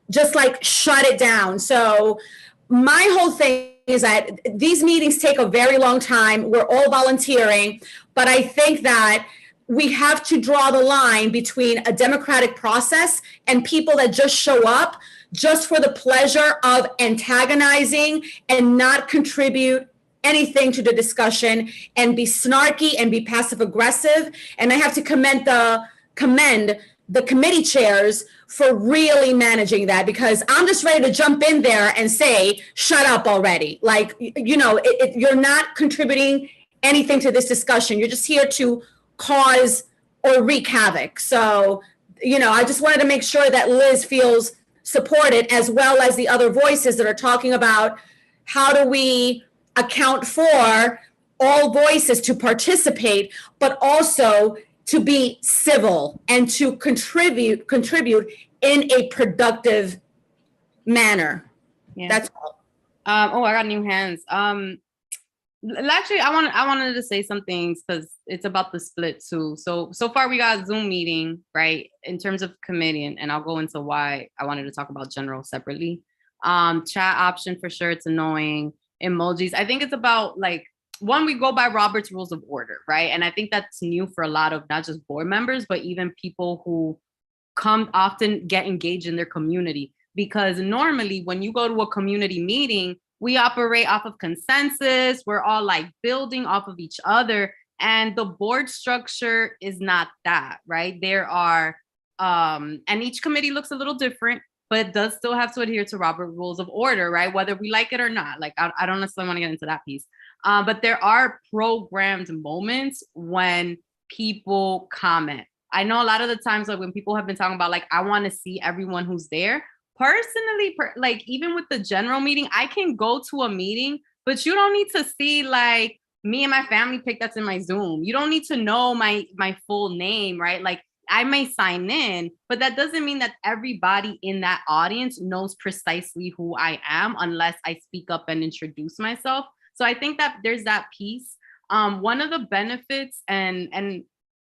Speaker 14: just shut it down. So my whole thing is that these meetings take a very long time. We're all volunteering, but I think that we have to draw the line between a democratic process and people that just show up just for the pleasure of antagonizing and not contribute anything to the discussion and be snarky and be passive aggressive. And I have to commend the committee chairs for really managing that, because I'm just ready to jump in there and say, shut up already. Like, you're not contributing anything to this discussion. You're just here to cause or wreak havoc. So, I just wanted to make sure that Liz feels supported, as well as the other voices that are talking about how do we account for all voices to participate, but also to be civil and to contribute in a productive manner.
Speaker 2: Yeah.
Speaker 14: That's all.
Speaker 2: Oh, I got new hands. Actually, I wanted to say some things because it's about the split too. So far we got a Zoom meeting, right? In terms of committee, and I'll go into why I wanted to talk about general separately. Chat option for sure, it's annoying. Emojis, I think it's about like, one, we go by Robert's Rules of Order, right? And I think that's new for a lot of not just board members, but even people who often get engaged in their community. Because normally when you go to a community meeting, we operate off of consensus. We're all like building off of each other. And the board structure is not that, right? There are, and each committee looks a little different, but it does still have to adhere to Robert's Rules of Order, right? Whether we like it or not. Like, I don't necessarily want to get into that piece. But there are programmed moments when people comment. I know a lot of the times, like when people have been talking about, like, I want to see everyone who's there. Personally, like even with the general meeting, I can go to a meeting, but you don't need to see like me and my family pic that's in my Zoom. You don't need to know my full name, right? Like I may sign in, but that doesn't mean that everybody in that audience knows precisely who I am unless I speak up and introduce myself. So I think that there's that piece. One of the benefits, and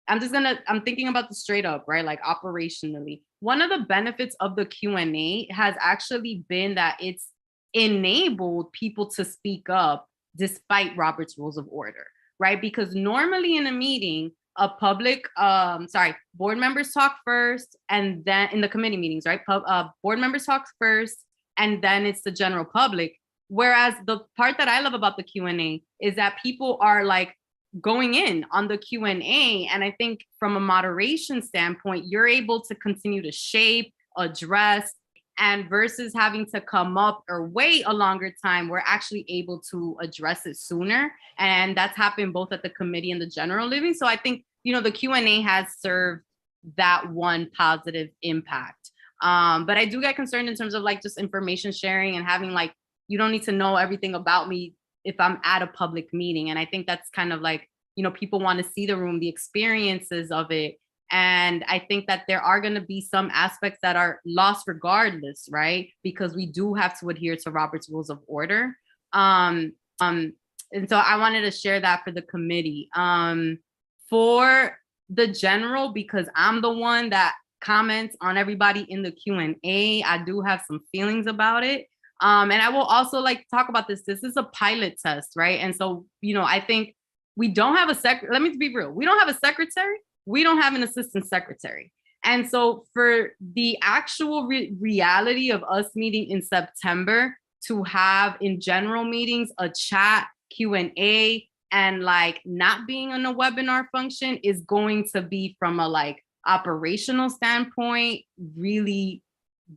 Speaker 2: I'm thinking about this straight up, right? Like operationally, one of the benefits of the Q&A has actually been that it's enabled people to speak up despite Robert's Rules of Order, right? Because normally in a meeting, board members talk first, and then in the committee meetings, right? Board members talk first, and then it's the general public. Whereas the part that I love about the Q&A is that people are like going in on the Q&A. And I think from a moderation standpoint, you're able to continue to shape, address, and versus having to come up or wait a longer time, we're actually able to address it sooner. And that's happened both at the committee and the general living. So I think, the Q&A has served that one positive impact. But I do get concerned in terms of like just information sharing and having like, you don't need to know everything about me if I'm at a public meeting. And I think that's kind of like, people want to see the room, the experiences of it. And I think that there are going to be some aspects that are lost regardless, right? Because we do have to adhere to Robert's Rules of Order. And so I wanted to share that for the committee. For the general, because I'm the one that comments on everybody in the Q&A, I do have some feelings about it. And I will also like talk about this. This is a pilot test, right? And so, I think we don't have let me be real. We don't have a secretary. We don't have an assistant secretary. And so for the actual reality of us meeting in September to have in general meetings, a chat, Q&A, and like not being on a webinar function is going to be from a like operational standpoint, really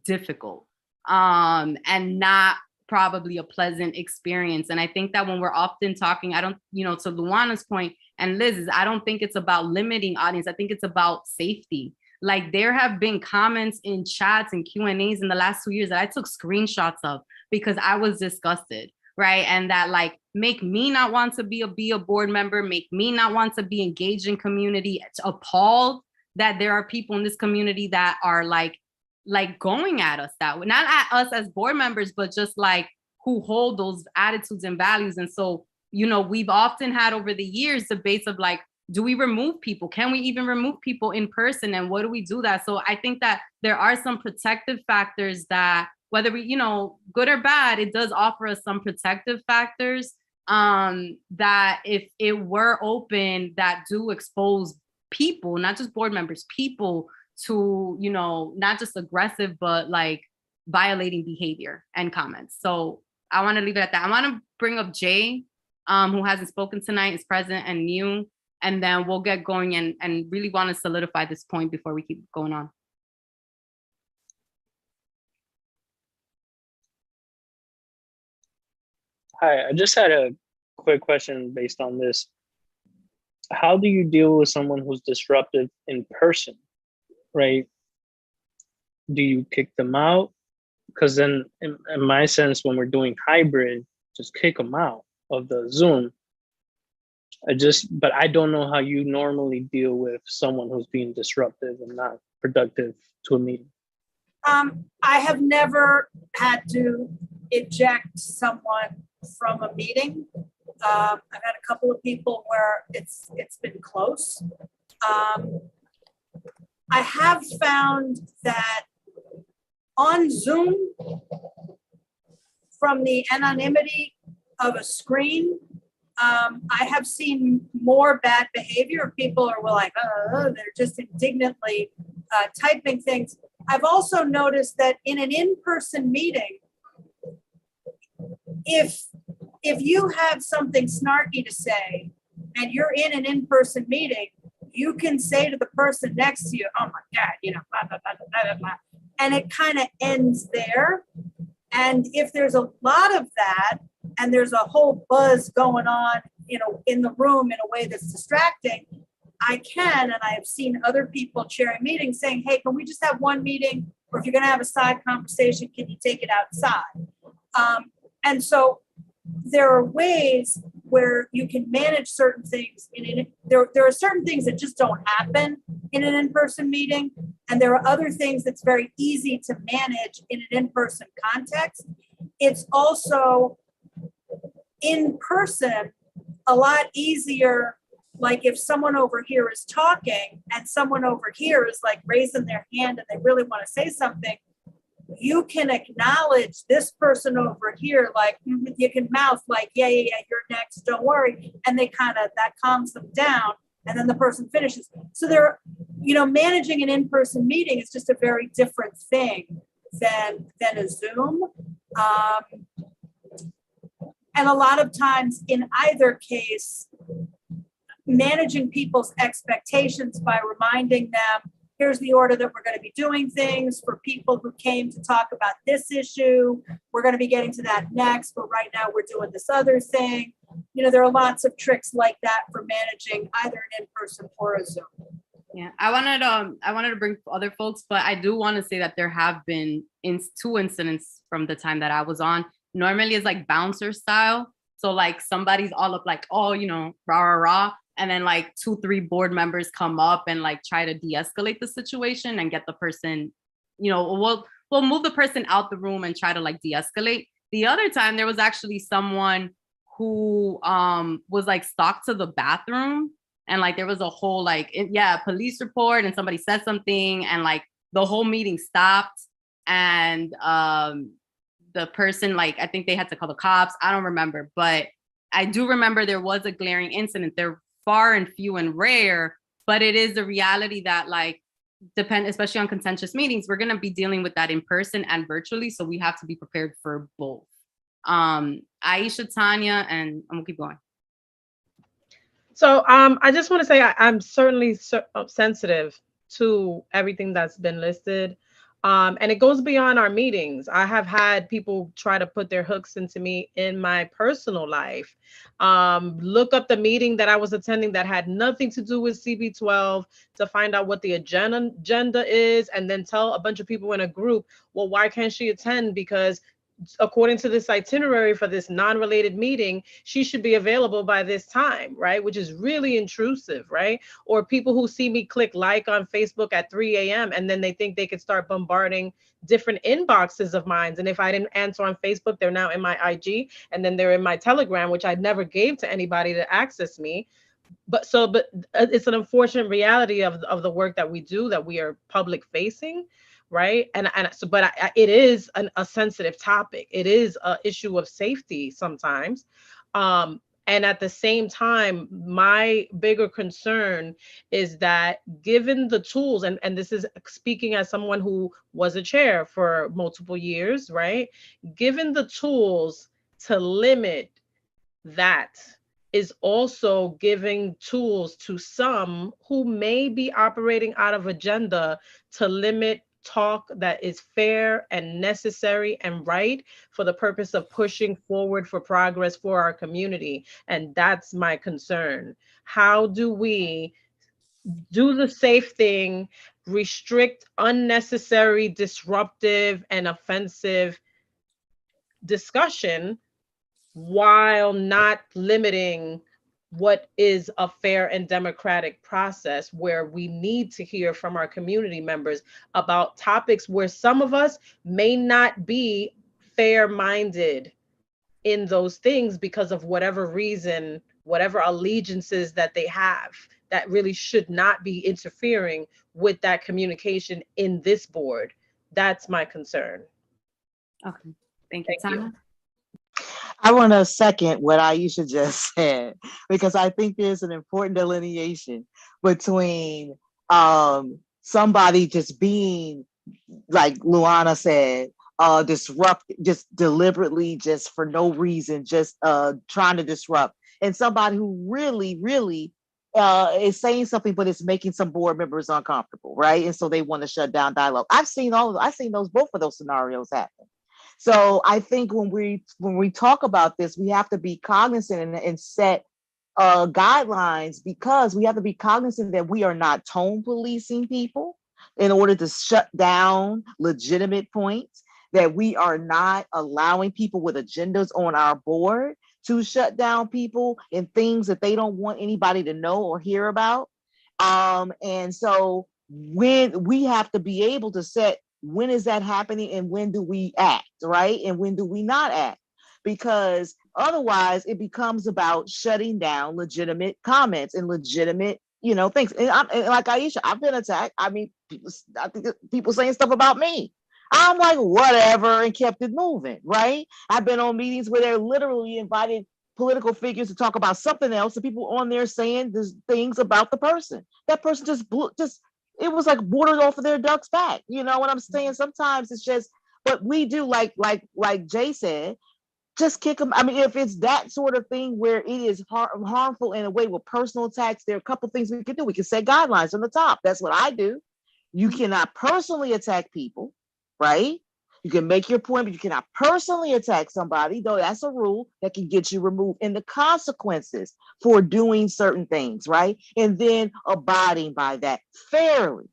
Speaker 2: difficult. And not probably a pleasant experience. And I think that when we're often talking, to Luana's point and Liz's, I don't think it's about limiting audience. I think it's about safety. Like there have been comments in chats and Q&As in the last 2 years that I took screenshots of because I was disgusted, right? And that like make me not want to be a board member, make me not want to be engaged in community. It's appalled that there are people in this community that are like going at us that way, not at us as board members, but just like who hold those attitudes and values. And so, we've often had over the years debates of like, do we remove people? Can we even remove people in person? And what do we do that? So I think that there are some protective factors that whether we, good or bad, it does offer us some protective factors that if it were open, that do expose people, not just board members, people to, not just aggressive, but like violating behavior and comments. So I want to leave it at that. I want to bring up Jay who hasn't spoken tonight is present and new. And then we'll get going and really want to solidify this point before we keep going on.
Speaker 16: Hi, I just had a quick question based on this. How do you deal with someone who's disruptive in person, right? Do you kick them out? Because then in my sense, when we're doing hybrid, just kick them out of the Zoom. But I don't know how you normally deal with someone who's being disruptive and not productive to a meeting.
Speaker 1: I have never had to eject someone from a meeting. I've had a couple of people where it's been close. I have found that on Zoom, from the anonymity of a screen, I have seen more bad behavior. People are like, they're just indignantly typing things. I've also noticed that in an in-person meeting, if you have something snarky to say and you're in an in-person meeting, you can say to the person next to you, oh my God, blah, blah, blah, blah, blah, blah. And it kind of ends there. And if there's a lot of that and there's a whole buzz going on, in the room in a way that's distracting, I can, and I have seen other people chairing meetings saying, hey, can we just have one meeting? Or if you're going to have a side conversation, can you take it outside? And so there are ways where you can manage certain things. There are certain things that just don't happen in an in-person meeting. And there are other things that's very easy to manage in an in-person context. It's also in person a lot easier. Like if someone over here is talking and someone over here is like raising their hand and they really want to say something, you can acknowledge this person over here, like you can mouth like, yeah, you're next, don't worry. And they that calms them down. And then the person finishes. So they're, managing an in-person meeting is just a very different thing than a Zoom. And a lot of times in either case, managing people's expectations by reminding them, here's the order that we're going to be doing things for people who came to talk about this issue. We're going to be getting to that next, but right now we're doing this other thing. There are lots of tricks like that for managing either an in-person or a Zoom.
Speaker 2: Yeah, I wanted to bring other folks, but I do want to say that there have been two incidents from the time that I was on. Normally it's like bouncer style. So like somebody's all up like, oh, rah, rah, rah. And then like 2-3 board members come up and like try to de-escalate the situation and get the person, we'll move the person out the room and try to like de-escalate. The other time there was actually someone who was like stalked to the bathroom, and like there was a whole police report, and somebody said something and like the whole meeting stopped, and the person, like, I think they had to call the cops. I don't remember, but I do remember there was a glaring incident. They're far and few and rare, but it is a reality that especially on contentious meetings, we're going to be dealing with that in person and virtually. So we have to be prepared for both. Aisha, Tanya, and I'm gonna keep going.
Speaker 10: So I just want to say I'm certainly sensitive to everything that's been listed. And it goes beyond our meetings. I have had people try to put their hooks into me in my personal life. Look up the meeting that I was attending that had nothing to do with CB12 to find out what the agenda is, and then tell a bunch of people in a group, well, why can't she attend? Because according to this itinerary for this non-related meeting, she should be available by this time, right? Which is really intrusive, right? Or people who see me click like on Facebook at 3 a.m. and then they think they could start bombarding different inboxes of mine. And if I didn't answer on Facebook, they're now in my IG, and then they're in my Telegram, which I never gave to anybody to access me. But it's an unfortunate reality of the work that we do, that we are public facing. Right. It is a sensitive topic. It is an issue of safety sometimes. And at the same time, my bigger concern is that given the tools, and this is speaking as someone who was a chair for multiple years, right? Given the tools to limit that is also giving tools to some who may be operating out of agenda to limit talk that is fair and necessary and right for the purpose of pushing forward for progress for our community. And that's my concern. How do we do the safe thing, restrict unnecessary, disruptive, and offensive discussion while not limiting what is a fair and democratic process, where we need to hear from our community members about topics where some of us may not be fair-minded in those things because of whatever reason, whatever allegiances that they have, that really should not be interfering with that communication in this board. That's my concern.
Speaker 2: Okay, thank you, Tanya.
Speaker 9: I want to second what Aisha just said, because I think there's an important delineation between somebody just being, like Luana said, disrupt, just deliberately, just for no reason, just trying to disrupt, and somebody who really is saying something, but it's making some board members uncomfortable, right? And so they want to shut down dialogue. I've seen both of those scenarios happen. So I think when we talk about this, we have to be cognizant and set guidelines, because we have to be cognizant that we are not tone policing people in order to shut down legitimate points, that we are not allowing people with agendas on our board to shut down people and things that they don't want anybody to know or hear about. And so when we have to be able to set, when is that happening and when do we act, right? And when do we not act? Because otherwise it becomes about shutting down legitimate comments and legitimate, things. And like Aisha, I've been attacked. I mean, I think people saying stuff about me. I'm like, whatever, and kept it moving, right? I've been on meetings where they're literally invited political figures to talk about something else, and people on there saying these things about the person. That person it was like watered off of their duck's back. You know what I'm saying? Sometimes it's just, but we do, like Jay said, just kick them. I mean, if it's that sort of thing where it is harmful in a way with personal attacks, there are a couple things we can do. We can set guidelines on the top. That's what I do. You cannot personally attack people, right? You can make your point, but you cannot personally attack somebody, though that's a rule that can get you removed, and the consequences for doing certain things, right? And then abiding by that fairly,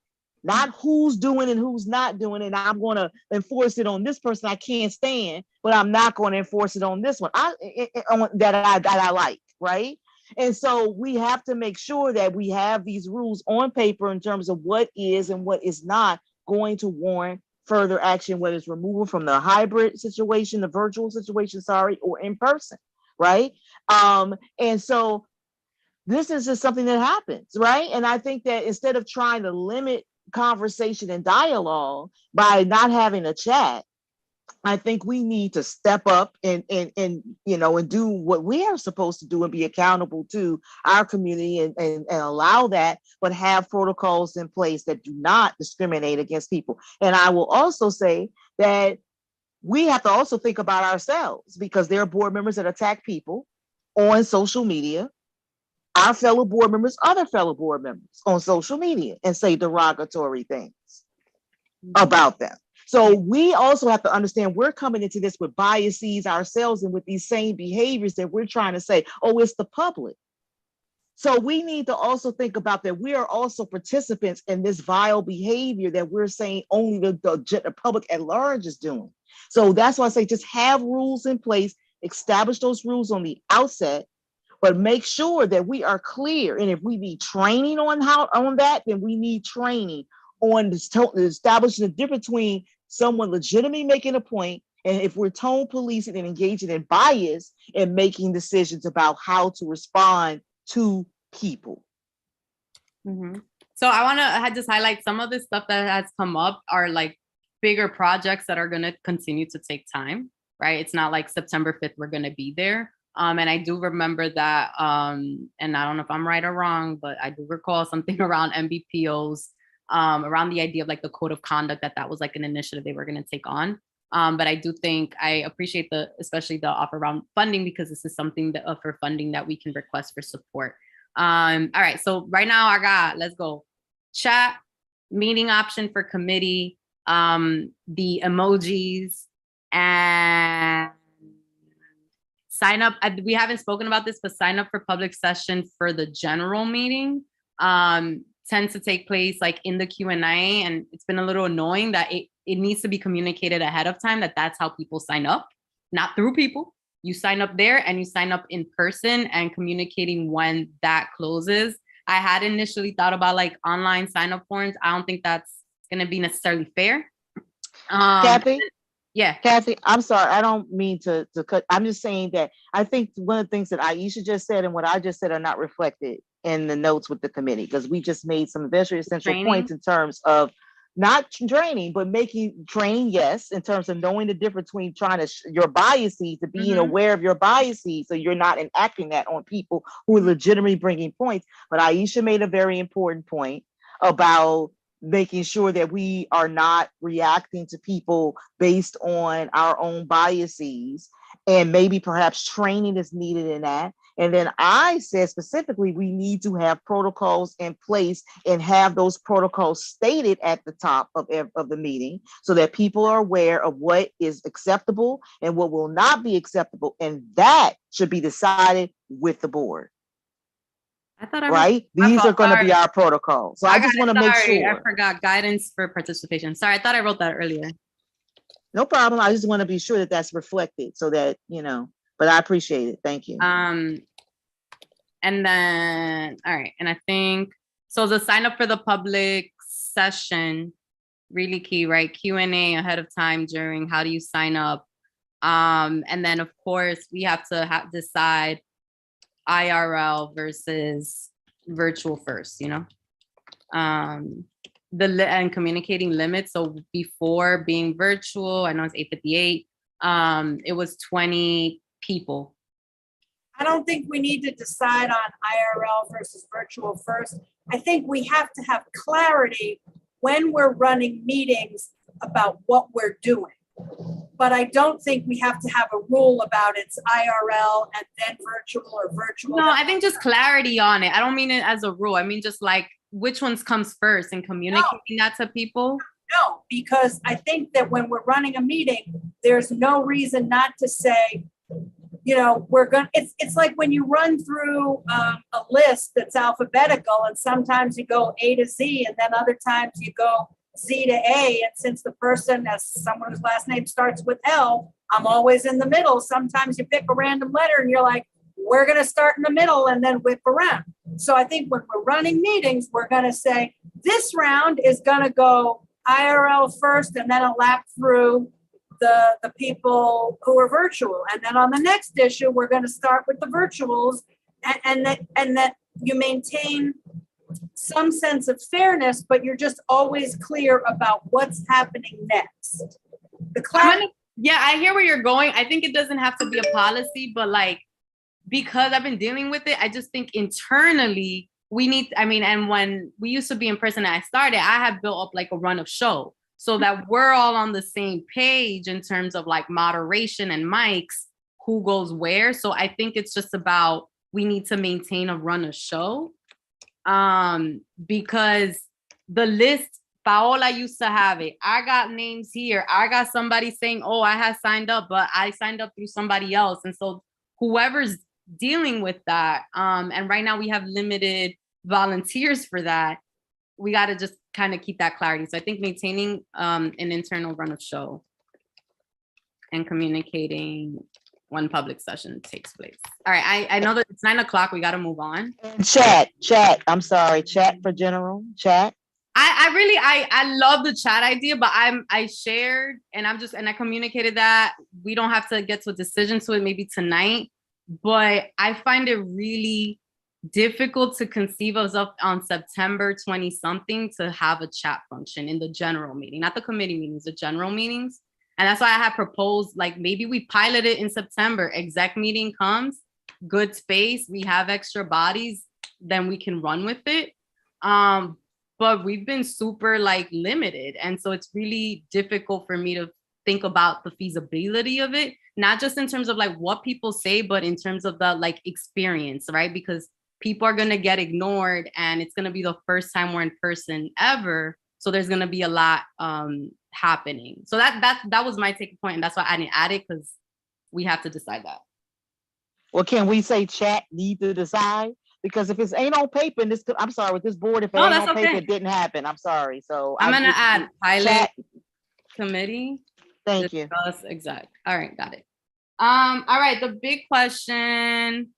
Speaker 9: not who's doing and who's not doing it. I'm going to enforce it on this person I can't stand, but I'm not going to enforce it on this one that I like, right? And so we have to make sure that we have these rules on paper in terms of what is and what is not going to warrant further action, whether it's removal from the hybrid situation, the virtual situation, or in person, right? And so this is just something that happens, right? And I think that instead of trying to limit conversation and dialogue by not having a chat, I think we need to step up and do what we are supposed to do and be accountable to our community and allow that, but have protocols in place that do not discriminate against people. And I will also say that we have to also think about ourselves, because there are board members that attack people on social media, our fellow board members, other fellow board members on social media, and say derogatory things about them. So we also have to understand we're coming into this with biases ourselves and with these same behaviors that we're trying to say, oh, it's the public. So we need to also think about that we are also participants in this vile behavior that we're saying only the public at large is doing. So that's why I say just have rules in place, establish those rules on the outset, but make sure that we are clear. And if we need training on that, then we need training on establishing the difference between someone legitimately making a point, and if we're tone policing and engaging in bias and making decisions about how to respond to people.
Speaker 2: Mm-hmm. So I just highlight some of the stuff that has come up are like bigger projects that are going to continue to take time, right? It's not like September 5th, we're going to be there. And I do remember that, and I don't know if I'm right or wrong, but I do recall something around MBPOs, around the idea of like the code of conduct, that was like an initiative they were going to take on. But I do think I appreciate especially the offer around funding, because this is something that for funding that we can request for support. All right, so right now let's go. Chat, meeting option for committee, the emojis, and sign up. We haven't spoken about this, but sign up for public session for the general meeting. Tends to take place like in the Q&A, and it's been a little annoying that it needs to be communicated ahead of time that that's how people sign up, not through people. You sign up there and you sign up in person, and communicating when that closes. I had initially thought about like online sign up forms. I don't think that's going to be necessarily fair.
Speaker 9: Kathy?
Speaker 2: Yeah.
Speaker 9: Kathy, I'm sorry. I don't mean to cut. I'm just saying that I think one of the things that Aisha just said and what I just said are not reflected in the notes with the committee, because we just made some very essential points in terms of not training, but making training, yes, in terms of knowing the difference between trying to your biases, to being aware of your biases, so you're not enacting that on people who are legitimately bringing points. But Aisha made a very important point about making sure that we are not reacting to people based on our own biases, and maybe perhaps training is needed in that. And then I said specifically, we need to have protocols in place and have those protocols stated at the top of the meeting, so that people are aware of what is acceptable and what will not be acceptable. And that should be decided with the board.
Speaker 2: I thought
Speaker 9: right? These are going to be our protocols. So I just want to make sure.
Speaker 2: I forgot guidance for participation. Sorry, I thought I wrote that earlier.
Speaker 9: No problem. I just want to be sure that that's reflected, so that, but I appreciate it. Thank you.
Speaker 2: And then, all right. And I think, so the sign up for the public session, really key, right? Q&A ahead of time during, how do you sign up? And then of course we have to decide IRL versus virtual first, and communicating limits. So before being virtual, I know it's 8:58, it was 20 people.
Speaker 1: I don't think we need to decide on IRL versus virtual first. I think we have to have clarity when we're running meetings about what we're doing. But I don't think we have to have a rule about it's IRL and then virtual or virtual.
Speaker 2: No, I think just clarity on it. I don't mean it as a rule. I mean just like which ones comes first and communicating that to people.
Speaker 1: No, because I think that when we're running a meeting, there's no reason not to say, it's like when you run through a list that's alphabetical, and sometimes you go A to Z, and then other times you go Z to A. And since the person, as someone whose last name starts with L, I'm always in the middle. Sometimes you pick a random letter and you're like, we're going to start in the middle and then whip around. So I think when we're running meetings, we're going to say this round is going to go IRL first, and then a lap through the people who are virtual. And then on the next issue, we're going to start with the virtuals, and that you maintain some sense of fairness, but you're just always clear about what's happening next.
Speaker 2: Yeah, I hear where you're going. I think it doesn't have to be a policy, but like, because I've been dealing with it, I just think internally we need, and when we used to be in person and I started, I had built up like a run of show, so that we're all on the same page in terms of like moderation and mics, who goes where. So I think it's just about, we need to maintain a run of show. Because the list, Paola used to have it. I got names here. I got somebody saying, oh, I had signed up, but I signed up through somebody else. And so whoever's dealing with that, and right now we have limited volunteers for that, we got to just kind of keep that clarity. So I think maintaining an internal run of show and communicating when public session takes place. All right, I know that it's 9 o'clock. We got to move on.
Speaker 9: Chat. I'm sorry. Chat for general. Chat.
Speaker 2: I love the chat idea, but I shared and I communicated that we don't have to get to a decision to it maybe tonight, but I find it really difficult to conceive of on September 20 something to have a chat function in the general meeting, not the committee meetings, the general meetings. And that's why I have proposed, like, maybe we pilot it in September. Exec meeting comes, good space, we have extra bodies, then we can run with it. But we've been super like limited. And so it's really difficult for me to think about the feasibility of it, not just in terms of like what people say, but in terms of the like experience, right? Because people are going to get ignored and it's going to be the first time we're in person ever. So there's going to be a lot happening. So that was my take point. And that's why I didn't add it, because we have to decide that.
Speaker 9: Well, can we say chat need to decide? Because if it ain't on paper, and this, I'm sorry, with this board, if it ain't on paper, it didn't happen. I'm sorry. So
Speaker 2: I'm going to add pilot
Speaker 9: chat
Speaker 2: committee.
Speaker 9: Thank you.
Speaker 2: Exact. All right, got it. All right, the big question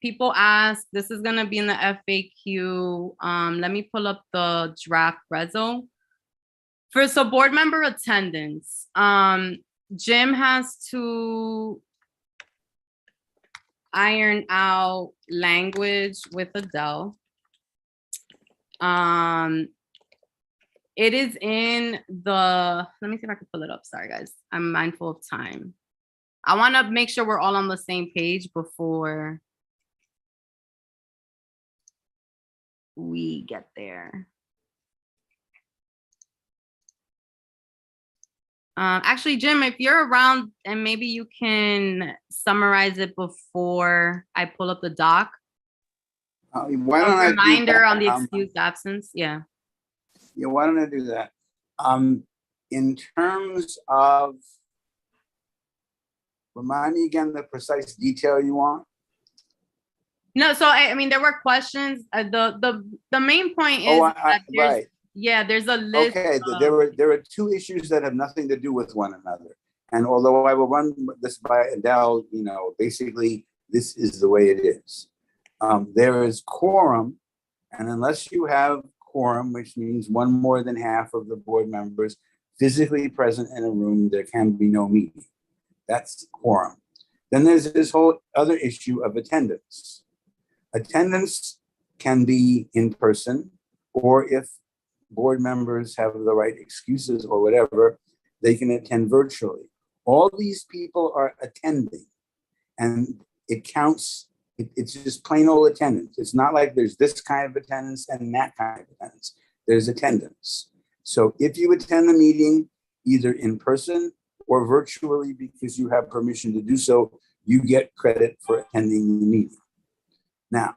Speaker 2: people ask, this is gonna be in the FAQ. Let me pull up the draft reso. So board member attendance. Jim has to iron out language with Adele. It is in the, let me see if I can pull it up. Sorry, guys. I'm mindful of time. I want to make sure we're all on the same page before we get there. Actually, Jim, if you're around and maybe you can summarize it before I pull up the doc.
Speaker 6: Why don't I do
Speaker 2: reminder
Speaker 6: that?
Speaker 2: on the excused absence. Yeah.
Speaker 6: Yeah, why don't I do that? In terms of, remind me again the precise detail you want.
Speaker 2: No, so I mean, there were questions. The main point is that there's, yeah, there's a list.
Speaker 6: Okay, there are two issues that have nothing to do with one another. And although I will run this by Adele, you know, basically this is the way it is. There is quorum, and unless you have quorum, which means one more than half of the board members physically present in a room, there can be no meeting. That's quorum. Then there's this whole other issue of attendance. Attendance can be in person, or if board members have the right excuses or whatever, they can attend virtually. All these people are attending, and it counts. It's just plain old attendance. It's not like there's this kind of attendance and that kind of attendance. There's attendance. So if you attend the meeting, either in person or virtually, because you have permission to do so, you get credit for attending the meeting. Now,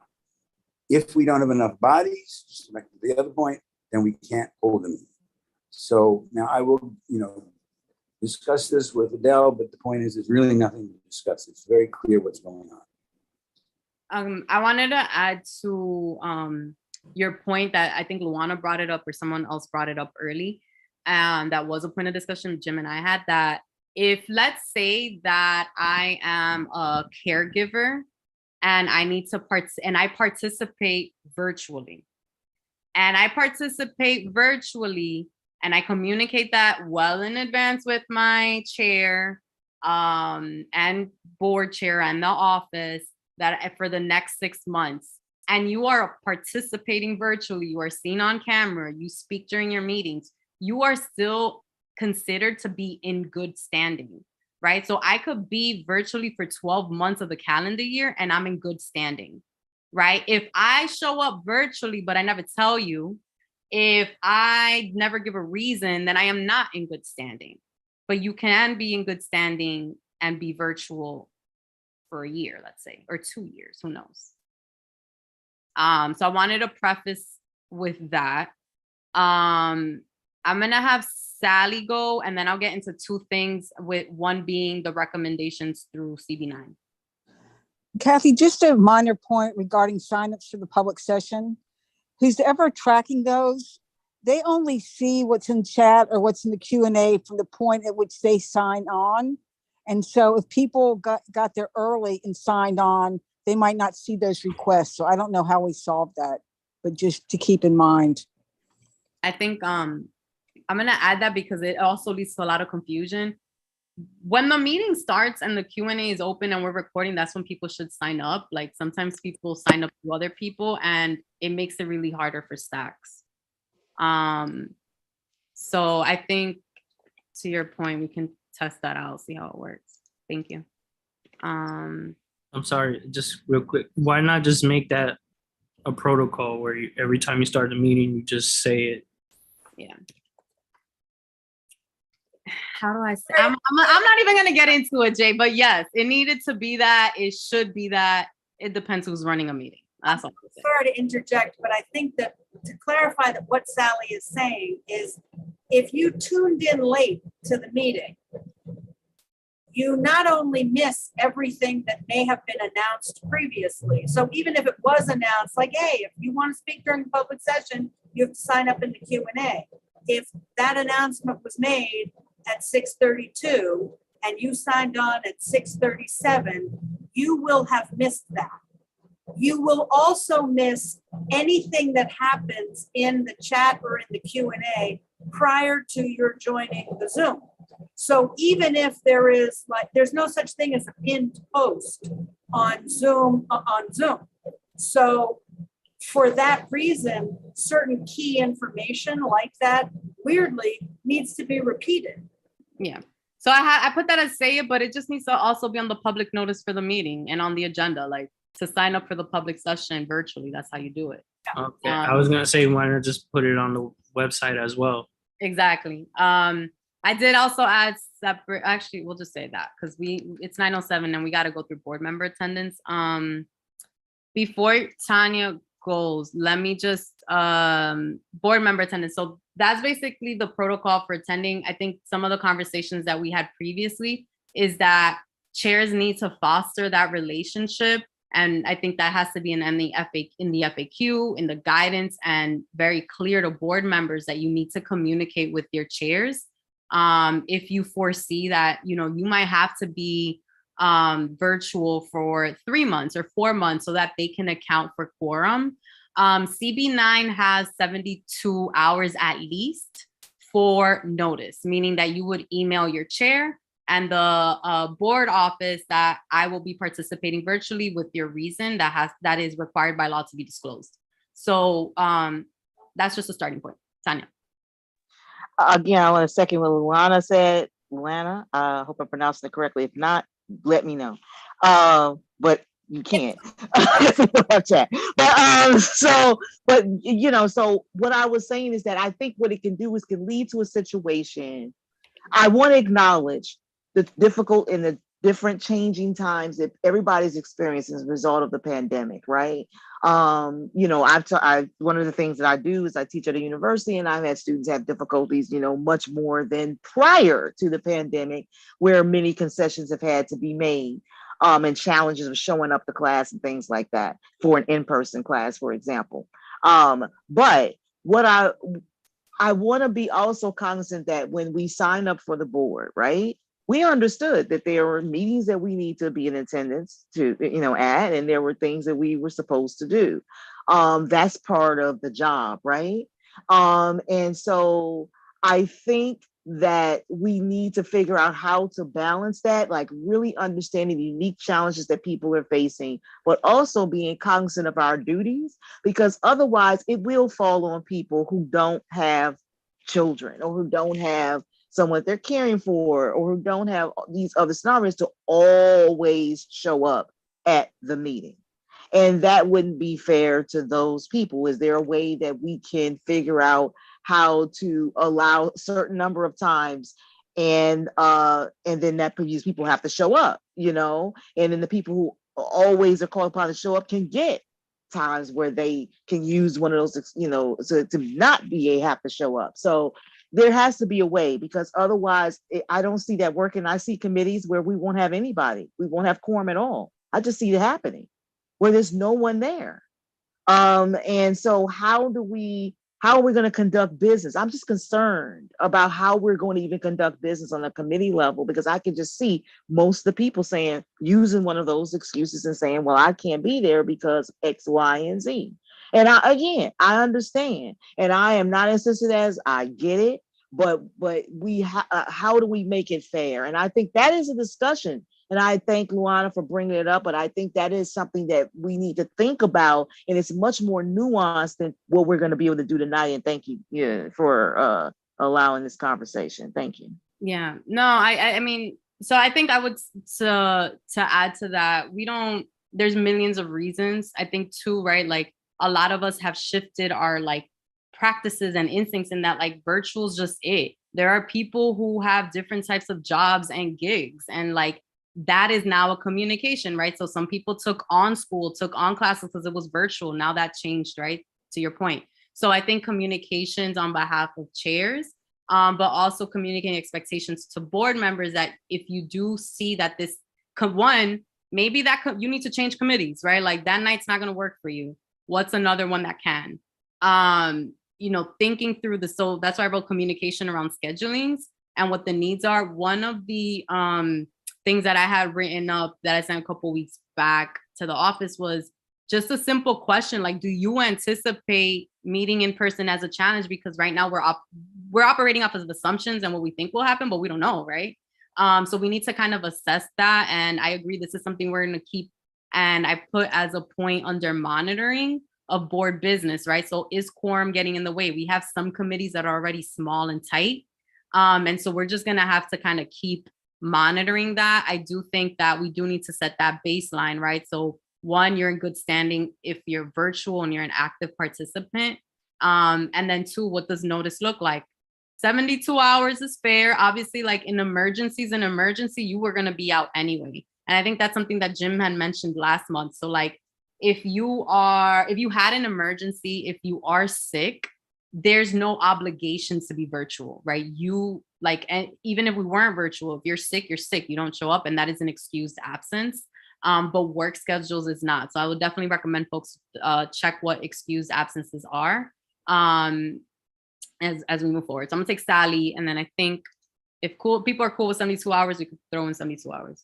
Speaker 6: if we don't have enough bodies, just like the other point, then we can't hold a meeting. So now I will, you know, discuss this with Adele, but the point is, there's really nothing to discuss. It's very clear what's going on.
Speaker 2: I wanted to add to your point that I think Luana brought it up, or someone else brought it up early. That was a point of discussion Jim and I had, that if, let's say that I am a caregiver and I need to I participate virtually. And I participate virtually and I communicate that well in advance with my chair and board chair and the office, that for the next 6 months, and you are participating virtually, you are seen on camera, you speak during your meetings, you are still considered to be in good standing, right? So I could be virtually for 12 months of the calendar year and I'm in good standing, right? If I show up virtually, but I never tell you, if I never give a reason, then I am not in good standing. But you can be in good standing and be virtual for a year, let's say, or 2 years, who knows? So I wanted to preface with that. I'm gonna have Sally go, and then I'll get into two things, with one being the recommendations through CB9.
Speaker 15: Kathy, just a minor point regarding signups for the public session. Who's ever tracking those, they only see what's in chat or what's in the Q&A from the point at which they sign on. And so if people got there early and signed on, they might not see those requests. So I don't know how we solve that, but just to keep in mind.
Speaker 2: I think I'm going to add that because it also leads to a lot of confusion. When the meeting starts and the Q&A is open and we're recording, that's when people should sign up. Like sometimes people sign up to other people and it makes it really harder for stacks. So I think, to your point, we can test that out, see how it works. Thank you.
Speaker 17: I'm sorry, just real quick. Why not just make that a protocol where every time you start a meeting, you just say it?
Speaker 2: Yeah. how do I say? I'm not even gonna get into it, Jay. But yes, it needed to be that. It should be that. It depends who's running a meeting. That's all.
Speaker 1: Sorry to interject, but I think that to clarify that what Sally is saying is if you tuned in late to the meeting, you not only miss everything that may have been announced previously. So even if it was announced, like, hey, if you want to speak during the public session, you have to sign up in the Q&A. If that announcement was made at 6:32 and you signed on at 6:37, you will have missed that. You will also miss anything that happens in the chat or in the Q&A prior to your joining the Zoom. So even if there is there's no such thing as a pinned post on Zoom. So for that reason, certain key information like that weirdly needs to be repeated.
Speaker 2: Yeah. So I put that as say it, but it just needs to also be on the public notice for the meeting and on the agenda, like to sign up for the public session virtually. That's how you do it.
Speaker 17: Okay. I was gonna say, why not just put it on the website as well?
Speaker 2: Exactly. I did also add separate, actually, we'll just say that because it's 9:07 and we got to go through board member attendance. Before Tanya goes, let me just, board member attendance. So that's basically the protocol for attending. I think some of the conversations that we had previously is that chairs need to foster that relationship. And I think that has to be in the FAQ, in the guidance, and very clear to board members that you need to communicate with your chairs. If you foresee that, you might have to be virtual for 3 months or 4 months so that they can account for quorum. CB9 has 72 hours at least for notice, meaning that you would email your chair and the board office that I will be participating virtually with your reason that is required by law to be disclosed. So that's just a starting point. Tanya.
Speaker 9: Again, I want to second what Luana said. Luana, I hope I'm pronouncing it correctly. If not, let me know. But you can't. So what I was saying is that I think what it can do is can lead to a situation. I want to acknowledge the difficult and the different changing times that everybody's experiencing as a result of the pandemic, right? One of the things that I do is I teach at a university, and I've had students have difficulties, much more than prior to the pandemic, where many concessions have had to be made, and challenges of showing up to class and things like that for an in-person class, for example. But what I want to be also cognizant that when we sign up for the board, right, we understood that there were meetings that we need to be in attendance to, at, and there were things that we were supposed to do. That's part of the job, right? And so I think that we need to figure out how to balance that, like really understanding the unique challenges that people are facing, but also being cognizant of our duties, because otherwise it will fall on people who don't have children or who don't have someone they're caring for or who don't have these other scenarios to always show up at the meeting. And that wouldn't be fair to those people. Is there a way that we can figure out how to allow a certain number of times and then that these people have to show up, and then the people who always are called upon to show up can get times where they can use one of those, to not have to show up. So there has to be a way, because otherwise I don't see that working. I see committees where we won't have anybody. We won't have quorum at all. I just see it happening where there's no one there. And so how are we going to conduct business? I'm just concerned about how we're going to even conduct business on a committee level, because I can just see most of the people using one of those excuses and saying, well, I can't be there because X, Y, and Z. And I understand, and I am not as sensitive as I get it, but how do we make it fair? And I think that is a discussion. And I thank Luana for bringing it up, but I think that is something that we need to think about, and it's much more nuanced than what we're going to be able to do tonight. And thank you for allowing this conversation. Thank you.
Speaker 2: Yeah, no, I mean, so I think I would to add to that, there's millions of reasons. I think too, right? Like a lot of us have shifted our practices and instincts in that virtual's just it. There are people who have different types of jobs and gigs, and like that is now a communication, right? So some people took on school, took on classes because it was virtual. Now that changed, right? To your point. So I think communications on behalf of chairs, but also communicating expectations to board members that if you do see that this, one, maybe that you need to change committees, right? Like that night's not going to work for you. What's another one that can? You know, thinking through the, so that's why I wrote communication around schedulings and what the needs are. One of the things that I had written up that I sent a couple weeks back to the office was just a simple question, like, do you anticipate meeting in person as a challenge? Because right now we're operating off of assumptions and what we think will happen, but we don't know, right? So we need to kind of assess that. And I agree, this is something we're going to keep. And I put as a point under monitoring of board business, right? So is quorum getting in the way? We have some committees that are already small and tight. And so we're just going to have to kind of keep monitoring that. I do think that we do need to set that baseline, right? So one, you're in good standing if you're virtual and you're an active participant. And then two, what does notice look like? 72 hours is fair. Obviously, like in emergencies, you were going to be out anyway. And I think that's something that Jim had mentioned last month. So like, if you had an emergency, if you are sick, there's no obligations to be virtual, right? You like, and even if we weren't virtual, if you're sick, you don't show up, and that is an excused absence. But work schedules is not. So I would definitely recommend folks check what excused absences are as we move forward. So I'm gonna take Sally, and then I think if people are cool with 72 hours, we could throw in 72 hours.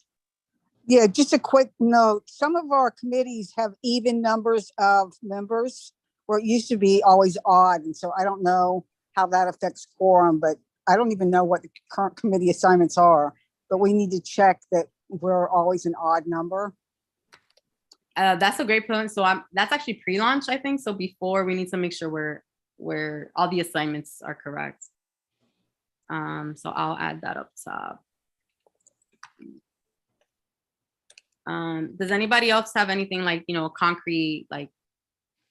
Speaker 15: Yeah, just a quick note. Some of our committees have even numbers of members, where it used to be always odd. And so I don't know how that affects quorum, but I don't even know what the current committee assignments are. But we need to check that we're always an odd number.
Speaker 2: That's a great point. So that's actually pre-launch, I think. So before, we need to make sure we're all the assignments are correct. So I'll add that up top. Does anybody else have anything like, you know, concrete, like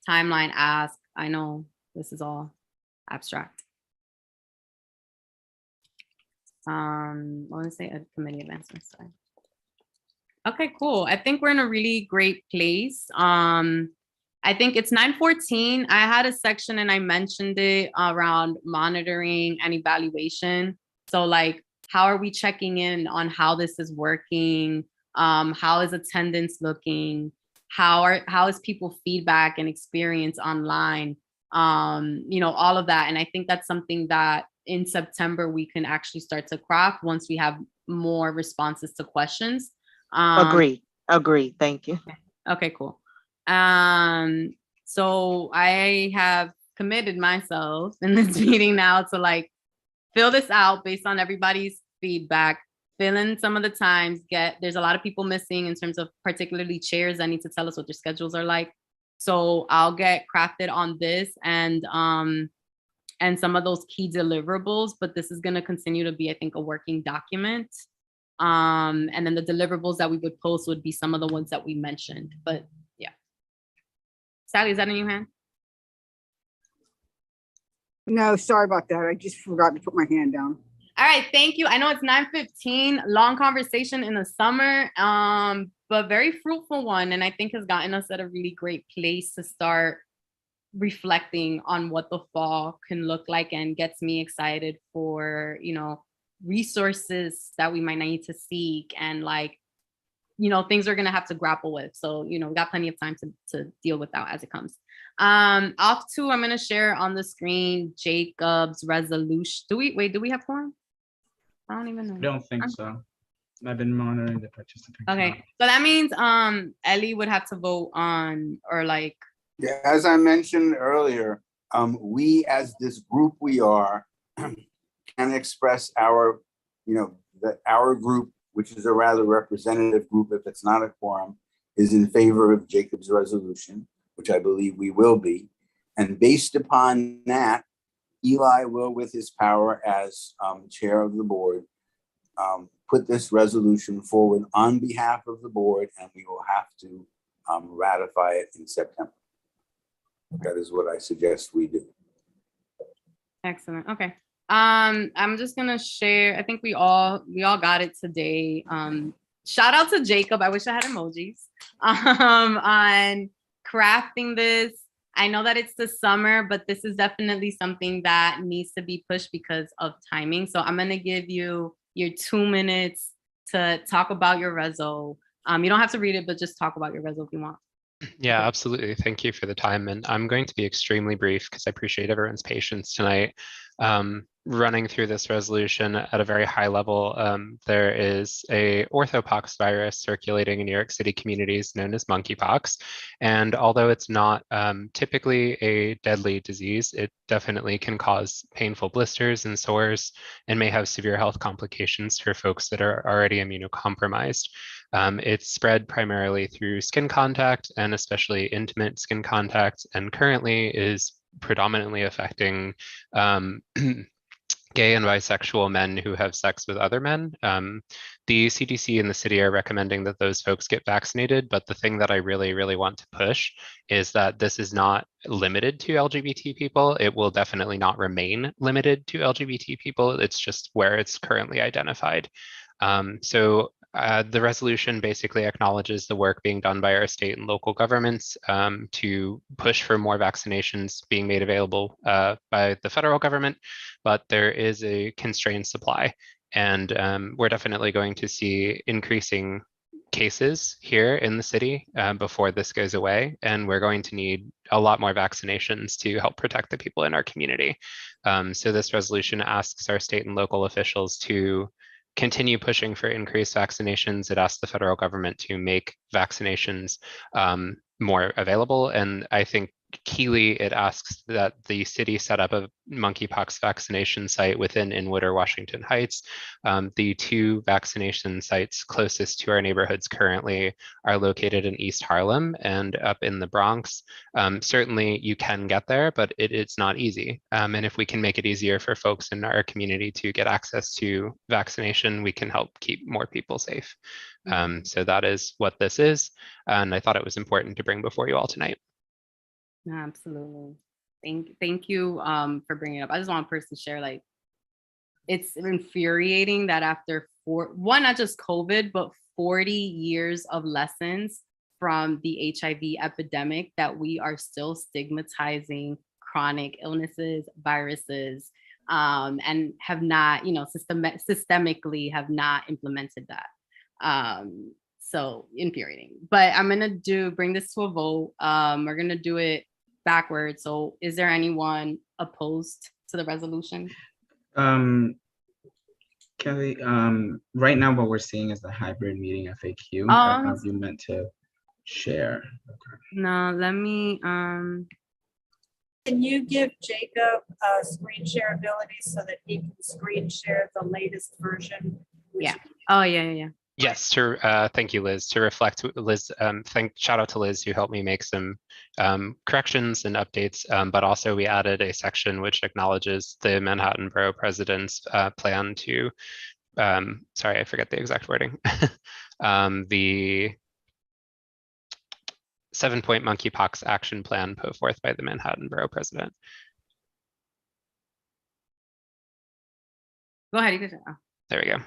Speaker 2: timeline ask? I know this is all abstract. I want to say a committee advancement side. Okay, cool. I think we're in a really great place. I think it's 9:14. I had a section and I mentioned it around monitoring and evaluation. So like, how are we checking in on how this is working? How is attendance looking? How is people feedback and experience online? You know, all of that. And I think that's something that in September we can actually start to craft once we have more responses to questions.
Speaker 9: Agree. Thank you.
Speaker 2: Okay, cool. So I have committed myself in this meeting now to like fill this out based on everybody's feedback, fill in some of the times, there's a lot of people missing in terms of particularly chairs that need to tell us what their schedules are like. So I'll get crafted on this and some of those key deliverables, but this is going to continue to be, I think, a working document. And then the deliverables that we would post would be some of the ones that we mentioned, but yeah. Sally, is that in your hand?
Speaker 15: No, sorry about that. I just forgot to put my hand down.
Speaker 2: All right, thank you. I know it's 9:15, long conversation in the summer, but very fruitful one. And I think has gotten us at a really great place to start reflecting on what the fall can look like, and gets me excited for, you know, resources that we might need to seek, and like, you know, things we're gonna have to grapple with. So, you know, we got plenty of time to deal with that as it comes. I'm gonna share on the screen Jacob's resolution. Do we have quorum? I don't even know.
Speaker 7: I don't think so. I've been monitoring the participants.
Speaker 2: Okay, so that means Ellie would have to vote on, or like.
Speaker 6: Yeah, as I mentioned earlier, we as this group can express our, you know, that our group, which is a rather representative group if it's not a quorum, is in favor of Jacob's resolution, which I believe we will be. And based upon that, Eli will, with his power as chair of the board, put this resolution forward on behalf of the board, and we will have to ratify it in September. That is what I suggest we do.
Speaker 2: Excellent. Okay. I'm just gonna share. I think we all got it today. Shout out to Jacob. I wish I had emojis. On crafting this. I know that it's the summer, but this is definitely something that needs to be pushed because of timing. So I'm gonna give you your 2 minutes to talk about your reso. You don't have to read it, but just talk about your reso if you want.
Speaker 3: Yeah, absolutely. Thank you for the time. And I'm going to be extremely brief because I appreciate everyone's patience tonight. Running through this resolution at a very high level, there is a orthopox virus circulating in New York City communities known as monkeypox. And although it's not typically a deadly disease, it definitely can cause painful blisters and sores and may have severe health complications for folks that are already immunocompromised. It's spread primarily through skin contact and especially intimate skin contact, and currently is predominantly affecting gay and bisexual men who have sex with other men. The CDC and the city are recommending that those folks get vaccinated, but the thing that I really, really want to push is that this is not limited to LGBT people. It will definitely not remain limited to LGBT people. It's just where it's currently identified. The resolution basically acknowledges the work being done by our state and local governments to push for more vaccinations being made available by the federal government, but there is a constrained supply. And we're definitely going to see increasing cases here in the city before this goes away. And we're going to need a lot more vaccinations to help protect the people in our community. So this resolution asks our state and local officials to continue pushing for increased vaccinations. It asks the federal government to make vaccinations more available. And I think keyly, it asks that the city set up a monkeypox vaccination site within Inwood or Washington Heights. The 2 vaccination sites closest to our neighborhoods currently are located in East Harlem and up in the Bronx. Certainly you can get there, but it's not easy. And if we can make it easier for folks in our community to get access to vaccination, we can help keep more people safe. So that is what this is. And I thought it was important to bring before you all tonight.
Speaker 2: Absolutely. Thank you for bringing it up. I just want to personally share, like, it's infuriating that after not just COVID, but 40 years of lessons from the HIV epidemic, that we are still stigmatizing chronic illnesses, viruses, and have not, systemically have not implemented that. So infuriating. But I'm gonna bring this to a vote. We're gonna do it backwards. So is there anyone opposed to the resolution?
Speaker 7: Kelly, right now what we're seeing is the hybrid meeting FAQ. Have you meant to share? Okay.
Speaker 2: No, let me,
Speaker 1: Can you give Jacob screen share ability so that he can screen share the latest version?
Speaker 2: Yeah. Oh, yeah.
Speaker 3: Yes, thank you, Liz. To reflect, Liz, shout out to Liz who helped me make some corrections and updates, but also we added a section which acknowledges the Manhattan Borough President's plan to, sorry, I forget the exact wording, the 7-point monkeypox action plan put forth by the Manhattan Borough President.
Speaker 2: Go ahead, you can.
Speaker 3: There we go.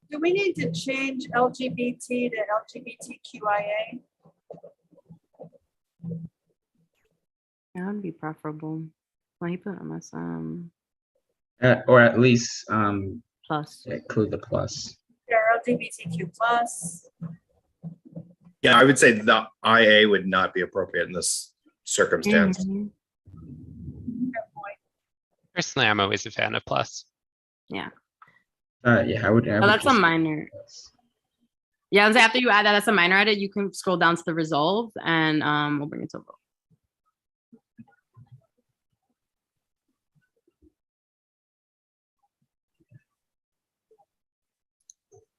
Speaker 1: Do we need to change LGBT to LGBTQIA?
Speaker 2: That would be preferable. Well, he put unless
Speaker 7: Or at least
Speaker 2: plus.
Speaker 7: Include the plus.
Speaker 1: Yeah, LGBTQ plus.
Speaker 11: Yeah, I would say the IA would not be appropriate in this circumstance.
Speaker 2: Mm-hmm.
Speaker 3: Personally, I'm always a fan of plus.
Speaker 2: Yeah.
Speaker 7: Yeah, I would.
Speaker 2: Oh, that's a minor. Yeah, I was after you add that, that's a minor edit. You can scroll down to the resolve, and we'll bring it to a vote.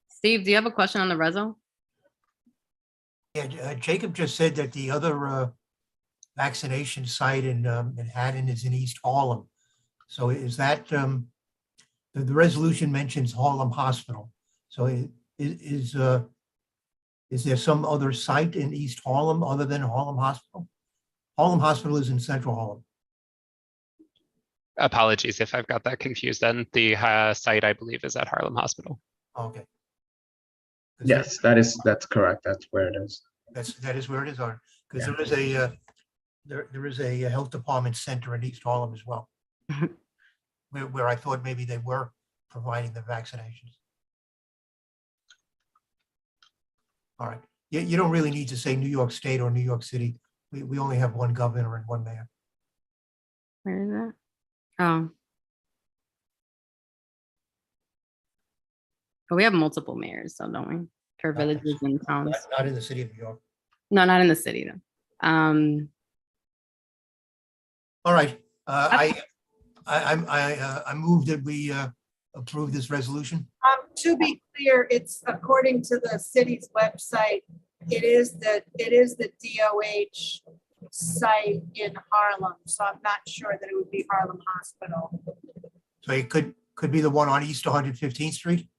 Speaker 2: Steve, do you have a question on the reso?
Speaker 4: Yeah, Jacob just said that the other vaccination site in Manhattan is in East Harlem. So is that, the resolution mentions Harlem Hospital. So is there some other site in East Harlem other than Harlem Hospital? Harlem Hospital is in Central Harlem.
Speaker 3: Apologies if I've got that confused. Then the site, I believe, is at Harlem Hospital.
Speaker 4: Okay.
Speaker 7: Yes, that's correct. That's where it is.
Speaker 4: That is where it is, because there is a there is a health department center in East Harlem as well, where I thought maybe they were providing the vaccinations. All right, you don't really need to say New York State or New York City. We only have one governor and one mayor.
Speaker 2: Where is that? Oh. But we have multiple mayors, so don't we? Per villages and towns.
Speaker 4: Not in the city of New York.
Speaker 2: No, not in the city though.
Speaker 4: All right, I move that we approve this resolution.
Speaker 1: To be clear, it's according to the city's website. It is the DOH site in Harlem, so I'm not sure that it would be Harlem Hospital.
Speaker 4: So it could be the one on East 115th Street.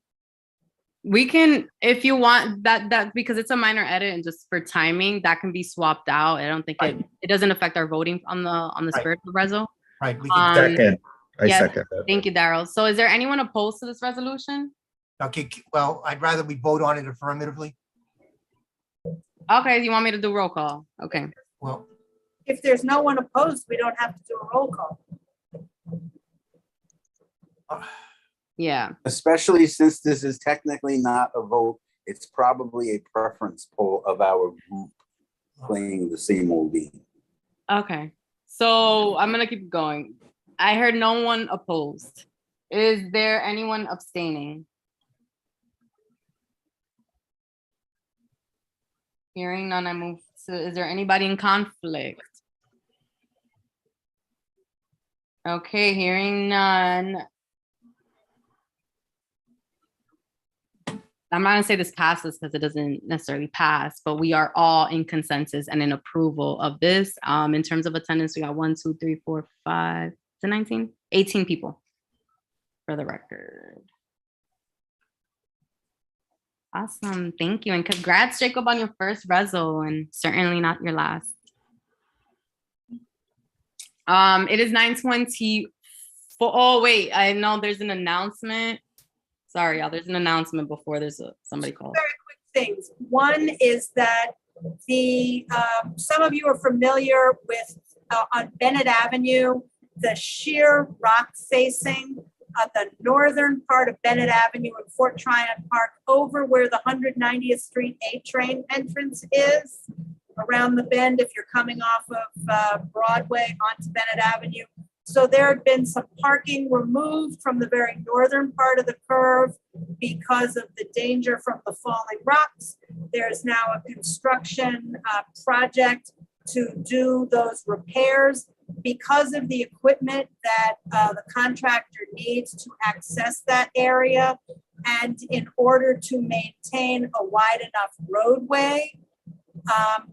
Speaker 2: We can, if you want that because it's a minor edit and just for timing, that can be swapped out. I don't think it doesn't affect our voting on the spirit of the reso.
Speaker 4: Right. We
Speaker 11: can second. I second that.
Speaker 2: Thank you, Daryl. So is there anyone opposed to this resolution?
Speaker 4: Okay, well, I'd rather we vote on it affirmatively.
Speaker 2: Okay, you want me to do roll call? Okay.
Speaker 4: Well,
Speaker 1: if there's no one opposed, we don't have to do a roll call.
Speaker 2: Yeah.
Speaker 6: Especially since this is technically not a vote, it's probably a preference poll of our group playing the same old game.
Speaker 2: Okay. So I'm gonna keep going. I heard no one opposed. Is there anyone abstaining? Hearing none, I move to, is there anybody in conflict? Okay, hearing none. I'm not gonna say this passes because it doesn't necessarily pass, but we are all in consensus and in approval of this. In terms of attendance, we got 1, 2, 3, 4, 5, is it 19? 18 people for the record. Awesome, thank you. And congrats, Jacob, on your first reso and certainly not your last. It is 9:24. Oh, wait, I know there's an announcement. Sorry, y'all, there's an announcement before there's somebody called.
Speaker 1: Very quick things. One is that some of you are familiar with on Bennett Avenue, the sheer rock facing the northern part of Bennett Avenue and Fort Tryon Park over where the 190th Street A train entrance is, around the bend if you're coming off of Broadway onto Bennett Avenue. So there had been some parking removed from the very northern part of the curve because of the danger from the falling rocks. There's now a construction project to do those repairs because of the equipment that the contractor needs to access that area. And in order to maintain a wide enough roadway,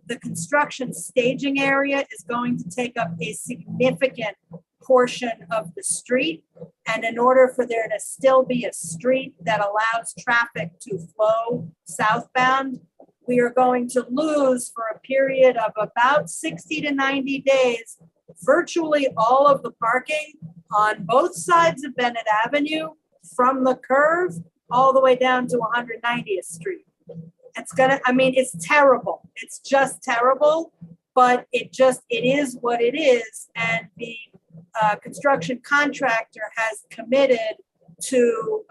Speaker 1: the construction staging area is going to take up a significant portion of the street. And in order for there to still be a street that allows traffic to flow southbound, we are going to lose for a period of about 60 to 90 days, virtually all of the parking on both sides of Bennett Avenue from the curve all the way down to 190th Street. It's gonna, I mean, it's terrible. It's just terrible, but it is what it is. And the construction contractor has committed to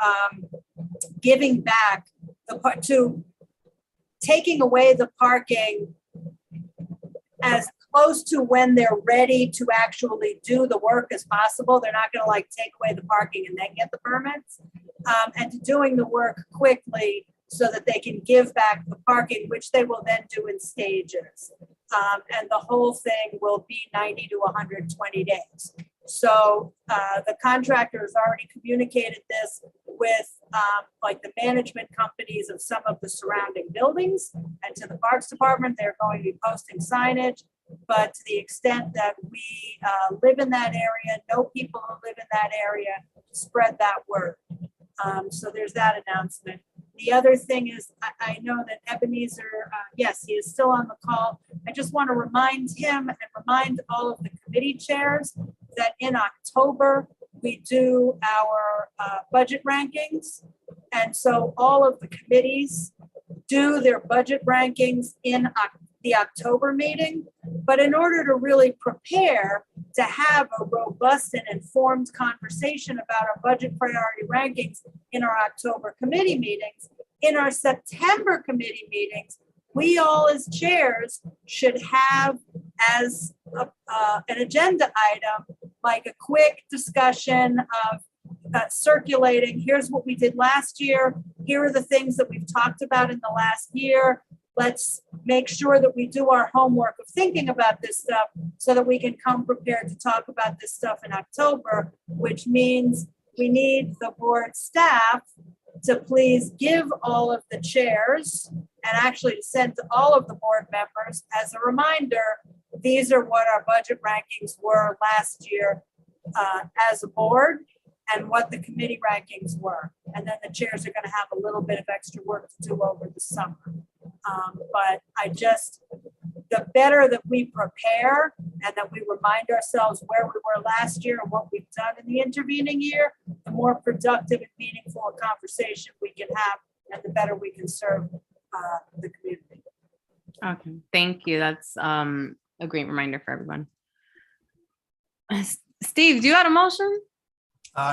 Speaker 1: giving back to taking away the parking as close to when they're ready to actually do the work as possible. They're not gonna like take away the parking and then get the permits. And to doing the work quickly so that they can give back the parking, which they will then do in stages. And the whole thing will be 90 to 120 days. So the contractor has already communicated this with like the management companies of some of the surrounding buildings, and to the Parks Department, they're going to be posting signage. But to the extent that we live in that area, know people who live in that area, spread that word. So there's that announcement. The other thing is, I know that Ebenezer, yes, he is still on the call. I just want to remind him and remind all of the committee chairs that in October, we do our budget rankings. And so all of the committees do their budget rankings in the October meeting. But in order to really prepare to have a robust and informed conversation about our budget priority rankings in our October committee meetings, in our September committee meetings, we all as chairs should have as an agenda item, like a quick discussion of circulating, here's what we did last year, here are the things that we've talked about in the last year. Let's make sure that we do our homework of thinking about this stuff so that we can come prepared to talk about this stuff in October, which means we need the board staff to please give all of the chairs and actually to send to all of the board members as a reminder, these are what our budget rankings were last year as a board and what the committee rankings were. And then the chairs are going to have a little bit of extra work to do over the summer. But the better that we prepare and that we remind ourselves where we were last year and what we've done in the intervening year, the more productive and meaningful a conversation we can have and the better we can serve the community.
Speaker 2: Okay, thank you. That's a great reminder for everyone. Steve, do you have a motion?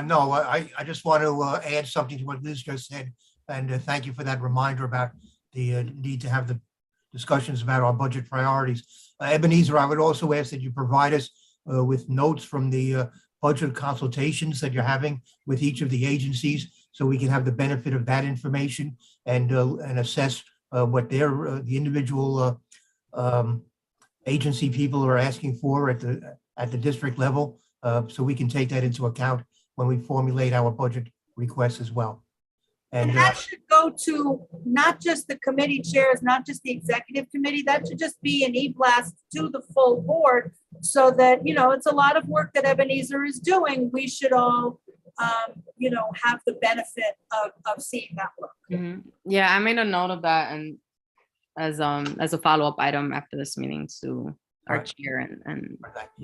Speaker 4: No, I just want to add something to what Liz just said. And thank you for that reminder about the need to have the discussions about our budget priorities. Ebenezer, I would also ask that you provide us with notes from the budget consultations that you're having with each of the agencies so we can have the benefit of that information and assess what the individual agency people are asking for at the district level, so we can take that into account when we formulate our budget requests as well.
Speaker 1: And that should go to not just the committee chairs, not just the executive committee, that should just be an e-blast to the full board so that, you know, it's a lot of work that Ebenezer is doing. We should all, you know, have the benefit of seeing that work.
Speaker 2: Mm-hmm. Yeah, I made a note of that and as a follow-up item after this meeting to our chair and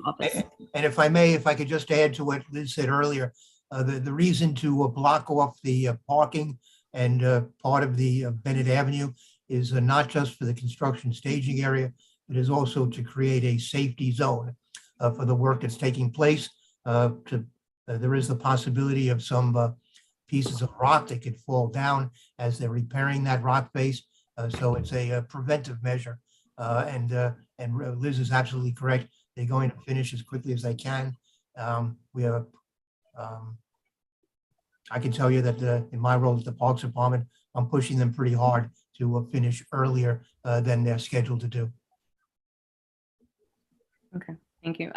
Speaker 2: office.
Speaker 4: And if I may, if I could just add to what Liz said earlier, the reason to block off the parking and part of the Bennett Avenue is not just for the construction staging area, it is also to create a safety zone for the work that's taking place. There is the possibility of some pieces of rock that could fall down as they're repairing that rock face. So it's a preventive measure. And Liz is absolutely correct. They're going to finish as quickly as they can. We have I can tell you that in my role at the Parks Department, I'm pushing them pretty hard to finish earlier than they're scheduled to do.
Speaker 2: Okay, thank you.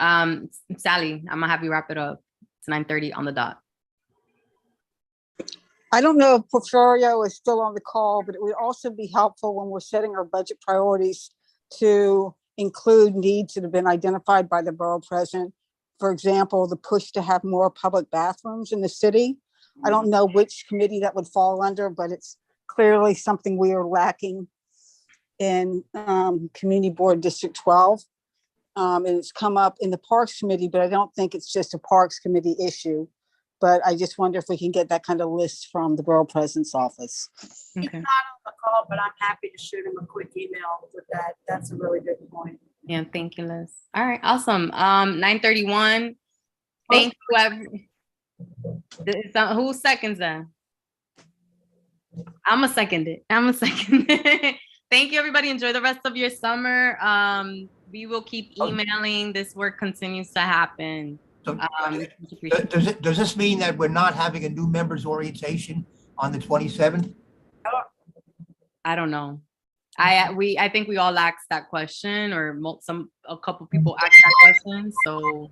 Speaker 2: Sally, I'm gonna have you wrap it up. It's 9:30 on the dot.
Speaker 15: I don't know if Porfirio is still on the call, but it would also be helpful when we're setting our budget priorities to include needs that have been identified by the borough president. For example, the push to have more public bathrooms in the city. I don't know which committee that would fall under, but it's clearly something we are lacking in Community Board District 12. And it's come up in the Parks Committee, but I don't think it's just a Parks Committee issue. But I just wonder if we can get that kind of list from the borough president's office.
Speaker 1: He's not on the call, but I'm happy to shoot him a quick email with that. That's a really good point.
Speaker 2: Yeah, thank you, Liz. All right, awesome. 9:31. Thank you. Who seconds that? I'm gonna second it. Thank you, everybody. Enjoy the rest of your summer. We will keep emailing. This work continues to happen.
Speaker 4: So,
Speaker 2: much appreciated.
Speaker 4: does this mean that we're not having a new members orientation on the 27th?
Speaker 2: I don't know. I think we all asked that question, or a couple people asked that question. So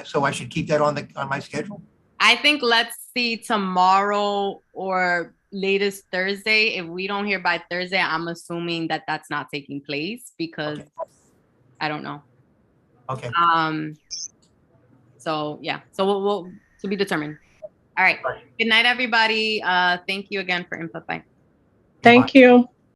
Speaker 4: So I should keep that on my schedule?
Speaker 2: I think let's see tomorrow or latest Thursday. If we don't hear by Thursday, I'm assuming that that's not taking place because I don't know.
Speaker 4: Okay.
Speaker 2: So yeah. So we'll to be determined. All right. Good night, everybody. Thank you again for input. Bye.
Speaker 10: Thank you.